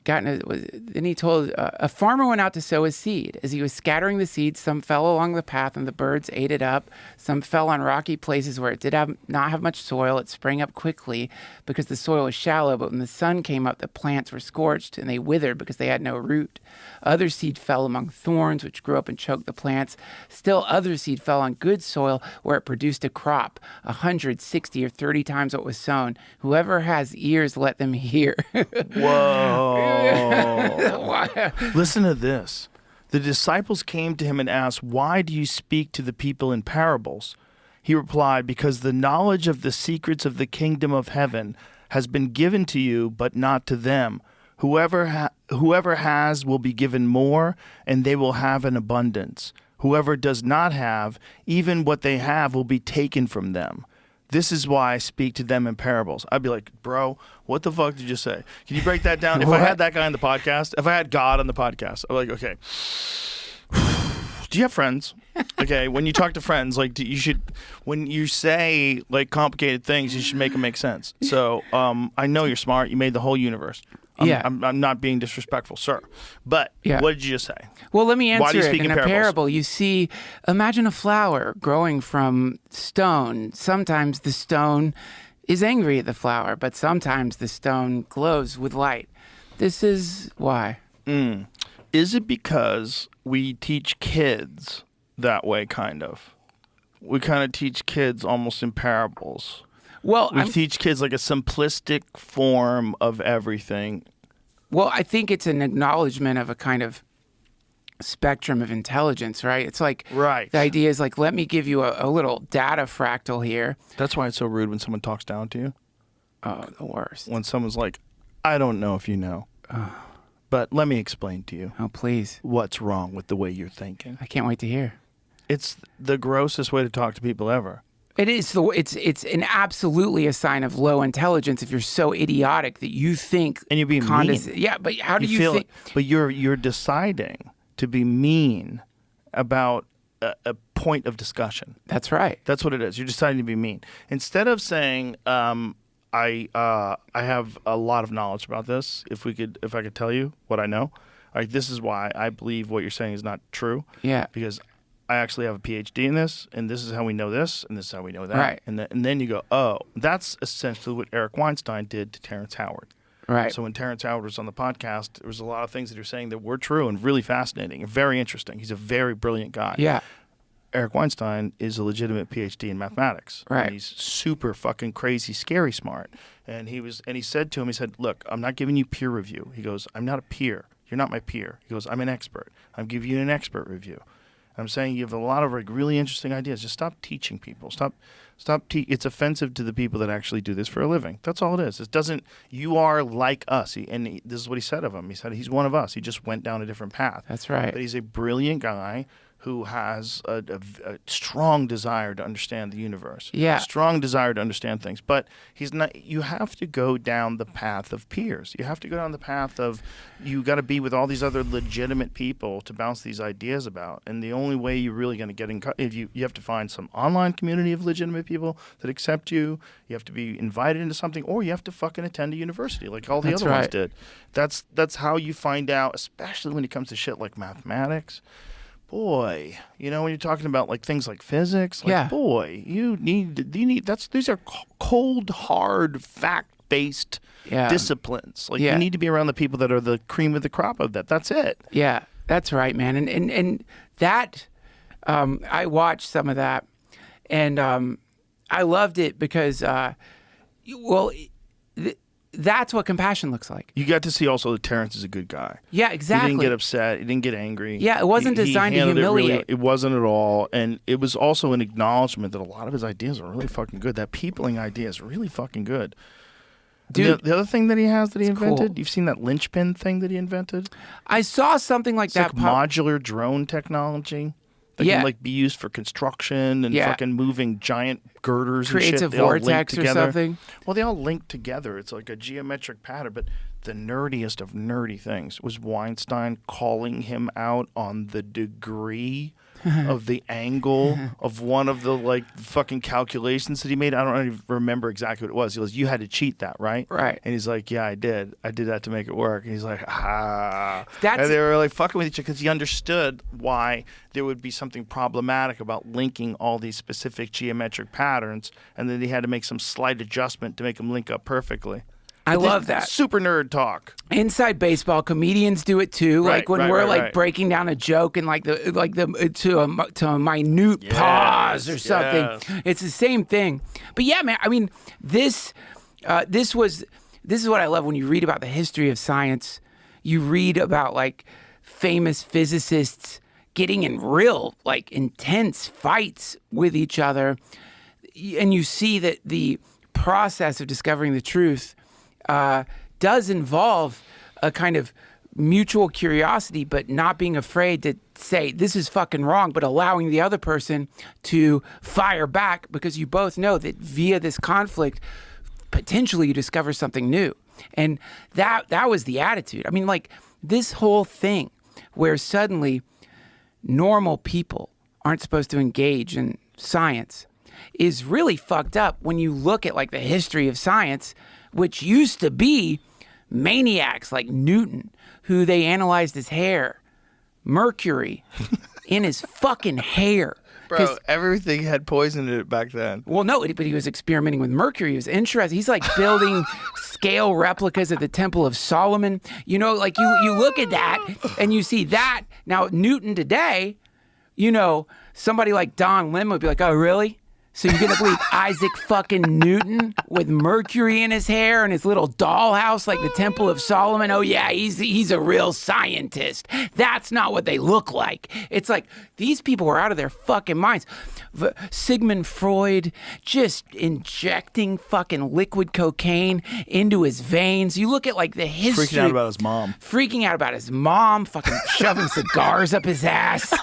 Speaker 4: Then he told, a farmer went out to sow his seed. As he was scattering the seeds, some fell along the path and the birds ate it up. Some fell on rocky places where it did not have much soil. It sprang up quickly because the soil was shallow, but when the sun came up, the plants were scorched and they withered because they had no root. Other seed fell among thorns, which grew up and choked the plants. Still other seed fell on good soil where it produced a crop, 100, 60, or 30 times what was sown. Whoever has ears, let them hear.
Speaker 5: Whoa. Listen to this. The disciples came to him and asked, "Why do you speak to the people in parables?" He replied, "Because the knowledge of the secrets of the kingdom of heaven has been given to you, but not to them. Whoever has will be given more, and they will have an abundance. Whoever does not have, even what they have will be taken from them. This is why I speak to them in parables. I'd be like, bro, what the fuck did you say? Can you break that down? If I had that guy on the podcast, if I had God on the podcast, I'm like, okay, do you have friends? Okay, when you talk to friends, like when you say like complicated things, you should make them make sense. So I know you're smart. You made the whole universe. I'm not being disrespectful, sir. But what did you just say?
Speaker 4: Well, let me answer
Speaker 5: Why do you
Speaker 4: it.
Speaker 5: speak
Speaker 4: In a
Speaker 5: parables?
Speaker 4: parable, you see, imagine a flower growing from stone. Sometimes the stone is angry at the flower, but sometimes the stone glows with light. This is why.
Speaker 5: Is it because we teach kids that way, kind of? We kind of teach kids almost in parables.
Speaker 4: Well,
Speaker 5: we teach kids like a simplistic form of everything.
Speaker 4: Well, I think it's an acknowledgement of a kind of spectrum of intelligence, right? It's like the idea is like, let me give you a little data fractal here.
Speaker 5: That's why it's so rude when someone talks down to you.
Speaker 4: Oh, the worst.
Speaker 5: When someone's like, I don't know if you know, but let me explain to you.
Speaker 4: Oh, please.
Speaker 5: What's wrong with the way you're thinking?
Speaker 4: I can't wait to hear.
Speaker 5: It's the grossest way to talk to people ever.
Speaker 4: It is. It's an absolutely a sign of low intelligence if you're so idiotic that you think
Speaker 5: and you're being mean.
Speaker 4: Yeah, but how do you
Speaker 5: feel
Speaker 4: think?
Speaker 5: But you're deciding to be mean about a point of discussion.
Speaker 4: That's right.
Speaker 5: That's what it is. You're deciding to be mean instead of saying, I have a lot of knowledge about this. If I could tell you what I know, like this is why I believe what you're saying is not true.
Speaker 4: Yeah.
Speaker 5: Because I actually have a PhD in this, and this is how we know this, and this is how we know that.
Speaker 4: Right.
Speaker 5: And then you go, oh, that's essentially what Eric Weinstein did to Terrence Howard.
Speaker 4: Right.
Speaker 5: So when Terrence Howard was on the podcast, there was a lot of things that you're saying that were true and really fascinating and very interesting. He's a very brilliant guy.
Speaker 4: Yeah.
Speaker 5: Eric Weinstein is a legitimate PhD in mathematics.
Speaker 4: Right.
Speaker 5: And he's super fucking crazy, scary smart. And he said to him, he said, look, I'm not giving you peer review. He goes, I'm not a peer. You're not my peer. He goes, I'm an expert. I'm giving you an expert review. I'm saying you have a lot of like really interesting ideas. Just stop teaching people. It's offensive to the people that actually do this for a living. That's all it is. It doesn't. You are like us. This is what he said of him. He said he's one of us. He just went down a different path.
Speaker 4: That's right.
Speaker 5: But he's a brilliant guy who has a strong desire to understand the universe.
Speaker 4: Yeah.
Speaker 5: A strong desire to understand things. But he's not. You have to go down the path of peers. You have to go down the path of you got to be with all these other legitimate people to bounce these ideas about. And the only way you're really going to get in, if you have to find some online community of legitimate people that accept you. You have to be invited into something, or you have to fucking attend a university like all the other ones did. That's how you find out, especially when it comes to shit like mathematics. Boy, when you're talking about like things like physics, like boy, these are cold, hard, fact-based disciplines. Like you need to be around the people that are the cream of the crop of that. That's it.
Speaker 4: Yeah, that's right, man. And that I watched some of that, and I loved it because that's what compassion looks like.
Speaker 5: You got to see also that Terrence is a good guy.
Speaker 4: Yeah, exactly.
Speaker 5: He didn't get upset. He didn't get angry.
Speaker 4: Yeah, it wasn't designed to humiliate.
Speaker 5: It wasn't at all. And it was also an acknowledgement that a lot of his ideas are really fucking good. That peopling idea is really fucking good. Dude, the other thing that he has that he invented, cool. You've seen that linchpin thing that he invented?
Speaker 4: I saw something like that.
Speaker 5: Like modular drone technology. That can like be used for construction and fucking moving giant girders
Speaker 4: Creates
Speaker 5: and shit.
Speaker 4: A vortex or something.
Speaker 5: Well, they all link together. It's like a geometric pattern. But the nerdiest of nerdy things was Weinstein calling him out on the degree of the angle of one of the like fucking calculations that he made. I don't even remember exactly what it was. He goes, "You had to cheat that, right?"
Speaker 4: Right.
Speaker 5: And he's like, "Yeah, I did. I did that to make it work." And he's like, "Ah."
Speaker 4: And
Speaker 5: they were like fucking with each other because he understood why there would be something problematic about linking all these specific geometric patterns, and then he had to make some slight adjustment to make them link up perfectly.
Speaker 4: I love that.
Speaker 5: Super nerd talk.
Speaker 4: Inside baseball, comedians do it too.
Speaker 5: Right,
Speaker 4: like when we're breaking down a joke and to a minute pause or something. Yes. It's the same thing. But yeah, man, I mean, this is what I love when you read about the history of science. You read about like famous physicists getting in real like intense fights with each other, and you see that the process of discovering the truth does involve a kind of mutual curiosity, but not being afraid to say this is fucking wrong, but allowing the other person to fire back because you both know that via this conflict, potentially you discover something new. And that was the attitude. I mean, like this whole thing where suddenly normal people aren't supposed to engage in science is really fucked up when you look at like the history of science, which used to be maniacs like Newton, who they analyzed his hair, mercury in his fucking hair.
Speaker 5: Bro, everything had poison in it back then.
Speaker 4: Well, no, but he was experimenting with mercury. He was interested. He's like building scale replicas at the Temple of Solomon. You know, like you look at that and you see that. Now, Newton today, you know, somebody like Don Lemon would be like, oh, really? So you're going to believe Isaac fucking Newton with mercury in his hair and his little dollhouse like the Temple of Solomon? Oh, yeah, he's a real scientist. That's not what they look like. It's like these people were out of their fucking minds. Sigmund Freud just injecting fucking liquid cocaine into his veins. You look at like the history.
Speaker 5: Freaking out about his mom.
Speaker 4: Fucking shoving cigars up his ass.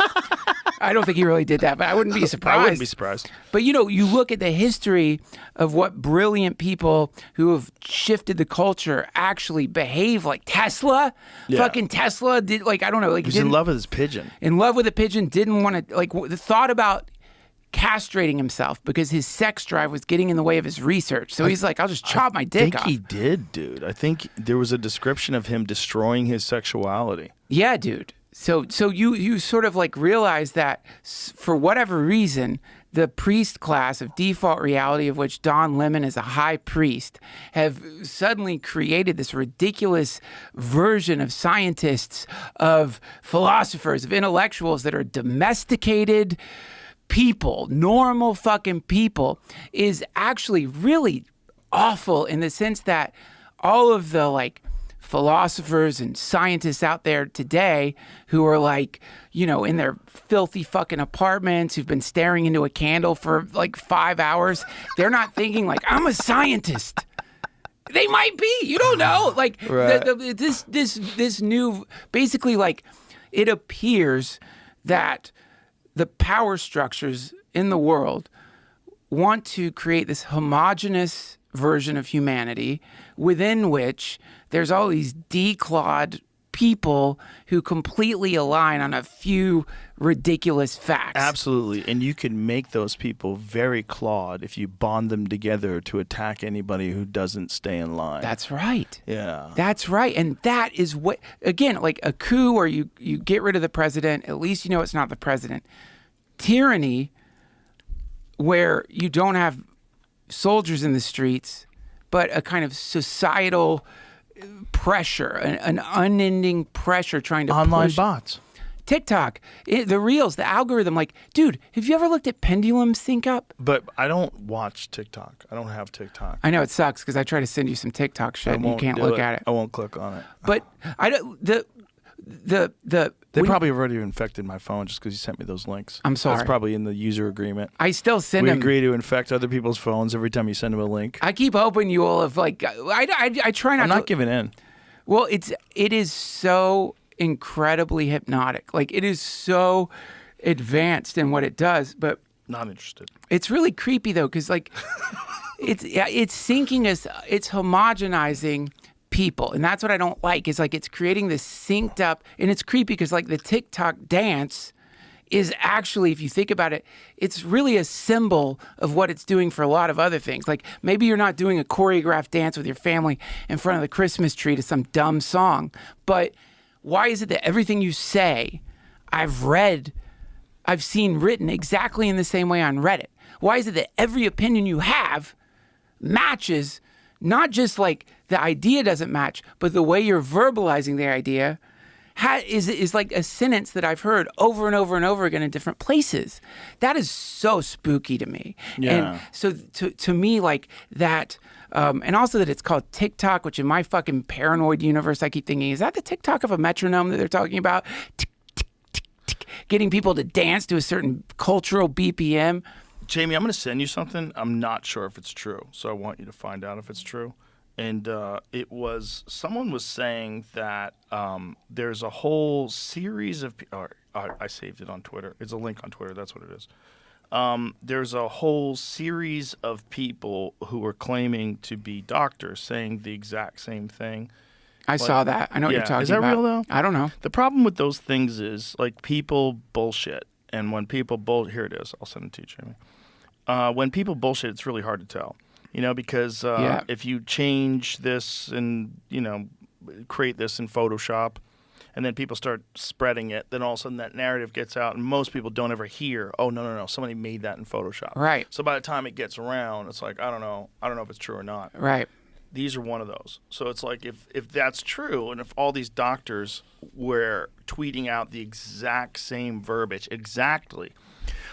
Speaker 4: I don't think he really did that, but I wouldn't be surprised.
Speaker 5: I wouldn't be surprised.
Speaker 4: But, you know, you look at the history of what brilliant people who have shifted the culture actually behave like Tesla.
Speaker 5: Yeah.
Speaker 4: Fucking Tesla did, like, I don't know. Like,
Speaker 5: he was in love with his pigeon.
Speaker 4: In love with a pigeon, didn't want to, like, the thought about castrating himself because his sex drive was getting in the way of his research. So he's like, I'll just chop my dick off.
Speaker 5: I think he did, dude. I think there was a description of him destroying his sexuality.
Speaker 4: Yeah, dude. So you sort of like realize that for whatever reason, the priest class of default reality, of which Don Lemon is a high priest, have suddenly created this ridiculous version of scientists, of philosophers, of intellectuals that are domesticated people, normal fucking people, is actually really awful in the sense that all of the like philosophers and scientists out there today who are like, you know, in their filthy fucking apartments, who've been staring into a candle for like 5 hours, they're not thinking like, I'm a scientist. They might be, you don't know. Like
Speaker 5: right.
Speaker 4: this new, basically like it appears that the power structures in the world want to create this homogenous version of humanity within which there's all these declawed people who completely align on a few ridiculous facts.
Speaker 5: Absolutely. And you can make those people very clawed if you bond them together to attack anybody who doesn't stay in line.
Speaker 4: That's right.
Speaker 5: Yeah.
Speaker 4: That's right. And that is what, again, like a coup where you get rid of the president, at least you know it's not the president. Tyranny, where you don't have soldiers in the streets, but a kind of societal pressure, an unending pressure trying to
Speaker 5: online
Speaker 4: push.
Speaker 5: bots.
Speaker 4: TikTok, the reels, the algorithm. Like, dude, have you ever looked at pendulum sync up?
Speaker 5: But I don't watch TikTok. I don't have TikTok.
Speaker 4: I know it sucks because I try to send you some TikTok shit and you can't look at it.
Speaker 5: I won't click on it.
Speaker 4: But I don't.
Speaker 5: They probably have already infected my phone just because you sent me those links.
Speaker 4: I'm sorry.
Speaker 5: That's probably in the user agreement.
Speaker 4: I still send
Speaker 5: we
Speaker 4: them.
Speaker 5: agree to infect other people's phones every time you send them a link.
Speaker 4: I keep hoping you will have like. I try not.
Speaker 5: I'm not giving in.
Speaker 4: Well, it is so incredibly hypnotic. Like it is so advanced in what it does, but
Speaker 5: not interested.
Speaker 4: It's really creepy though, because like it's syncing us. It's homogenizing people, and that's what I don't like. Is like it's creating this synced up, and it's creepy because like the TikTok dance is actually, if you think about it, it's really a symbol of what it's doing for a lot of other things. Like maybe you're not doing a choreographed dance with your family in front of the Christmas tree to some dumb song, but why is it that everything you say, I've seen written exactly in the same way on Reddit? Why is it that every opinion you have matches, not just like the idea doesn't match, but the way you're verbalizing the idea is like a sentence that I've heard over and over and over again in different places. That is so spooky to me.
Speaker 5: Yeah.
Speaker 4: And so to me, like that, and also that it's called TikTok, which in my fucking paranoid universe, I keep thinking, is that the TikTok of a metronome that they're talking about? Tick, tick, tick, tick, getting people to dance to a certain cultural BPM.
Speaker 5: Jamie, I'm going to send you something. I'm not sure if it's true, so I want you to find out if it's true. And someone was saying that there's a whole series of, or I saved it on Twitter. It's a link on Twitter. That's what it is. There's a whole series of people who are claiming to be doctors saying the exact same thing.
Speaker 4: I saw that. I know what you're talking about.
Speaker 5: Is that real, though?
Speaker 4: I don't know.
Speaker 5: The problem with those things is, like, people bullshit. And when people here it is. I'll send it to you, Jamie. When people bullshit, it's really hard to tell. You know, because if you change this and, you know, create this in Photoshop, and then people start spreading it, then all of a sudden that narrative gets out, and most people don't ever hear, oh, no, somebody made that in Photoshop.
Speaker 4: Right.
Speaker 5: So by the time it gets around, it's like, I don't know if it's true or not.
Speaker 4: Right.
Speaker 5: These are one of those. So it's like if that's true, and if all these doctors were tweeting out the exact same verbiage, exactly,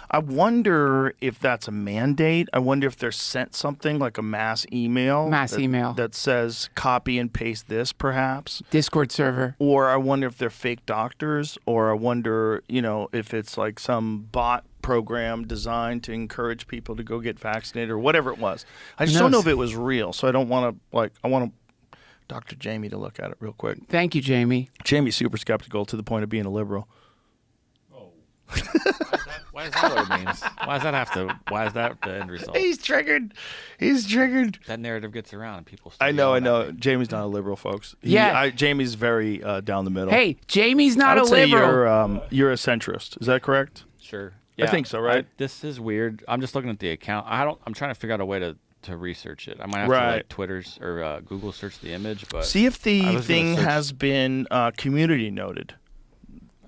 Speaker 5: I wonder if that's a mandate. I wonder if they're sent something like a mass email. That says copy and paste this, perhaps.
Speaker 4: Discord server.
Speaker 5: Or I wonder if they're fake doctors, or I wonder, you know, if it's like some bot program designed to encourage people to go get vaccinated or whatever it was. I just don't know if it was real. So I don't want to, I want Dr. Jamie to look at it real quick.
Speaker 4: Thank you, Jamie.
Speaker 5: Jamie's super skeptical to the point of being a liberal.
Speaker 9: Why is that what it means? Why is that the end result?
Speaker 5: He's triggered.
Speaker 9: That narrative gets around and people
Speaker 5: I know. Jamie's not a liberal, folks. Jamie's very down the middle.
Speaker 4: Hey, Jamie's not a liberal.
Speaker 5: You're a centrist. Is that correct?
Speaker 9: Sure.
Speaker 5: Yeah, I think so, right?
Speaker 9: This is weird. I'm just looking at the account. I'm trying to figure out a way to research it. I might have to like Twitter's or Google search the image, but
Speaker 5: see if the thing has been community noted.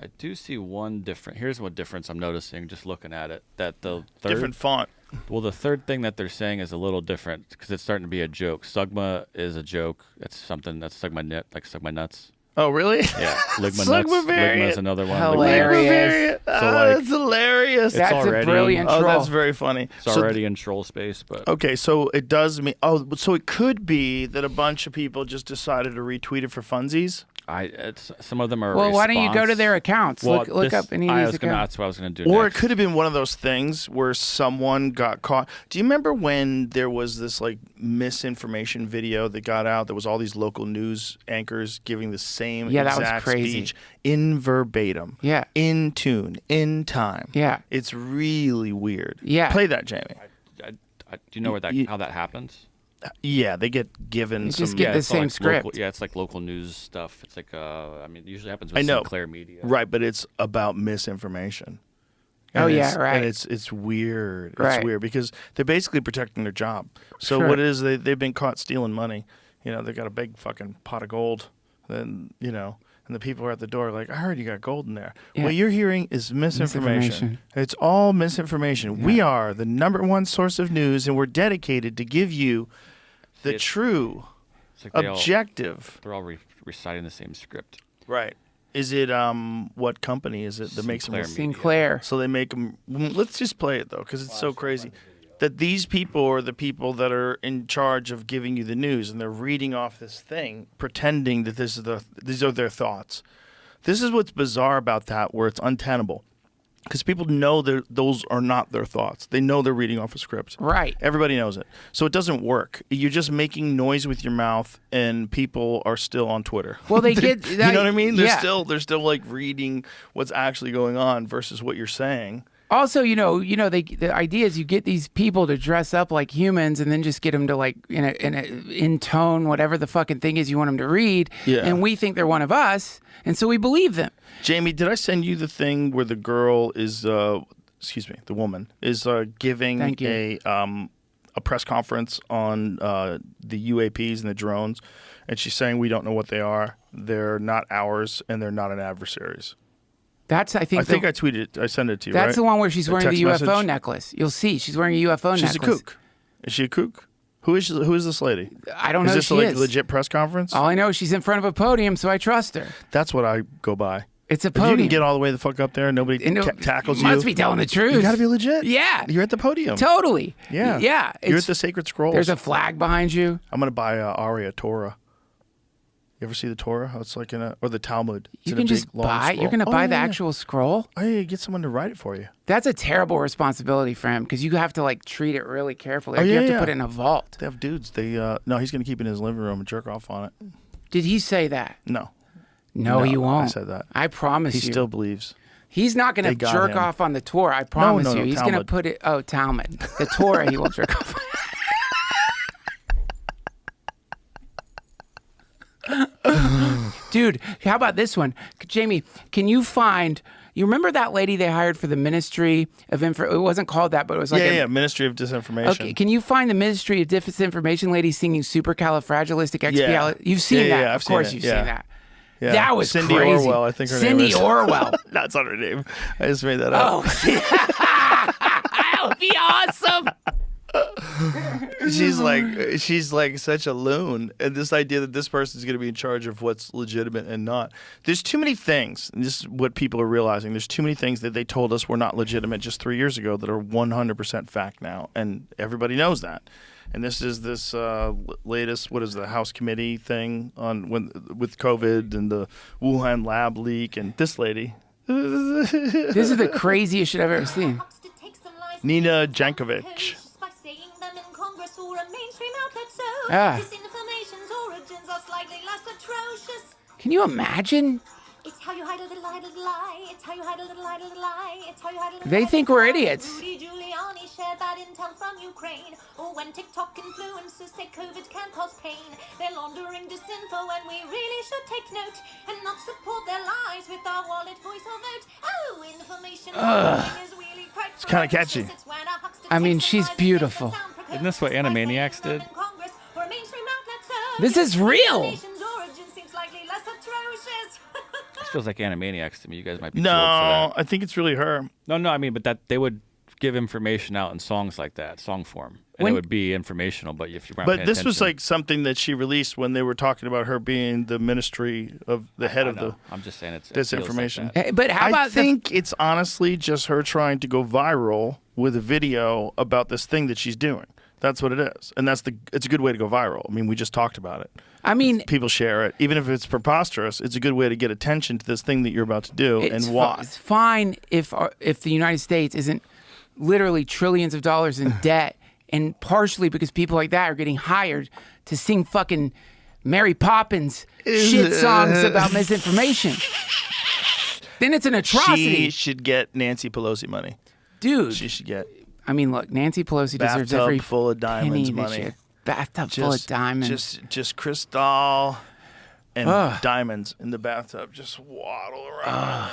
Speaker 9: I do see one different. Here's what difference I'm noticing just looking at it. That the third
Speaker 5: different font.
Speaker 9: Well, the third thing that they're saying is a little different because it's starting to be a joke. Sugma is a joke. That's something that's Sugma nuts.
Speaker 5: Oh, really?
Speaker 9: Yeah. Ligma nuts. Ligma is another one.
Speaker 4: Hilarious.
Speaker 5: That's hilarious.
Speaker 4: That's a brilliant troll.
Speaker 5: Oh, that's very funny.
Speaker 9: It's already in troll space, but
Speaker 5: okay. So it does mean. Oh, so it could be that a bunch of people just decided to retweet it for funsies.
Speaker 9: Some of them are.
Speaker 4: Well, why don't you go to their accounts?
Speaker 9: Well,
Speaker 4: look up any of these accounts.
Speaker 9: That's what I was going to do.
Speaker 5: Or
Speaker 9: next.
Speaker 5: it could have been one of those things where someone got caught. Do you remember when there was this like misinformation video that got out? There was all these local news anchors giving the same exact speech in verbatim.
Speaker 4: Yeah.
Speaker 5: In tune, in time.
Speaker 4: Yeah.
Speaker 5: It's really weird.
Speaker 4: Yeah.
Speaker 5: Play that, Jamie.
Speaker 9: Do you know how that happens?
Speaker 5: Yeah, they get given
Speaker 4: you
Speaker 5: some.
Speaker 4: Just get the same script.
Speaker 9: It's like local news stuff. It's like it usually happens with Sinclair Media.
Speaker 5: Right, but it's about misinformation.
Speaker 4: And
Speaker 5: right. And it's weird. It's weird because they're basically protecting their job. So what it is they've been caught stealing money. You know, they got a big fucking pot of gold. Then and the people are at the door like, I heard you got gold in there. Yeah. What you're hearing is misinformation. It's all misinformation. Yeah. We are the #1 source of news, and we're dedicated to give you the true, objective.
Speaker 9: They're all reciting the same script.
Speaker 5: Right. Is it, what company is it that makes them?
Speaker 4: Sinclair.
Speaker 5: So they make them, let's just play it though, because it's so crazy. That these people are the people that are in charge of giving you the news, and they're reading off this thing, pretending that these are their thoughts. This is what's bizarre about that, where it's untenable. Because people know those are not their thoughts. They know they're reading off a script.
Speaker 4: Right.
Speaker 5: Everybody knows it. So it doesn't work. You're just making noise with your mouth, and people are still on Twitter.
Speaker 4: Well, they get...
Speaker 5: you know what I mean? They're still like reading what's actually going on versus what you're saying.
Speaker 4: Also, the idea is you get these people to dress up like humans and then just get them to like in tone whatever the fucking thing is you want them to read, and we think they're one of us, and so we believe them.
Speaker 5: Jamie, did I send you the thing where the girl is, the woman is giving a press conference on the UAPs and the drones, and she's saying we don't know what they are, they're not ours, and they're not an adversaries.
Speaker 4: That's I think
Speaker 5: I tweeted it. I sent it to you.
Speaker 4: That's the one where she's wearing the UFO
Speaker 5: message.
Speaker 4: Necklace. You'll see she's wearing a UFO necklace.
Speaker 5: She's a kook. Is she a kook? Who is this lady?
Speaker 4: I don't know.
Speaker 5: Is this a legit press conference?
Speaker 4: All I know is she's in front of a podium, so I trust her.
Speaker 5: That's what I go by.
Speaker 4: It's a
Speaker 5: if
Speaker 4: podium.
Speaker 5: you can get all the way the fuck up there and nobody tackles you.
Speaker 4: Must be telling the truth.
Speaker 5: You got to be legit.
Speaker 4: Yeah.
Speaker 5: You're at the podium.
Speaker 4: Totally.
Speaker 5: Yeah.
Speaker 4: Yeah.
Speaker 5: You're at the Sacred Scrolls.
Speaker 4: There's a flag behind you.
Speaker 5: I'm going to buy Aria Torah. You ever see the Torah? It's like or the Talmud.
Speaker 4: You can just buy. You're going to buy the actual scroll?
Speaker 5: Oh, yeah, get someone to write it for you.
Speaker 4: That's a terrible responsibility for him because you have to like treat it really carefully. You have to put it in a vault.
Speaker 5: They have dudes. No, he's going to keep it in his living room and jerk off on it.
Speaker 4: Did he say that?
Speaker 5: No.
Speaker 4: No, he won't.
Speaker 5: I said that.
Speaker 4: I promise you.
Speaker 5: He still believes.
Speaker 4: He's not going to
Speaker 5: got
Speaker 4: jerk
Speaker 5: him.
Speaker 4: off on the tour. I promise
Speaker 5: no,
Speaker 4: you. He's going to
Speaker 5: Talmud.
Speaker 4: put it. Oh, Talmud. The Torah, he will jerk off. Dude, how about this one? Jamie, can you find... You remember that lady they hired for the Ministry of Info? It wasn't called that, but it was like...
Speaker 5: Ministry of Disinformation.
Speaker 4: Okay, can you find the Ministry of Disinformation lady singing Supercalifragilisticexpialidocious?
Speaker 5: Yeah.
Speaker 4: You've seen that.
Speaker 5: I've
Speaker 4: Of course
Speaker 5: seen it.
Speaker 4: you've
Speaker 5: Yeah.
Speaker 4: seen that.
Speaker 5: Yeah.
Speaker 4: That was
Speaker 5: Cindy
Speaker 4: crazy.
Speaker 5: Orwell, I think her
Speaker 4: Cindy
Speaker 5: name is.
Speaker 4: Orwell.
Speaker 5: That's not her name. I just made that up.
Speaker 4: Oh, that would be awesome.
Speaker 5: She's like such a loon, and this idea that this person's going to be in charge of what's legitimate and not. There's too many things, and this is what people are realizing. There's too many things that they told us were not legitimate just 3 years ago that are 100% fact now, and everybody knows that. And this is this latest, what is the House committee thing on with COVID and the Wuhan lab leak, and this lady.
Speaker 4: This is the craziest shit I've ever seen.
Speaker 5: Nina Jankovic.
Speaker 4: Can you imagine?
Speaker 10: It's how you hide a little lie. It's how you hide a little lie. It's how you hide a little
Speaker 4: They think we're idiots.
Speaker 10: Rudy Giuliani shared bad intel from Ukraine. Or when TikTok influencers say COVID can cause pain. They're laundering disinfo and we really should take note and not support their lies with our wallet, voice or vote. Oh, information is really quite
Speaker 5: It's kind of catchy.
Speaker 4: I mean, she's beautiful.
Speaker 9: Isn't this what Animaniacs did?
Speaker 4: This is real.
Speaker 9: This feels like Animaniacs to me. You guys might be too old
Speaker 5: No,
Speaker 9: for that.
Speaker 5: I think it's really her.
Speaker 9: No, I mean, but that they would give information out in songs like that, song form. And it would be informational, but if you weren't
Speaker 5: But
Speaker 9: paying
Speaker 5: this was
Speaker 9: attention-
Speaker 5: like something that she released when they were talking about her being the ministry of the head
Speaker 9: I
Speaker 5: of
Speaker 9: know.
Speaker 5: the
Speaker 9: I'm just saying it feels like
Speaker 5: disinformation.
Speaker 9: that.
Speaker 4: Hey, but how
Speaker 5: I
Speaker 4: about
Speaker 5: think it's honestly just her trying to go viral with a video about this thing that she's doing. That's what it is, and it's a good way to go viral. I mean, we just talked about it.
Speaker 4: I mean,
Speaker 5: People share it, even if it's preposterous. It's a good way to get attention to this thing that you're about to do, and why.
Speaker 4: It's fine if the United States isn't literally trillions of dollars in debt, and partially because people like that are getting hired to sing fucking Mary Poppins shit songs about misinformation. Then it's an atrocity.
Speaker 5: She should get Nancy Pelosi money.
Speaker 4: Dude.
Speaker 5: She should get
Speaker 4: I mean, look, Nancy Pelosi deserves
Speaker 5: bathtub
Speaker 4: every
Speaker 5: full of diamonds
Speaker 4: penny this
Speaker 5: money.
Speaker 4: year. Bathtub full of diamonds.
Speaker 5: Just crystal and diamonds in the bathtub. Just waddle around.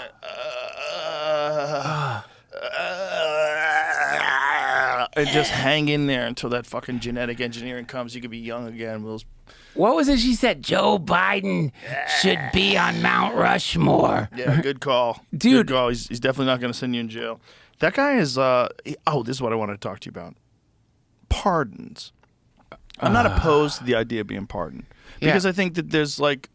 Speaker 5: And just hang in there until that fucking genetic engineering comes. You could be young again.
Speaker 4: What was it she said? Joe Biden should be on Mount Rushmore.
Speaker 5: Yeah, good call.
Speaker 4: Dude.
Speaker 5: Good call. He's definitely not going to send you in jail. That guy is, this is what I wanted to talk to you about. Pardons. I'm not opposed to the idea of being pardoned. Because I think that there's like,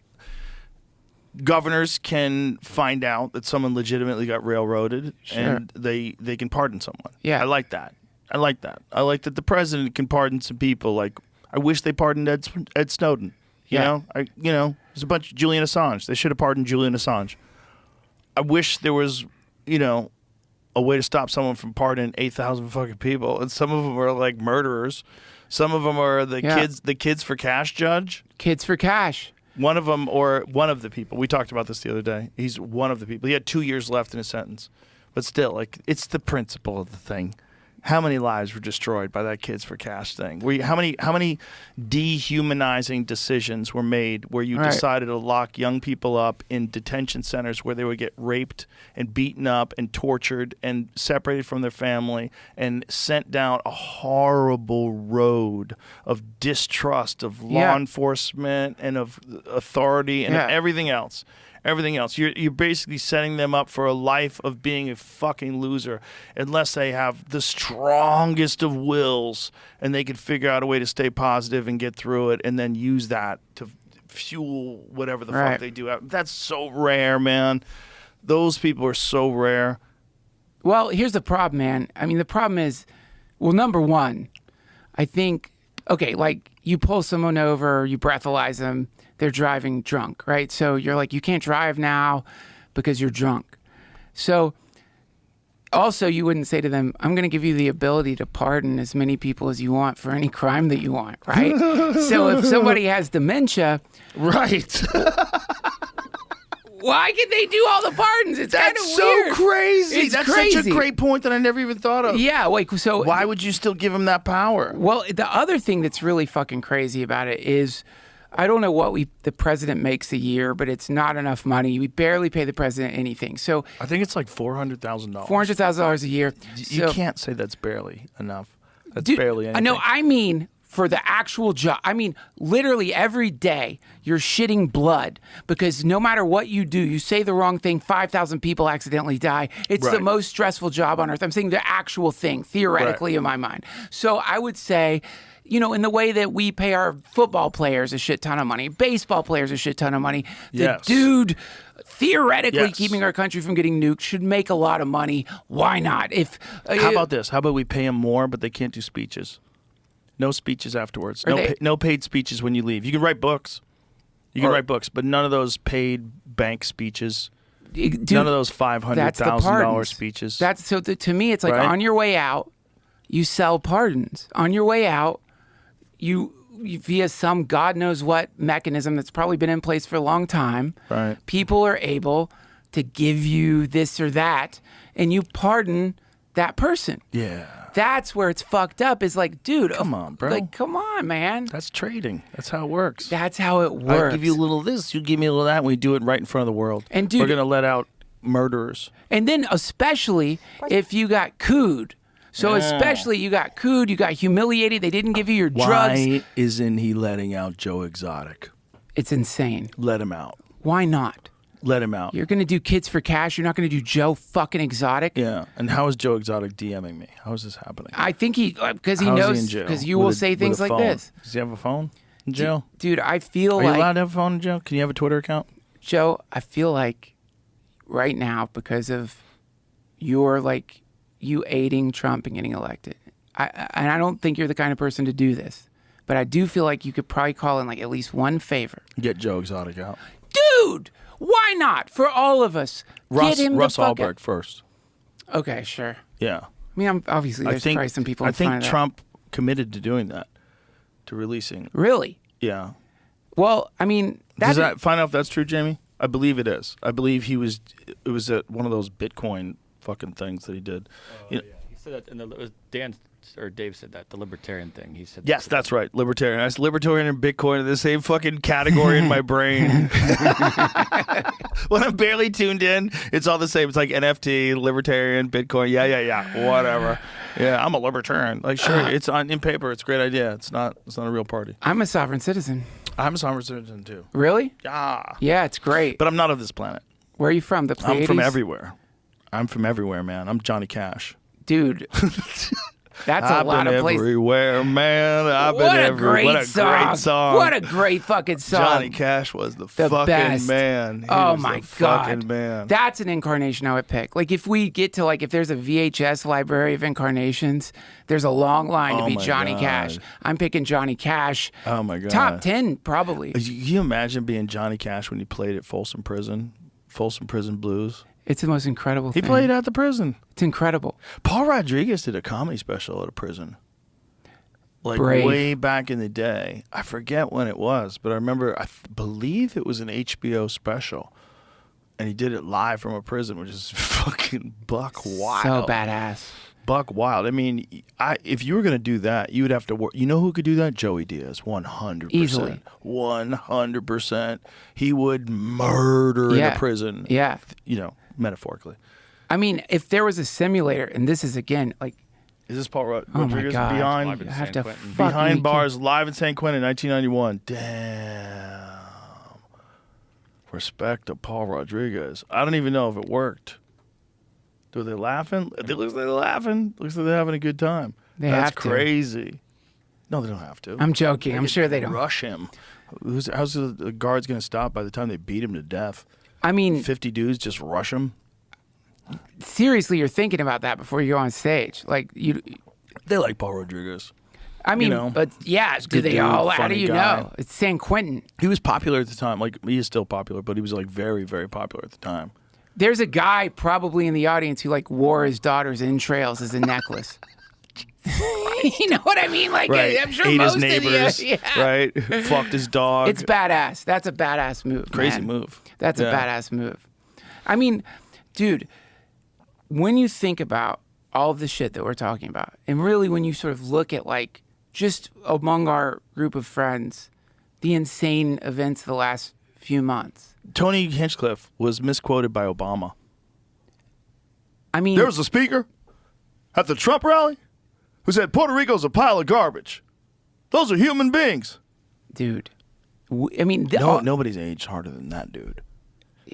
Speaker 5: governors can find out that someone legitimately got railroaded and they can pardon someone.
Speaker 4: Yeah.
Speaker 5: I like that. I like that the president can pardon some people. Like, I wish they pardoned Ed Snowden. You know, there's a bunch of Julian Assange. They should have pardoned Julian Assange. I wish there was, a way to stop someone from pardoning 8,000 fucking people. And some of them are like murderers. Some of them are the kids for cash judge.
Speaker 4: Kids for cash.
Speaker 5: One of them, or one of the people. We talked about this the other day. He's one of the people. He had 2 years left in his sentence. But still, like, it's the principle of the thing. How many lives were destroyed by that kids for cash thing? How many dehumanizing decisions were made where you decided to lock young people up in detention centers where they would get raped and beaten up and tortured and separated from their family and sent down a horrible road of distrust of law enforcement and of authority and everything else. Everything else. You're basically setting them up for a life of being a fucking loser unless they have the strongest of wills and they can figure out a way to stay positive and get through it and then use that to fuel whatever the fuck they do. That's so rare, man. Those people are so rare.
Speaker 4: Well, here's the problem, man. I mean, the problem is, well, number one, I think, okay, like you pull someone over, you breathalyze them, they're driving drunk, right? So you're like, you can't drive now because you're drunk. So also you wouldn't say to them, I'm going to give you the ability to pardon as many people as you want for any crime that you want, right? So if somebody has dementia.
Speaker 5: Right.
Speaker 4: Why can they do all the pardons? It's kind of
Speaker 5: That's so
Speaker 4: weird.
Speaker 5: crazy.
Speaker 4: It's
Speaker 5: That's
Speaker 4: crazy.
Speaker 5: such a great point that I never even thought of.
Speaker 4: Yeah, like so.
Speaker 5: Why would you still give him that power?
Speaker 4: Well, the other thing that's really fucking crazy about it is, I don't know what the president makes a year, but it's not enough money. We barely pay the president anything. So
Speaker 5: I think it's like $400,000.
Speaker 4: $400,000 a year.
Speaker 5: You can't say that's barely enough. That's barely anything.
Speaker 4: No, I mean for the actual job. I mean, literally every day you're shitting blood because no matter what you do, you say the wrong thing, 5,000 people accidentally die. It's the most stressful job on earth. I'm saying the actual thing, theoretically, in my mind. So I would say, you know, in the way that we pay our football players a shit ton of money, baseball players a shit ton of money, the dude theoretically keeping our country from getting nuked should make a lot of money. Why not?
Speaker 5: How about this? How about we pay them more, but they can't do speeches? No speeches afterwards. No paid speeches when you leave. You can write books. You can write books, but none of those paid bank speeches. Dude, none of those $500,000 speeches.
Speaker 4: To me, it's like on your way out, you sell pardons. On your way out, you via some God knows what mechanism that's probably been in place for a long time.
Speaker 5: Right.
Speaker 4: People are able to give you this or that, and you pardon that person.
Speaker 5: Yeah.
Speaker 4: That's where it's fucked up. Is like, dude,
Speaker 5: come on, bro.
Speaker 4: Like, come on, man.
Speaker 5: That's trading. That's how it works.
Speaker 4: That's how it works.
Speaker 5: I give you a little of this, you give me a little of that, and we do it right in front of the world.
Speaker 4: And dude,
Speaker 5: we're gonna let out murderers.
Speaker 4: And then especially if you got cooed. So especially you got cooed, you got humiliated. They didn't give you your drugs.
Speaker 5: Why isn't he letting out Joe Exotic?
Speaker 4: It's insane.
Speaker 5: Let him out.
Speaker 4: Why not?
Speaker 5: Let him out.
Speaker 4: You're going to do Kids for Cash. You're not going to do Joe fucking Exotic.
Speaker 5: Yeah. And how is Joe Exotic DMing me? How is this happening?
Speaker 4: I think because he knows, because you will say things like this.
Speaker 5: Does he have a phone in jail?
Speaker 4: Dude, I feel like...
Speaker 5: Are you allowed to have a phone in jail? Can you have a Twitter account?
Speaker 4: Joe, I feel like right now, because of you aiding Trump and getting elected, and I don't think you're the kind of person to do this, but I do feel like you could probably call in like at least one favor.
Speaker 5: Get Joe Exotic out.
Speaker 4: Dude! Why not? For all of us.
Speaker 5: Russ
Speaker 4: Allberg
Speaker 5: out first.
Speaker 4: Okay, sure.
Speaker 5: Yeah.
Speaker 4: I mean, obviously, there's probably some people in front of that.
Speaker 5: Trump committed to doing that, to releasing.
Speaker 4: Really?
Speaker 5: Yeah.
Speaker 4: Well, I mean...
Speaker 5: Does that find out if that's true, Jamie? I believe it is. I believe it was at one of those Bitcoin fucking things that he did.
Speaker 9: Yeah. He said that, and it was Dan or Dave said that, the libertarian thing. He said
Speaker 5: yes, that's right, libertarian. I said libertarian and Bitcoin are the same fucking category in my brain. When I'm barely tuned in, it's all the same. It's like NFT, libertarian, Bitcoin. Yeah, whatever. Yeah, I'm a libertarian. Like, sure, it's in paper. It's a great idea. It's not a real party.
Speaker 4: I'm a sovereign citizen.
Speaker 5: I'm a sovereign citizen too.
Speaker 4: Really?
Speaker 5: Yeah.
Speaker 4: Yeah, it's great.
Speaker 5: But I'm not of this planet.
Speaker 4: Where are you from? The Pleiades?
Speaker 5: I'm from everywhere. I'm from everywhere, man. I'm Johnny Cash.
Speaker 4: Dude. That's a lot of places.
Speaker 5: Everywhere, man. I've been everywhere. What a great song.
Speaker 4: What a great fucking song.
Speaker 5: Johnny Cash was the fucking
Speaker 4: best.
Speaker 5: Man.
Speaker 4: Oh my God.
Speaker 5: Fucking man.
Speaker 4: That's an incarnation I would pick. Like if we get to if there's a VHS library of incarnations, there's a long line to be Johnny Cash. I'm picking Johnny Cash.
Speaker 5: Oh my God.
Speaker 4: Top 10 probably.
Speaker 5: Can you imagine being Johnny Cash when he played at Folsom Prison Blues?
Speaker 4: It's the most incredible thing.
Speaker 5: He played at the prison.
Speaker 4: It's incredible.
Speaker 5: Paul Rodriguez did a comedy special at a prison.
Speaker 4: Brave.
Speaker 5: Way back in the day. I forget when it was, but I remember, I believe it was an HBO special. And he did it live from a prison, which is fucking buck wild.
Speaker 4: So badass.
Speaker 5: Buck wild. I mean, if you were going to do that, you would have to work. You know who could do that? Joey Diaz. 100%.
Speaker 4: Easily.
Speaker 5: 100%. He would murder in a prison.
Speaker 4: Yeah.
Speaker 5: Metaphorically.
Speaker 4: I mean, if there was a simulator, and this is again
Speaker 5: is this Paul Rodriguez?
Speaker 4: Oh my God!
Speaker 5: Behind bars, live in San Quentin, 1991. Damn. Respect to Paul Rodriguez. I don't even know if it worked. Are they laughing? It looks like they're laughing. Looks like they're having a good time. That's crazy. No, they don't have to.
Speaker 4: I'm joking. I'm sure they don't.
Speaker 5: Rush him. How's the guards going to stop by the time they beat him to death?
Speaker 4: I mean,
Speaker 5: 50 dudes just rush him.
Speaker 4: Seriously, you're thinking about that before you go on stage.
Speaker 5: They like Paul Rodriguez.
Speaker 4: I mean, but yeah, do they all? How do you know? It's San Quentin.
Speaker 5: He was popular at the time. He is still popular, but he was very, very popular at the time.
Speaker 4: There's a guy probably in the audience who wore his daughter's entrails as a necklace. You know what I mean? Like,
Speaker 5: Right.
Speaker 4: I'm sure
Speaker 5: Ate
Speaker 4: most
Speaker 5: his neighbors,
Speaker 4: of you,
Speaker 5: right? Fucked his dog.
Speaker 4: It's badass. That's a badass move.
Speaker 5: Crazy
Speaker 4: man.
Speaker 5: move.
Speaker 4: That's a badass move. I mean, dude, when you think about all of the shit that we're talking about, and really when you sort of look at like just among our group of friends, the insane events of the last few months.
Speaker 5: Tony Hinchcliffe was misquoted by Obama.
Speaker 4: I mean,
Speaker 5: There was a speaker at the Trump rally who said Puerto Rico's a pile of garbage. Those are human beings.
Speaker 4: dude. I mean,
Speaker 5: Nobody's aged harder than that dude.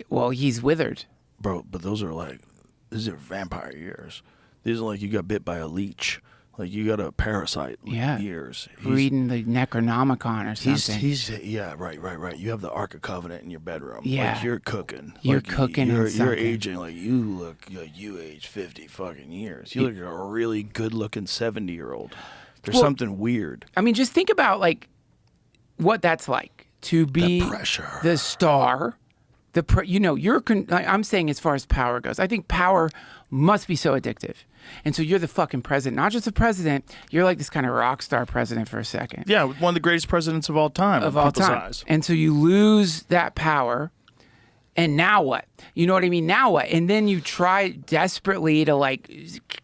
Speaker 4: Well, he's withered.
Speaker 5: Bro, but these are vampire years. These are like you got bit by a leech. Like you got a parasite years.
Speaker 4: Reading the Necronomicon or something.
Speaker 5: Right. You have the Ark of Covenant in your bedroom.
Speaker 4: Yeah.
Speaker 5: Like you're cooking.
Speaker 4: You're cooking in
Speaker 5: You're
Speaker 4: something.
Speaker 5: aging like you age 50 fucking years. You look like a really good looking 70-year-old. There's something weird.
Speaker 4: I mean, just think about like what that's like to be the star. I'm saying as far as power goes, I think power must be so addictive. And so you're the fucking president, not just the president. You're like this kind of rock star president for a second.
Speaker 5: Yeah, one of the greatest presidents of all time.
Speaker 4: And so you lose that power. And now what? You know what I mean? Now what? And then you try desperately to like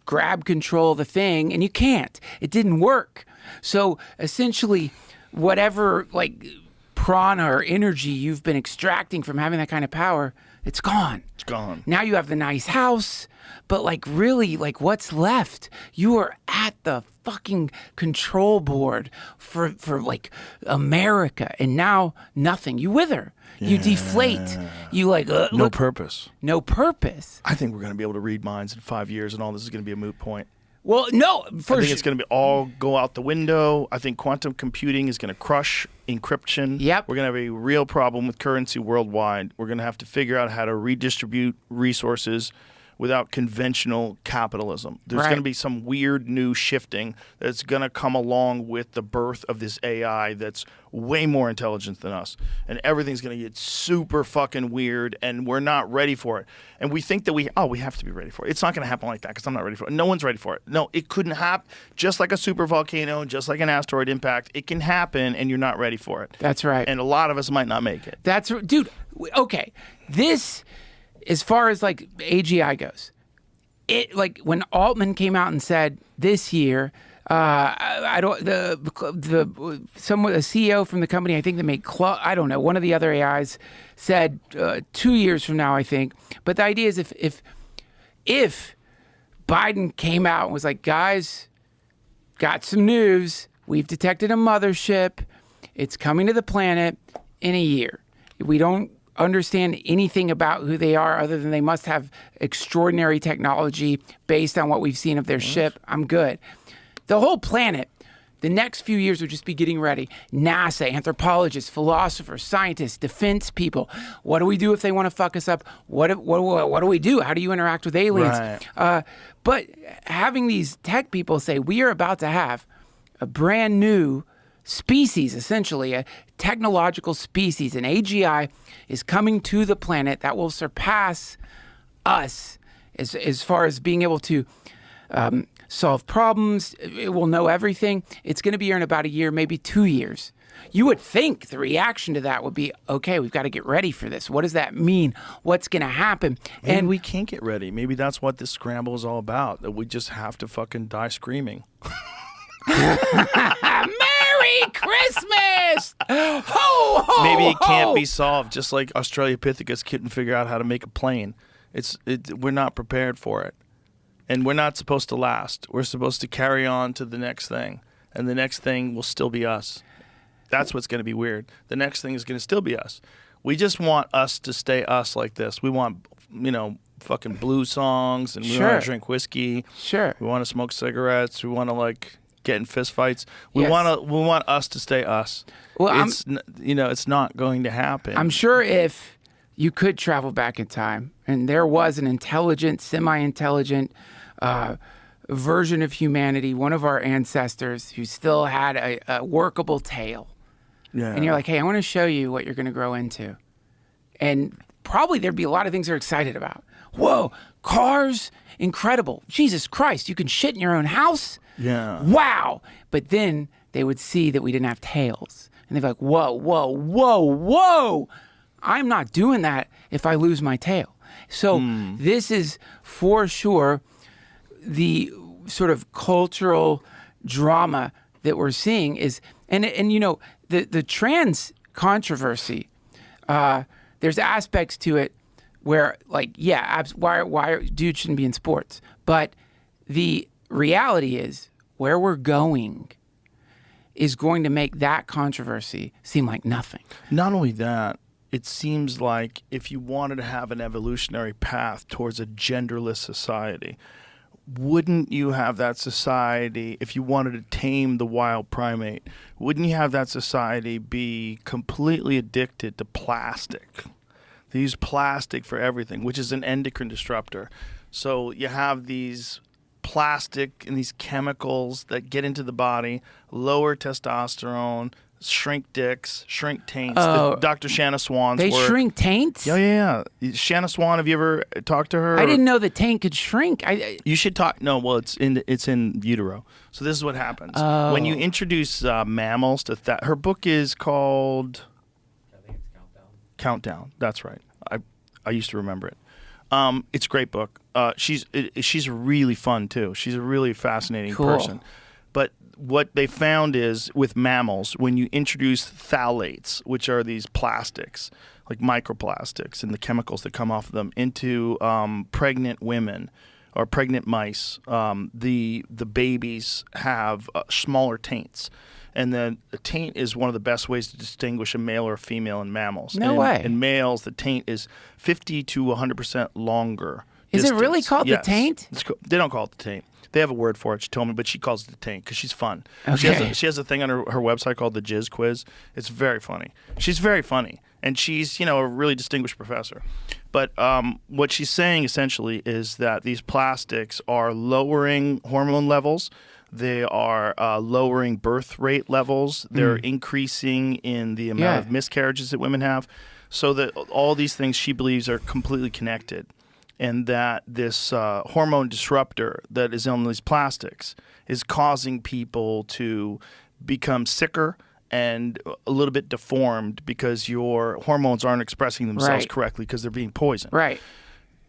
Speaker 4: grab control of the thing and you can't. It didn't work. So essentially, whatever like prana or energy you've been extracting from having that kind of power, it's gone.
Speaker 5: It's gone.
Speaker 4: Now you have the nice house, but like really, like what's left? You are at the fucking control board for like America, and now nothing. You wither. You deflate. You like
Speaker 5: no purpose.
Speaker 4: No purpose.
Speaker 5: I think we're going to be able to read minds in 5 years, and all this is going to be a moot point.
Speaker 4: Well, no.
Speaker 5: I think it's going to be all go out the window. I think quantum computing is going to crush encryption.
Speaker 4: Yep.
Speaker 5: We're going to have a real problem with currency worldwide. We're going to have to figure out how to redistribute resources without conventional capitalism. There's going to be some weird new shifting that's going to come along with the birth of this AI that's way more intelligent than us. And everything's going to get super fucking weird, and we're not ready for it. And we think that we have to be ready for it. It's not going to happen like that because I'm not ready for it. No one's ready for it. No, it couldn't happen. Just like a super volcano, just like an asteroid impact, it can happen, and you're not ready for it.
Speaker 4: That's right.
Speaker 5: And a lot of us might not make it.
Speaker 4: Dude, okay. This... As far as like AGI goes, it like when Altman came out and said this year, a CEO from the company I think that made I don't know, one of the other AIs said 2 years from now I think. But the idea is if Biden came out and was like, guys, got some news, we've detected a mothership, it's coming to the planet in a year. We don't understand anything about who they are other than they must have extraordinary technology based on what we've seen of their ship. I'm good. The whole planet, the next few years would just be getting ready. NASA, anthropologists, philosophers, scientists, defense people. What do we do if they want to fuck us up? What do we do? How do you interact with aliens?
Speaker 5: Right.
Speaker 4: But having these tech people say, we are about to have a brand new species, essentially, a technological species, an AGI is coming to the planet that will surpass us as far as being able to solve problems. It will know everything. It's going to be here in about a year, maybe 2 years. You would think the reaction to that would be, okay, we've got to get ready for this. What does that mean? What's going to happen?
Speaker 5: And we can't get ready. Maybe that's what this scramble is all about, that we just have to fucking die screaming.
Speaker 4: Merry Christmas! Ho, ho,
Speaker 5: Maybe it can't
Speaker 4: ho.
Speaker 5: be solved, just like Australopithecus couldn't figure out how to make a plane. We're not prepared for it. And we're not supposed to last. We're supposed to carry on to the next thing. And the next thing will still be us. That's what's going to be weird. The next thing is going to still be us. We just want us to stay us like this. We want, fucking blues songs, and we want to drink whiskey.
Speaker 4: Sure.
Speaker 5: We want to smoke cigarettes. We want to get in fist fights. We want us to stay us.
Speaker 4: Well,
Speaker 5: it's not going to happen.
Speaker 4: I'm sure if you could travel back in time and there was an intelligent, semi-intelligent version of humanity, one of our ancestors who still had a workable tail.
Speaker 5: Yeah.
Speaker 4: And you're like, hey, I want to show you what you're going to grow into. And probably there'd be a lot of things they're excited about. Whoa, cars, incredible. Jesus Christ, you can shit in your own house?
Speaker 5: Yeah.
Speaker 4: Wow. But then they would see that we didn't have tails. And they'd be like, whoa, whoa, whoa, whoa. I'm not doing that if I lose my tail. So this is for sure the sort of cultural drama that we're seeing is, and you know, the trans controversy, there's aspects to it where, like, yeah, why dudes shouldn't be in sports. But the reality is where we're going is going to make that controversy seem like nothing.
Speaker 5: Not only that, it seems like if you wanted to have an evolutionary path towards a genderless society, wouldn't you have that society, if you wanted to tame the wild primate, wouldn't you have that society be completely addicted to plastic? They use plastic for everything, which is an endocrine disruptor. So you have these plastic and these chemicals that get into the body, lower testosterone, shrink dicks, shrink taints. Dr. Shanna Swan's
Speaker 4: They
Speaker 5: work.
Speaker 4: shrink taints?
Speaker 5: Yeah. Shanna Swan, have you ever talked to her?
Speaker 4: I didn't know the taint could shrink.
Speaker 5: You should talk. No, well, it's in utero. So this is what happens when you introduce mammals to that. Her book is called Countdown. That's right. I used to remember it. It's a great book. She's really fun too. She's a really fascinating person. But what they found is with mammals, when you introduce phthalates, which are these plastics, like microplastics and the chemicals that come off of them, into pregnant women or pregnant mice, the babies have smaller taints. And then a taint is one of the best ways to distinguish a male or a female in mammals.
Speaker 4: No way.
Speaker 5: In males, the taint is 50 to 100% longer.
Speaker 4: Is it really called the taint?
Speaker 5: They don't call it the taint. They have a word for it. She told me, but she calls it the taint because she's fun.
Speaker 4: Okay.
Speaker 5: She has a thing on her website called the Jizz Quiz. It's very funny. She's very funny, and she's a really distinguished professor. But what she's saying essentially is that these plastics are lowering hormone levels. They are lowering birth rate levels. They're increasing in the amount of miscarriages that women have. So that all these things she believes are completely connected. And that this hormone disruptor that is on these plastics is causing people to become sicker and a little bit deformed because your hormones aren't expressing themselves correctly because they're being poisoned.
Speaker 4: Right.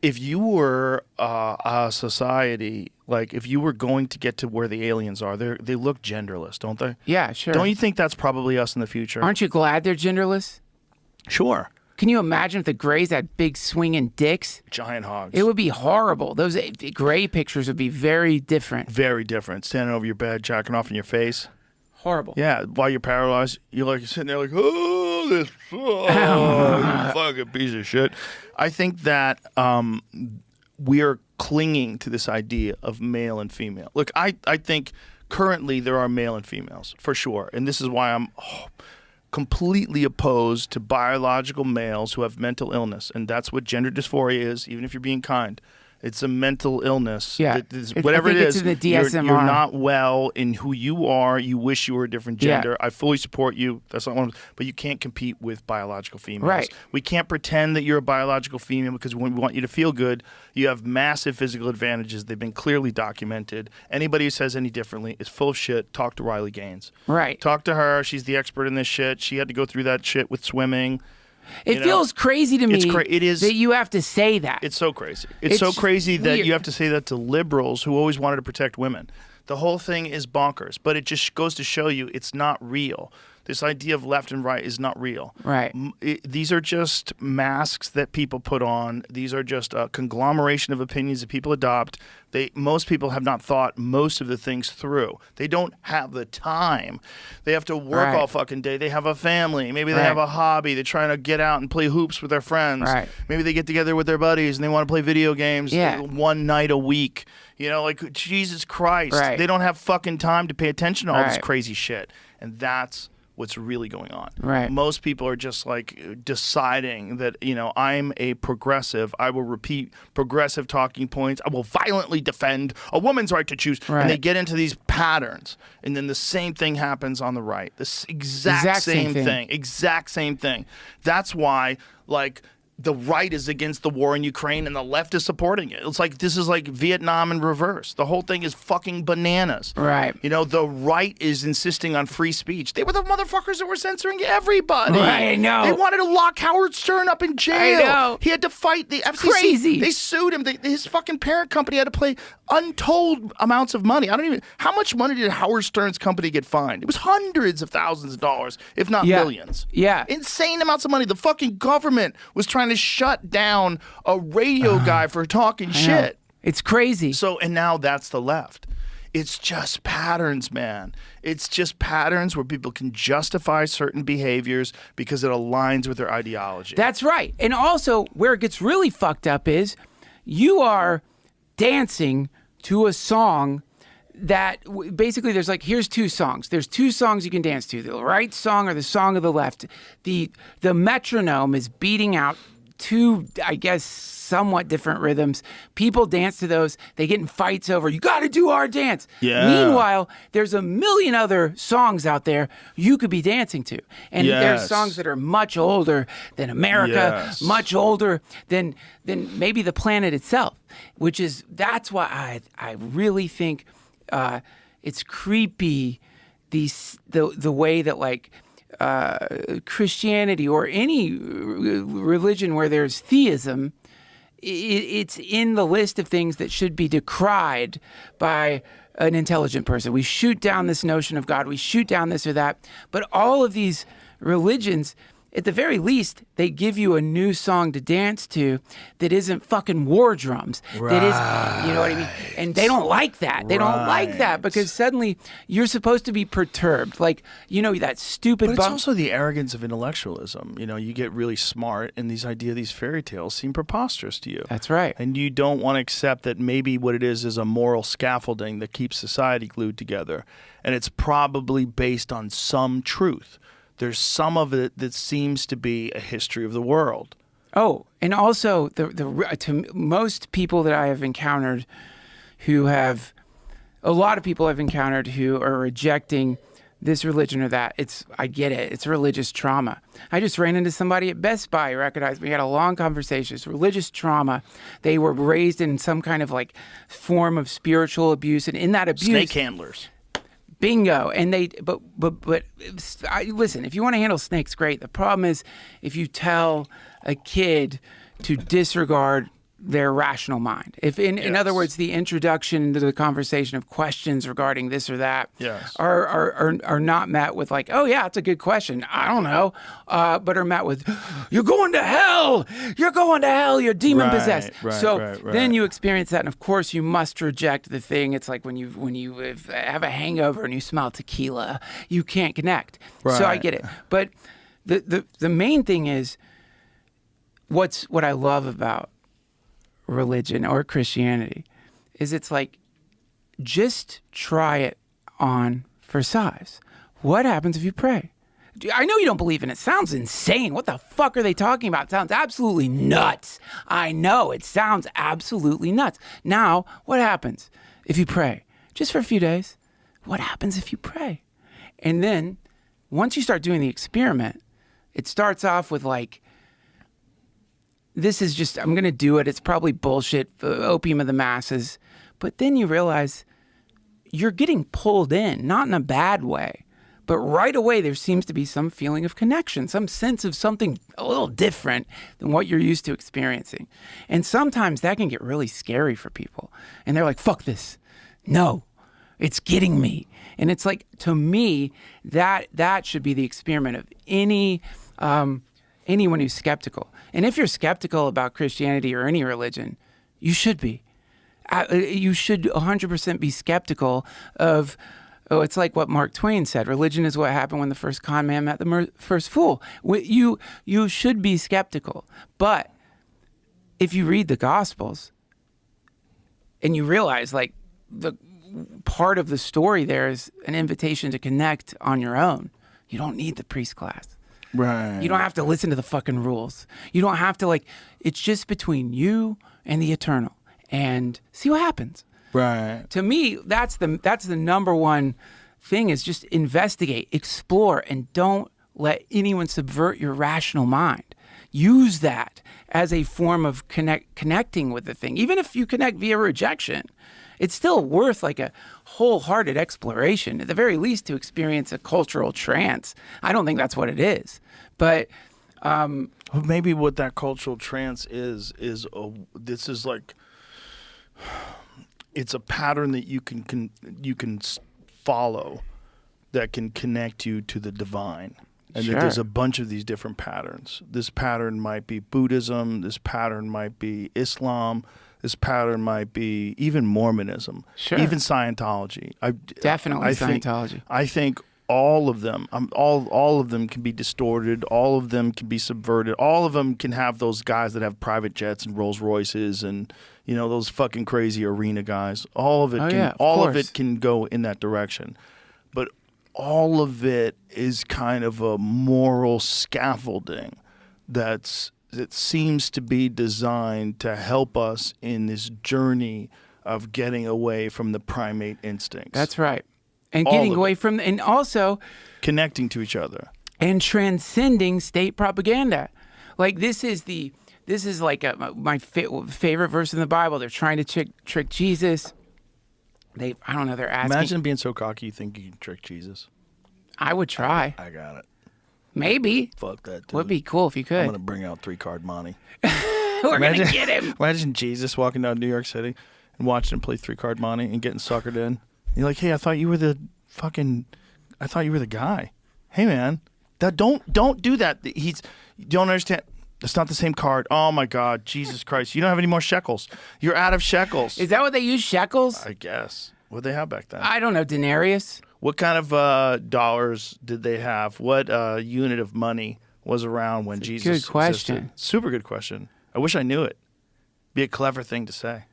Speaker 5: If you were a society, like if you were going to get to where the aliens are, they look genderless, don't they?
Speaker 4: Yeah, sure.
Speaker 5: Don't you think that's probably us in the future?
Speaker 4: Aren't you glad they're genderless?
Speaker 5: Sure.
Speaker 4: Can you imagine if the Greys had big swinging dicks?
Speaker 5: Giant hogs.
Speaker 4: It would be horrible. Those Grey pictures would be very different.
Speaker 5: Very different. Standing over your bed, jacking off in your face.
Speaker 4: Horrible.
Speaker 5: Yeah, while you're paralyzed, you're sitting there like, you fucking piece of shit. I think that we are clinging to this idea of male and female. Look, I think currently there are male and females, for sure. And this is why I'm completely opposed to biological males who have mental illness. And that's what gender dysphoria is, even if you're being kind. It's a mental illness.
Speaker 4: Yeah.
Speaker 5: Whatever it is,
Speaker 4: in the DSM-R.
Speaker 5: you're not well in who you are. You wish you were a different gender. I fully support you. That's not one of them. But you can't compete with biological females.
Speaker 4: Right.
Speaker 5: We can't pretend that you're a biological female because when we want you to feel good, you have massive physical advantages. They've been clearly documented. Anybody who says any differently is full of shit. Talk to Riley Gaines.
Speaker 4: Right.
Speaker 5: Talk to her. She's the expert in this shit. She had to go through that shit with swimming.
Speaker 4: It feels crazy to me
Speaker 5: it is,
Speaker 4: that you have to say that.
Speaker 5: It's so crazy. It's so crazy that you have to say that to liberals who always wanted to protect women. The whole thing is bonkers, but it just goes to show you it's not real. This idea of left and right is not real.
Speaker 4: Right.
Speaker 5: These are just masks that people put on. These are just a conglomeration of opinions that people adopt. Most people have not thought most of the things through. They don't have the time. They have to work all fucking day. They have a family. Maybe they have a hobby. They're trying to get out and play hoops with their friends.
Speaker 4: Right.
Speaker 5: Maybe they get together with their buddies and they want to play video games one night a week. Jesus Christ.
Speaker 4: Right.
Speaker 5: They don't have fucking time to pay attention to all this crazy shit. And that's what's really going on.
Speaker 4: Right.
Speaker 5: Most people are just deciding that, I'm a progressive. I will repeat progressive talking points. I will violently defend a woman's right to choose.
Speaker 4: Right.
Speaker 5: And they get into these patterns. And then the same thing happens on the right. This exact same thing. Exact same thing. That's why, the right is against the war in Ukraine and the left is supporting it. It's like this is like Vietnam in reverse. The whole thing is fucking bananas.
Speaker 4: Right.
Speaker 5: You know, the right is insisting on free speech. They were the motherfuckers that were censoring everybody.
Speaker 4: Right, I know.
Speaker 5: They wanted to lock Howard Stern up in jail.
Speaker 4: I know.
Speaker 5: He had to fight the FCC.
Speaker 4: Crazy.
Speaker 5: They sued him. His fucking parent company had to pay untold amounts of money. How much money did Howard Stern's company get fined? It was hundreds of thousands of dollars, if not millions.
Speaker 4: Yeah.
Speaker 5: Insane amounts of money. The fucking government was trying to shut down a radio guy for talking shit.
Speaker 4: It's crazy.
Speaker 5: So, and now that's the left. It's just patterns, man. It's just patterns where people can justify certain behaviors because it aligns with their ideology.
Speaker 4: That's right. And also, where it gets really fucked up is you are dancing to a song that basically there's like, here's two songs. There's two songs you can dance to, the right song or the song of the left. The metronome is beating out two, I guess, somewhat different rhythms. People dance to those. They get in fights over, you got to do our dance.
Speaker 5: Yeah.
Speaker 4: Meanwhile, there's a million other songs out there you could be dancing to. And there's songs that are much older than America, much older than maybe the planet itself, that's why I really think it's creepy, the way that like Christianity or any religion where there's theism, it's in the list of things that should be decried by an intelligent person. We shoot down this notion of God. We shoot down this or that. But all of these religions, at the very least, they give you a new song to dance to that isn't fucking war drums.
Speaker 5: Right.
Speaker 4: That is, you know what I mean? And they don't like that. They don't like that because suddenly you're supposed to be perturbed. Like, you know, that stupid...
Speaker 5: But it's also the arrogance of intellectualism. You know, you get really smart and these fairy tales seem preposterous to you.
Speaker 4: That's right.
Speaker 5: And you don't want to accept that maybe what it is a moral scaffolding that keeps society glued together. And it's probably based on some truth. There's some of it that seems to be a history of the world.
Speaker 4: Oh, and also to most people that I have encountered a lot of people I've encountered who are rejecting this religion or that. I get it. It's religious trauma. I just ran into somebody at Best Buy who recognized me. We had a long conversation. It's religious trauma. They were raised in some kind of like form of spiritual abuse, and in that abuse,
Speaker 5: snake handlers.
Speaker 4: Bingo. And listen, if you want to handle snakes, great. The problem is if you tell a kid to disregard their rational mind. If in other words, the introduction into the conversation of questions regarding this or that are not met with like, oh yeah, it's a good question. I don't know. But are met with, you're going to hell. You're going to hell. You're demon possessed. Then you experience that. And of course you must reject the thing. It's like when you have a hangover and you smell tequila, you can't connect.
Speaker 5: Right.
Speaker 4: So I get it. But the main thing is what I love about religion or Christianity is it's like, just try it on for size. What happens if you pray? I know you don't believe in it. Sounds insane. What the fuck are they talking about? It sounds absolutely nuts. I know it sounds absolutely nuts. Now, what happens if you pray? Just for a few days. What happens if you pray? And then once you start doing the experiment, it starts off with like, this is just, I'm going to do it. It's probably bullshit, opium of the masses. But then you realize you're getting pulled in, not in a bad way. But right away, there seems to be some feeling of connection, some sense of something a little different than what you're used to experiencing. And sometimes that can get really scary for people. And they're like, fuck this. No, it's getting me. And it's like, to me, that should be the experiment of anyone who's skeptical. And if you're skeptical about Christianity or any religion, you should be. You should 100% be skeptical of, it's like what Mark Twain said, religion is what happened when the first con man met the first fool. You should be skeptical. But if you read the Gospels and you realize like the part of the story there is an invitation to connect on your own, you don't need the priest class.
Speaker 5: Right.
Speaker 4: You don't have to listen to the fucking rules. You don't have to it's just between you and the eternal and see what happens.
Speaker 5: Right.
Speaker 4: To me, that's the number one thing is just investigate, explore, and don't let anyone subvert your rational mind. use that as a form of connecting with the thing. Even if you connect via rejection, it's still worth like a wholehearted exploration, at the very least, to experience a cultural trance. I don't think that's what it is, but
Speaker 5: maybe what that cultural trance is this is like, it's a pattern that you can follow that can connect you to the divine. And that there's a bunch of these different patterns. This pattern might be Buddhism. This pattern might be Islam. This pattern might be even Mormonism.
Speaker 4: Sure.
Speaker 5: Even Scientology.
Speaker 4: Definitely Scientology.
Speaker 5: I think all of them, all of them can be distorted. All of them can be subverted. All of them can have those guys that have private jets and Rolls Royces and those fucking crazy arena guys. All of it of it can go in that direction. But all of it is kind of a moral scaffolding that seems to be designed to help us in this journey of getting away from the primate instincts.
Speaker 4: That's right. And getting away from, and also
Speaker 5: connecting to each other
Speaker 4: and transcending state propaganda. Like this is like my favorite verse in the Bible. They're trying to trick Jesus. They're asking.
Speaker 5: Imagine being so cocky you think you can trick Jesus.
Speaker 4: I would try.
Speaker 5: I got it.
Speaker 4: Maybe.
Speaker 5: Fuck that, dude.
Speaker 4: Would be cool if you could.
Speaker 5: I'm going to bring out 3-card money.
Speaker 4: We're going to get him.
Speaker 5: Imagine Jesus walking down New York City and watching him play 3-card money and getting suckered in. You're like, hey, I thought you were the guy. Hey, man, don't do that. You don't understand. It's not the same card. Oh, my God. Jesus Christ. You don't have any more shekels. You're out of shekels.
Speaker 4: Is that what they use, shekels?
Speaker 5: I guess. What did they have back then?
Speaker 4: I don't know. Denarius?
Speaker 5: What kind of dollars did they have? What unit of money was around when Jesus
Speaker 4: Good question.
Speaker 5: existed? Super good question. I wish I knew it. Be a clever thing to say.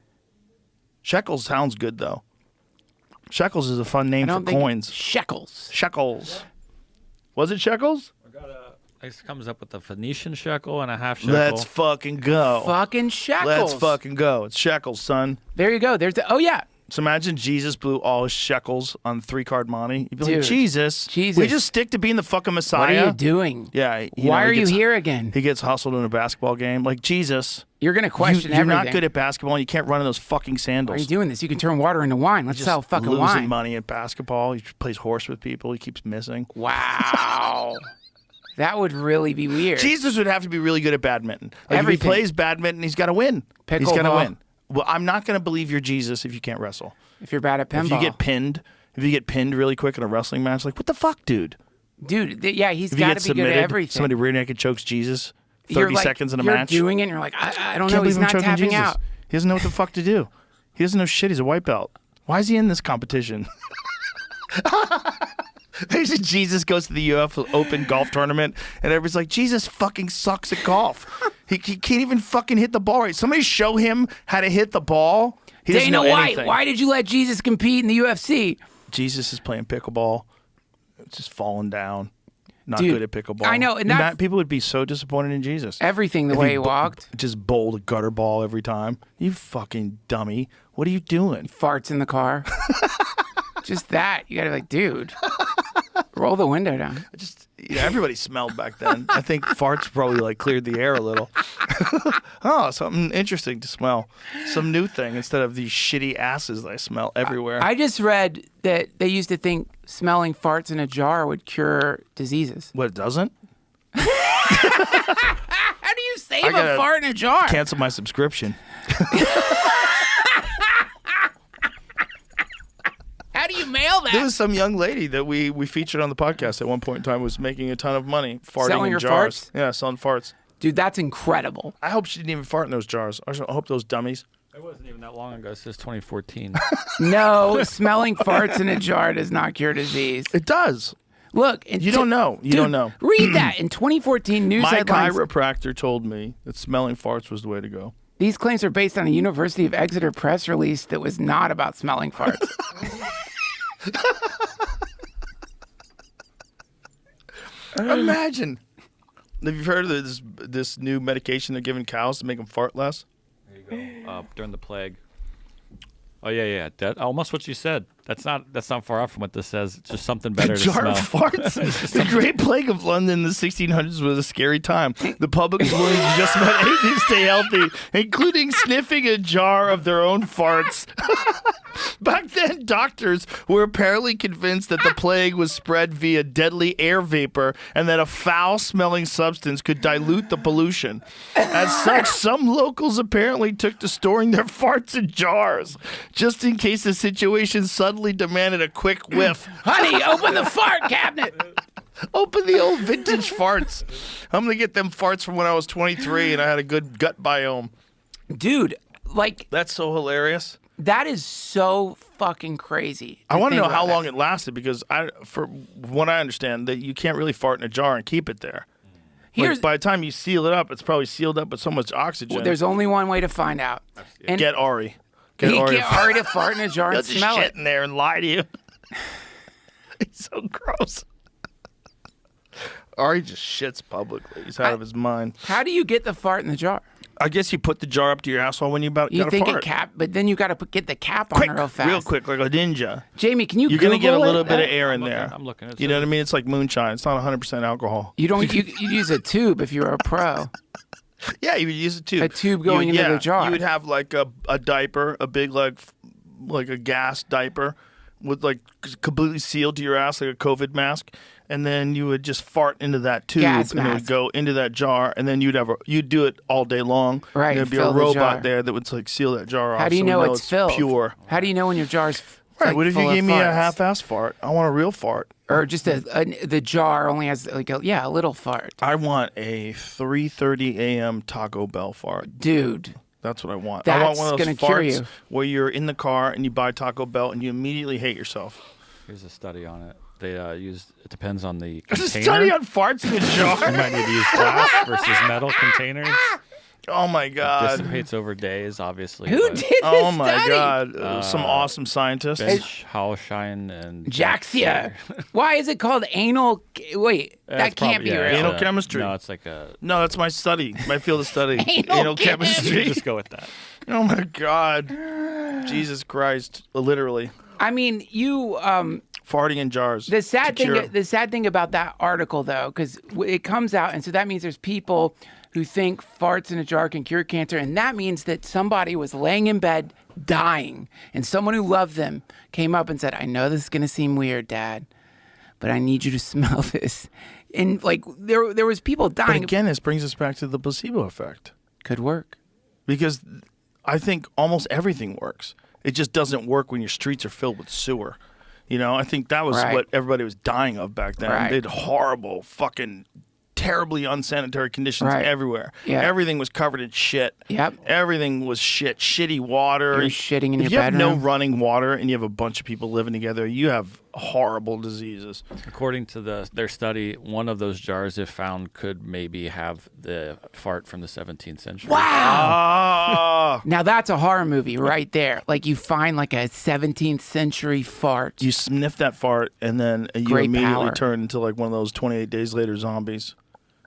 Speaker 5: Shekels sounds good, though. Shekels is a fun name for coins.
Speaker 4: Shekels.
Speaker 5: Shekels. Was it shekels?
Speaker 9: This comes up with a Phoenician shekel and a half shekel.
Speaker 5: Let's fucking go.
Speaker 4: Fucking shekels.
Speaker 5: Let's fucking go. It's shekels, son.
Speaker 4: There you go. Oh, yeah.
Speaker 5: So imagine Jesus blew all his shekels on 3-card money. You'd be like,
Speaker 4: Dude,
Speaker 5: Jesus. We just stick to being the fucking Messiah.
Speaker 4: What are you doing?
Speaker 5: Yeah.
Speaker 4: Why are you here again?
Speaker 5: He gets hustled in a basketball game. Like, Jesus.
Speaker 4: You're going to question everything.
Speaker 5: You're not good at basketball. And you can't run in those fucking sandals.
Speaker 4: Why are you doing this? You can turn water into wine. Let's sell fucking wine.
Speaker 5: Losing money at basketball. He plays horse with people. He keeps missing.
Speaker 4: Wow. That would really be weird.
Speaker 5: Jesus would have to be really good at badminton. Like if he plays badminton, he's got to win. He's got to win. Well, I'm not going to believe you're Jesus if you can't wrestle.
Speaker 4: If you're bad at pinball.
Speaker 5: If you get pinned really quick in a wrestling match, like, what the fuck, dude?
Speaker 4: Dude, yeah, he's got to be good at everything.
Speaker 5: Somebody rear naked chokes Jesus 30 seconds in a match.
Speaker 4: You're doing it, and you're like, I don't know, he's not tapping out.
Speaker 5: He doesn't know what the fuck to do. He doesn't know shit. He's a white belt. Why is he in this competition? Jesus goes to the US Open golf tournament, and everybody's like, Jesus fucking sucks at golf. He can't even fucking hit the ball right. Somebody show him how to hit the ball. He doesn't know anything.
Speaker 4: Why did you let Jesus compete in the UFC?
Speaker 5: Jesus is playing pickleball, just falling down, not good at pickleball.
Speaker 4: I know, and
Speaker 5: people would be so disappointed in Jesus.
Speaker 4: Everything the way he walked.
Speaker 5: Just bowled a gutter ball every time. You fucking dummy. What are you doing?
Speaker 4: Farts in the car. Just that. You got to be like, dude, roll the window down.
Speaker 5: Everybody smelled back then. I think farts probably like cleared the air a little. Oh, something interesting to smell. Some new thing instead of these shitty asses that I smell everywhere.
Speaker 4: I just read that they used to think smelling farts in a jar would cure diseases.
Speaker 5: What, it doesn't?
Speaker 4: How do you save a fart in a jar?
Speaker 5: Cancel my subscription.
Speaker 4: How do you mail that?
Speaker 5: There was some young lady that we featured on the podcast at one point in time was making a ton of money farting
Speaker 4: selling
Speaker 5: in
Speaker 4: her
Speaker 5: jars.
Speaker 4: Farts?
Speaker 5: Yeah, selling farts.
Speaker 4: Dude, that's incredible.
Speaker 5: I hope she didn't even fart in those jars. I hope those dummies.
Speaker 9: It wasn't even that long ago. It says 2014.
Speaker 4: No, smelling farts in a jar does not cure disease.
Speaker 5: It does.
Speaker 4: Look.
Speaker 5: You don't know. You don't know.
Speaker 4: Read that. In 2014 news
Speaker 5: My
Speaker 4: headlines.
Speaker 5: chiropractor told me that smelling farts was the way to go.
Speaker 4: These claims are based on a University of Exeter press release that was not about smelling farts.
Speaker 5: Imagine. Have you heard of this new medication they're giving cows to make them fart less?
Speaker 9: There you go. During the plague. Oh yeah. That almost what you said. That's not far off from what this says. It's just something better to
Speaker 5: jar
Speaker 9: smell.
Speaker 5: of farts. The Great Plague of London in the 1600s was a scary time. The public was willing to just about anything to stay healthy, including sniffing a jar of their own farts. Back then, doctors were apparently convinced that the plague was spread via deadly air vapor and that a foul-smelling substance could dilute the pollution. As such, some locals apparently took to storing their farts in jars, just in case the situation suddenly demanded a quick whiff.
Speaker 4: Honey, open the fart cabinet.
Speaker 5: Open the old vintage farts. I'm going to get them farts from when I was 23 and I had a good gut biome.
Speaker 4: Dude, like...
Speaker 5: That's so hilarious.
Speaker 4: That is so fucking crazy.
Speaker 5: I want to know how long it lasted because, for what I understand, that you can't really fart in a jar and keep it there. Like, by the time you seal it up, it's probably sealed up with so much oxygen.
Speaker 4: Well, there's only one way to find out. And
Speaker 5: get Ari.
Speaker 4: Get Ari to fart in a jar and smell
Speaker 5: shit
Speaker 4: it.
Speaker 5: in there and lie to you. He's so gross. Ari just shits publicly. He's out of his mind.
Speaker 4: How do you get the fart in the jar?
Speaker 5: I guess you put the jar up to your asshole when you got
Speaker 4: You
Speaker 5: to
Speaker 4: think
Speaker 5: fart.
Speaker 4: it cap, but then you got to get the cap on real fast.
Speaker 5: Real quick, like a ninja.
Speaker 4: Jamie, can you
Speaker 5: You're
Speaker 4: Google
Speaker 5: going to get a little
Speaker 4: it?
Speaker 5: bit of air in there.
Speaker 9: I'm looking at it.
Speaker 5: You know what I mean? It's like moonshine. It's not 100% alcohol.
Speaker 4: You don't. You use a tube if you're a pro.
Speaker 5: Yeah, you would use a tube.
Speaker 4: A tube going into the jar.
Speaker 5: You would have like a diaper, a big like a gas diaper with like completely sealed to your ass like a COVID mask. And then you would just fart into that tube,
Speaker 4: Gas
Speaker 5: and it would
Speaker 4: mask.
Speaker 5: go into that jar, and then you'd do it all day long.
Speaker 4: Right,
Speaker 5: There'd be
Speaker 4: fill
Speaker 5: a
Speaker 4: the jar.
Speaker 5: robot there that would like seal that jar off.
Speaker 4: How do you
Speaker 5: so we
Speaker 4: know it's filled?
Speaker 5: Pure.
Speaker 4: How do you know when your jar's
Speaker 5: Right.
Speaker 4: like,
Speaker 5: What if you
Speaker 4: full of
Speaker 5: gave me a
Speaker 4: farts?
Speaker 5: half-ass fart? I want a real fart.
Speaker 4: Or just the jar only has like a little fart.
Speaker 5: I want a 3:30 a.m. Taco Bell fart.
Speaker 4: Dude.
Speaker 5: That's what I want. I want
Speaker 4: That's
Speaker 5: one of those
Speaker 4: gonna cure
Speaker 5: farts
Speaker 4: you.
Speaker 5: where you're in the car and you buy Taco Bell and you immediately hate yourself.
Speaker 9: Here's a study on it. They it depends on the
Speaker 5: There's
Speaker 9: container.
Speaker 5: a study on farts in a jar.
Speaker 9: You might need to use glass versus metal containers.
Speaker 5: Oh my
Speaker 9: It
Speaker 5: god.
Speaker 9: dissipates over days, obviously.
Speaker 4: Who
Speaker 9: but
Speaker 4: did this
Speaker 5: Oh my
Speaker 4: study?
Speaker 5: god. Some awesome scientists.
Speaker 9: Bench, Howshine, and
Speaker 4: Jaxia. Why is it called anal? Wait, that can't be real.
Speaker 5: Anal chemistry.
Speaker 9: No, it's like a.
Speaker 5: No, that's my study. My field of study.
Speaker 4: Anal
Speaker 5: chemistry.
Speaker 9: Just go with that.
Speaker 5: Oh my god. Jesus Christ. Literally.
Speaker 4: I mean, you.
Speaker 5: Farting in jars.
Speaker 4: The sad
Speaker 5: to cure.
Speaker 4: thing about that article, though, because it comes out, and so that means there's people who think farts in a jar can cure cancer, and that means that somebody was laying in bed dying, and someone who loved them came up and said, "I know this is gonna seem weird, Dad, but I need you to smell this." And like there was people
Speaker 5: But
Speaker 4: dying.
Speaker 5: again, this brings us back to the placebo effect.
Speaker 4: Could work.
Speaker 5: Because I think almost everything works. It just doesn't work when your streets are filled with sewer. You know, I think that was
Speaker 4: Right.
Speaker 5: what everybody was dying of back then.
Speaker 4: Right.
Speaker 5: They had horrible, fucking, terribly unsanitary conditions
Speaker 4: Right.
Speaker 5: everywhere.
Speaker 4: Yeah.
Speaker 5: Everything was covered in shit.
Speaker 4: Yep.
Speaker 5: Everything was shit. Shitty water.
Speaker 4: You're shitting in
Speaker 5: if
Speaker 4: your
Speaker 5: you have no
Speaker 4: bedroom.
Speaker 5: running water and you have a bunch of people living together, you have horrible diseases.
Speaker 9: According to their study, one of those jars, if found, could maybe have the fart from the 17th century.
Speaker 4: Wow.
Speaker 5: Ah.
Speaker 4: Now that's a horror movie right there. Like you find like a 17th century fart.
Speaker 5: You sniff that fart and then you
Speaker 4: Great
Speaker 5: immediately
Speaker 4: power.
Speaker 5: turn into like one of those 28 days later zombies.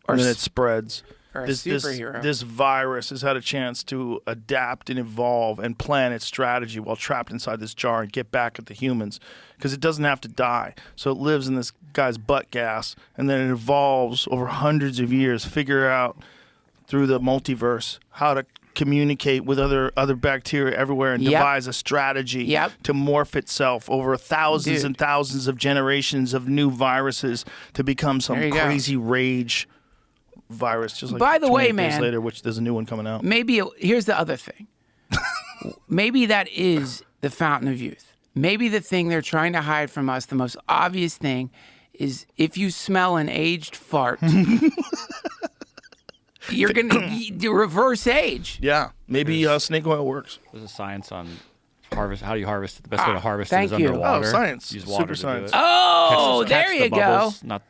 Speaker 4: Or
Speaker 5: And then
Speaker 4: s-
Speaker 5: it spreads.
Speaker 4: or a
Speaker 5: This
Speaker 4: superhero.
Speaker 5: virus has had a chance to adapt and evolve and plan its strategy while trapped inside this jar and get back at the humans because it doesn't have to die. So it lives in this guy's butt gas and then it evolves over hundreds of years, figure out through the multiverse how to communicate with other bacteria everywhere and
Speaker 4: Yep.
Speaker 5: devise a strategy
Speaker 4: Yep.
Speaker 5: to morph itself over thousands
Speaker 4: Dude.
Speaker 5: and thousands of generations of new viruses to become some
Speaker 4: There you go.
Speaker 5: crazy rage virus, just like
Speaker 4: By the way,
Speaker 5: 28 days
Speaker 4: man,
Speaker 5: later, which there's a new one coming out.
Speaker 4: Maybe here's the other thing. Maybe that is the fountain of youth. Maybe the thing they're trying to hide from us, the most obvious thing, is if you smell an aged fart, you're gonna reverse age.
Speaker 5: Yeah, maybe snake oil works.
Speaker 9: There's a science on harvest. How do you harvest it? The best way to harvest it
Speaker 4: thank
Speaker 9: is
Speaker 4: you.
Speaker 9: underwater.
Speaker 5: Oh, science.
Speaker 9: Use water
Speaker 5: Super
Speaker 9: to do
Speaker 5: science.
Speaker 9: it.
Speaker 4: Oh,
Speaker 9: Catch
Speaker 4: there
Speaker 9: the
Speaker 4: you go.
Speaker 9: bubbles, Not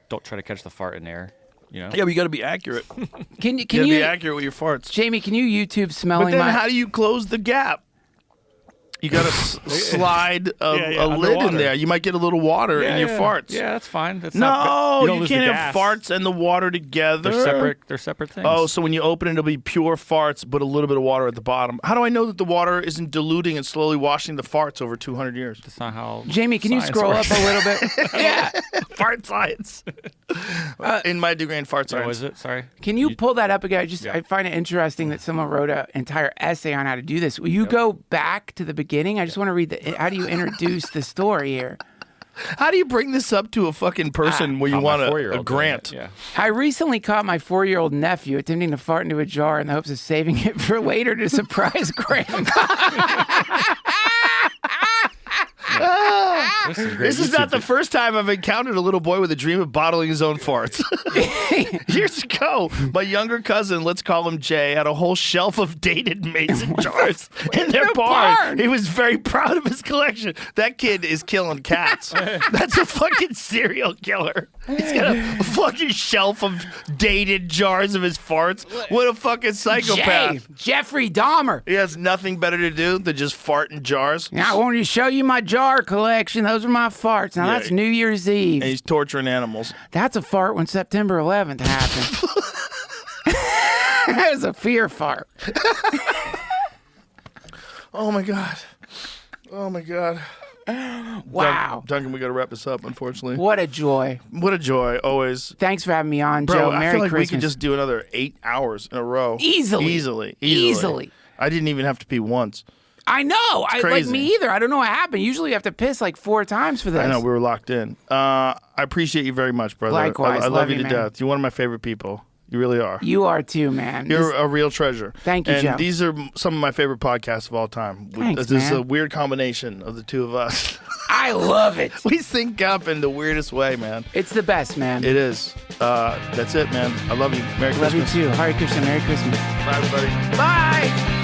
Speaker 9: don't try to catch the fart in air. You know.
Speaker 5: Yeah, but you got to be accurate.
Speaker 4: Can
Speaker 5: You got to
Speaker 4: you
Speaker 5: be accurate with your farts.
Speaker 4: Jamie? Can you YouTube
Speaker 5: But
Speaker 4: smelling
Speaker 5: then
Speaker 4: my?
Speaker 5: how do you close the gap? You got to slide a lid in
Speaker 9: underwater.
Speaker 5: there. You might get a little water in your farts.
Speaker 9: Yeah, that's fine. That's
Speaker 5: no,
Speaker 9: you
Speaker 5: you can't have farts and the water together.
Speaker 9: They're separate things.
Speaker 5: Oh, so when you open it, it'll be pure farts, but a little bit of water at the bottom. How do I know that the water isn't diluting and slowly washing the farts over 200 years?
Speaker 9: That's not how.
Speaker 4: Jamie, can you scroll
Speaker 9: works.
Speaker 4: up a little bit? Yeah.
Speaker 5: Fart science. In my degree in fart science.
Speaker 9: Oh, is it? Sorry.
Speaker 4: Can you pull that up again? I find it interesting that someone wrote an entire essay on how to do this. Will you go back to the beginning? I just want to read how do you introduce the story here?
Speaker 5: How do you bring this up to a fucking person where you want a grant?
Speaker 9: Yeah.
Speaker 4: I recently caught my 4-year-old nephew attempting to fart into a jar in the hopes of saving it for later to surprise grandma.
Speaker 5: This is not the first time I've encountered a little boy with a dream of bottling his own farts. Years ago, my younger cousin, let's call him Jay, had a whole shelf of dated mason jars in their barn. He was very proud of his collection. That kid is killing cats. That's a fucking serial killer. He's got a fucking shelf of dated jars of his farts. What a fucking psychopath.
Speaker 4: Jeffrey Dahmer.
Speaker 5: He has nothing better to do than just fart in jars.
Speaker 4: Now, I wanted to show you my jar collection. Those are my farts. Now, that's New Year's Eve.
Speaker 5: And he's torturing animals.
Speaker 4: That's a fart when September 11th happened. That was a fear fart.
Speaker 5: Oh, my God. Oh, my God.
Speaker 4: Wow.
Speaker 5: Duncan, we got to wrap this up, unfortunately.
Speaker 4: What a joy.
Speaker 5: What a joy, always.
Speaker 4: Thanks for having me on,
Speaker 5: Bro,
Speaker 4: Joe.
Speaker 5: I
Speaker 4: Merry
Speaker 5: feel like
Speaker 4: Christmas.
Speaker 5: we could just do another 8 hours in a row.
Speaker 4: Easily.
Speaker 5: I didn't even have to pee once.
Speaker 4: I know. Like me either. I don't know what happened. Usually you have to piss like 4 times for this.
Speaker 5: I know. We were locked in. I appreciate you very much, brother.
Speaker 4: Likewise.
Speaker 5: I love you to
Speaker 4: man.
Speaker 5: death. You're one of my favorite people. You really are.
Speaker 4: You are too, man.
Speaker 5: You're a real treasure.
Speaker 4: Thank you,
Speaker 5: and
Speaker 4: Joe.
Speaker 5: These are some of my favorite podcasts of all time.
Speaker 4: Thanks,
Speaker 5: This is
Speaker 4: man.
Speaker 5: a weird combination of the two of us.
Speaker 4: I love it.
Speaker 5: We sync up in the weirdest way, man.
Speaker 4: It's the best, man.
Speaker 5: It is. That's it, man. I love you. Merry
Speaker 4: Love
Speaker 5: Christmas.
Speaker 4: you too. Hare Krishna. Merry Christmas.
Speaker 5: Bye, everybody.
Speaker 4: Bye.